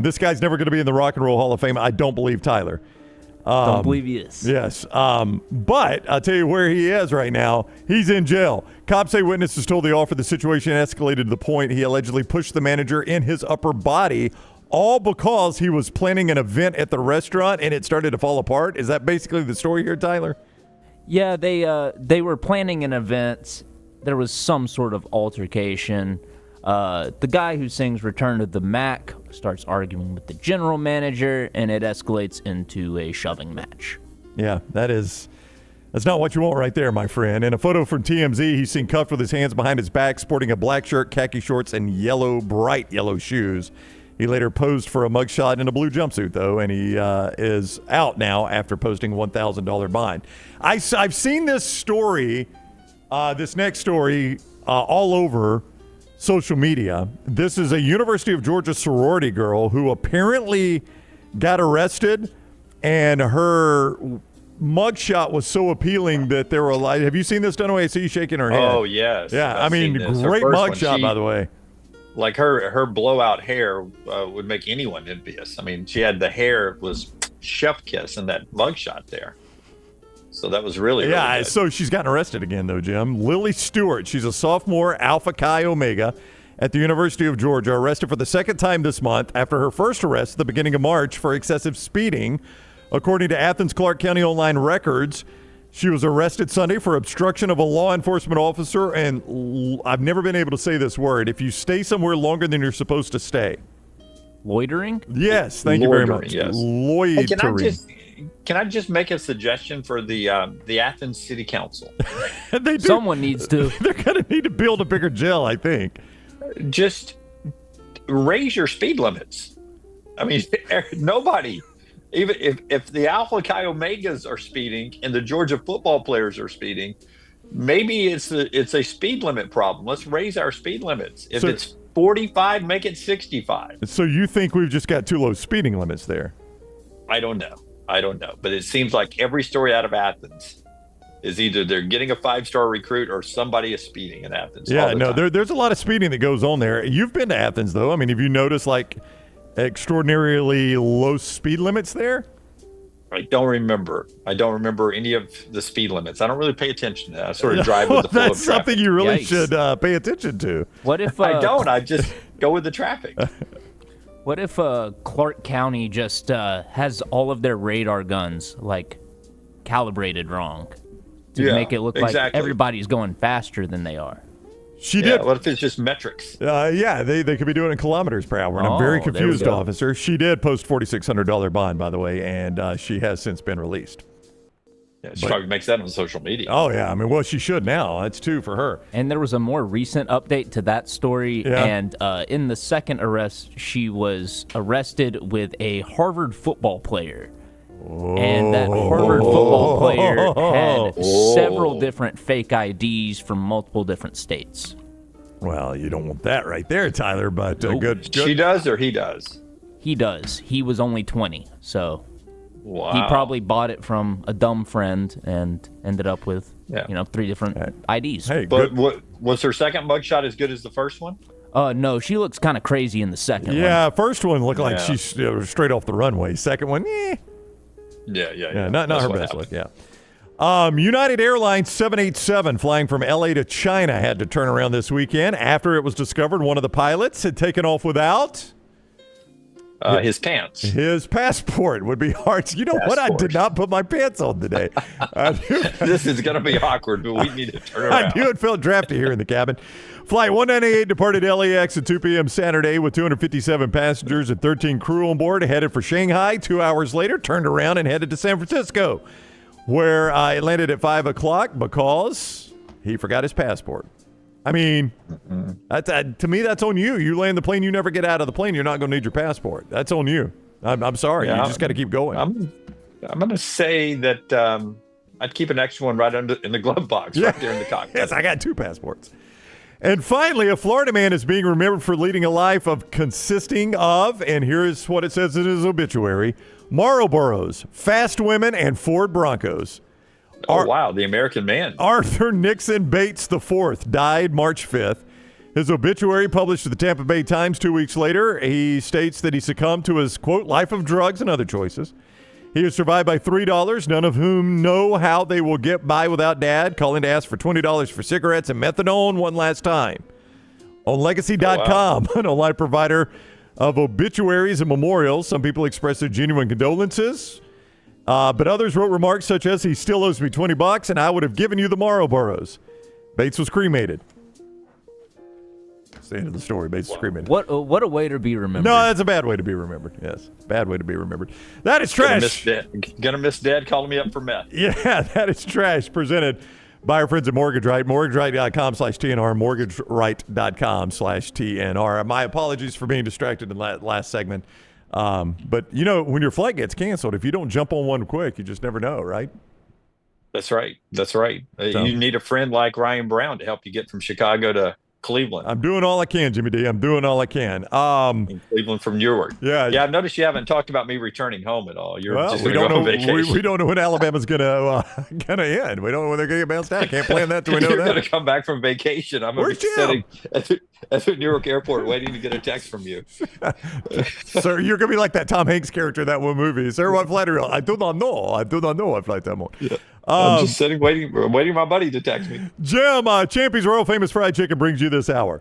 This guy's never going to be in the Rock and Roll Hall of Fame. I don't believe Tyler. Don't believe he is. Yes. But I'll tell you where he is right now. He's in jail. Cops say witnesses told the officer the situation escalated to the point he allegedly pushed the manager in his upper body, all because he was planning an event at the restaurant and it started to fall apart. Is that basically the story here, Tyler? Yeah, they were planning an event. There was some sort of altercation. The guy who sings Return to the Mac starts arguing with the general manager, and it escalates into a shoving match. Yeah, that is That's not what you want right there, my friend. In a photo from TMZ, he's seen cuffed with his hands behind his back, sporting a black shirt, khaki shorts, and bright yellow shoes. He later posed for a mugshot in a blue jumpsuit, though, and he is out now after posting $1,000 bond. I've seen this story, this next story, all over social media. This is a University of Georgia sorority girl who apparently got arrested, and her mugshot was so appealing that there were a lot. Have you seen this, Dunaway? I see you shaking her head. Oh, yes. Yeah, I mean, great mugshot, by the way. Like her blowout hair would make anyone envious. I mean, she had the hair was chef kiss in that mugshot there. So that was really good. So she's gotten arrested again, though, Jim. Lily Stewart, she's a sophomore Alpha Chi Omega at the University of Georgia, arrested for the second time this month after her first arrest at the beginning of March for excessive speeding. According to Athens-Clarke County Online records, she was arrested Sunday for obstruction of a law enforcement officer, and I've never been able to say this word. If you stay somewhere longer than you're supposed to stay. Loitering? Yes, thank you very much. Yes. Loitering. Hey, can I just make a suggestion for the Athens City Council? They do. Someone needs to. They're going to need to build a bigger jail, I think. Just raise your speed limits. I mean, nobody, even if the Alpha Chi Omegas are speeding and the Georgia football players are speeding, maybe it's a speed limit problem. Let's raise our speed limits. If it's 45, make it 65. So you think we've just got too low speeding limits there? I don't know. But it seems like every story out of Athens is either they're getting a 5-star recruit or somebody is speeding in Athens. Yeah, no, there's a lot of speeding that goes on there. You've been to Athens, though. I mean, have you noticed, like, extraordinarily low speed limits there? I don't remember any of the speed limits. I don't really pay attention to that. I sort of drive with the flow of traffic. That's something you really should pay attention to. What if I don't? I just go with the traffic. What if Clark County just has all of their radar guns, like, calibrated wrong to make it look like everybody's going faster than they are? She did. What if it's just metrics? They could be doing it in kilometers per hour. And I'm very confused, officer. She did post $4,600 bond, by the way, and she has since been released. Yeah, she probably makes that on social media. Oh, yeah. I mean, well, she should now. That's two for her. And there was a more recent update to that story. Yeah. And in the second arrest, she was arrested with a Harvard football player. And that Harvard football player had several different fake IDs from multiple different states. Well, you don't want that right there, Tyler, but good. She does or he does? He does. He was only 20, so wow. He probably bought it from a dumb friend and ended up with 3 different IDs. Hey, but was her second mugshot as good as the first one? No, she looks kind of crazy in the second one. Yeah, first one looked like she's straight off the runway. Second one, Yeah. Not her best look, United Airlines 787 flying from L.A. to China had to turn around this weekend after it was discovered one of the pilots had taken off without his pants. His passport would be hard. You know what? I did not put my pants on today. This is going to be awkward, but we need to turn around. I knew it felt drafty here in the cabin. Flight 198 departed LAX at 2 p.m. Saturday with 257 passengers and 13 crew on board, headed for Shanghai. 2 hours later, turned around and headed to San Francisco, where it landed at 5 o'clock because he forgot his passport. I mean, to me, that's on you. You land the plane, you never get out of the plane. You're not going to need your passport. That's on you. I'm sorry. You just got to keep going. I'm going to say that I'd keep an extra one right in the glove box right there in the cockpit. Yes, I got 2 passports. And finally, a Florida man is being remembered for leading a life of consisting of, and here's what it says in his obituary, Marlboros, fast women, and Ford Broncos. Wow, the American man. Arthur Nixon Bates IV died March 5th. His obituary, published to the Tampa Bay Times 2 weeks later, he states that he succumbed to his, quote, life of drugs and other choices. He is survived by 3 daughters, none of whom know how they will get by without dad, calling to ask for $20 for cigarettes and methadone one last time. On Legacy.com, an online provider of obituaries and memorials, some people expressed their genuine condolences, but others wrote remarks such as, he still owes me $20 and I would have given you the Marlboros. Bates was cremated. the end of the story. Basic screaming. What a way to be remembered. No, that's a bad way to be remembered. Yes, bad way to be remembered. That is trash. Gonna miss Dad calling me up for meth. Yeah, that is trash. Presented by our friends at Mortgage Right. MortgageRight.com/TNR. MortgageRight.com/TNR. My apologies for being distracted in that last segment. But, when your flight gets canceled, if you don't jump on one quick, you just never know, right? That's right. So, You need a friend like Ryan Brown to help you get from Chicago to Cleveland. I'm doing all I can, Jimmy D. I'm doing all I can. In Cleveland from Newark. Yeah. I've noticed you haven't talked about me returning home at all. You're just we going to don't go know. on vacation. We don't know when Alabama's gonna end. We don't know when they're gonna get bounced out. Can't plan that till we know You're that. going to come back from vacation. I'm going to be sitting at the Newark airport waiting to get a text from you. Sir, you're going to be like that Tom Hanks character in that one movie. Sir, what flight are you on? I do not know. What flight I'm on. Yeah. I'm just sitting waiting for my buddy to text me. Jim, Champy's World Famous Fried Chicken brings you this hour.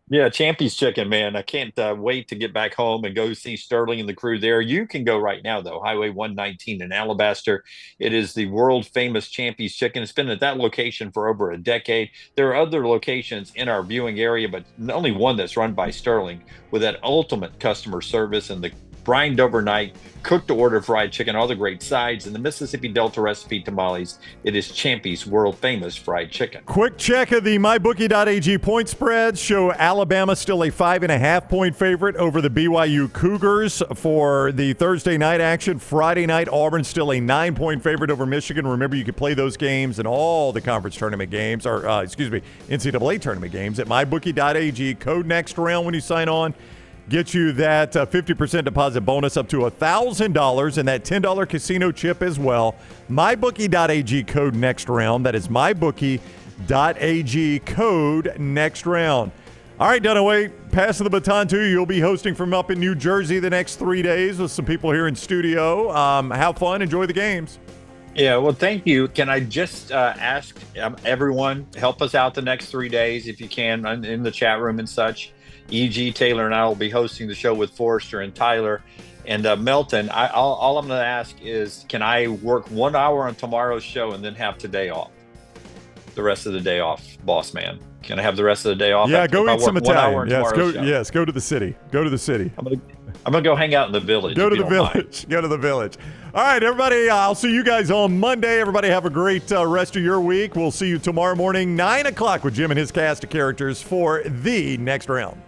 Yeah, Champy's Chicken, man. I can't wait to get back home and go see Sterling and the crew there. You can go right now, though. Highway 119 in Alabaster. It is the world-famous Champy's Chicken. It's been at that location for over a decade. There are other locations in our viewing area, but only one that's run by Sterling with that ultimate customer service and the brined overnight, cooked to order fried chicken, all the great sides, and the Mississippi Delta recipe tamales. It is Champy's world famous fried chicken. Quick check of the MyBookie.ag point spreads show Alabama still a 5.5-point favorite over the BYU Cougars for the Thursday night action. Friday night, Auburn still a 9-point favorite over Michigan. Remember, you can play those games and all the conference tournament games, NCAA tournament games at MyBookie.ag. Code next round when you sign on. Get you that 50% deposit bonus up to $1,000 and that $10 casino chip as well. MyBookie.ag code next round. That is MyBookie.ag code next round. All right, Dunaway, passing the baton to you. You'll be hosting from up in New Jersey the next 3 days with some people here in studio. Have fun. Enjoy the games. Yeah, well, thank you. Can I just ask everyone, help us out the next 3 days if you can in the chat room and such. E.G. Taylor and I will be hosting the show with Forrester and Tyler and Melton. All I'm going to ask is, can I work 1 hour on tomorrow's show and then have today off? The rest of the day off, boss man. Can I have the rest of the day off? Yeah, go eat some Italian. Yes, go to the city. Go to the city. I'm gonna go hang out in the village. Go to the village. Go to the village. All right, everybody. I'll see you guys on Monday. Everybody have a great rest of your week. We'll see you tomorrow morning, 9 o'clock, with Jim and his cast of characters for the next round.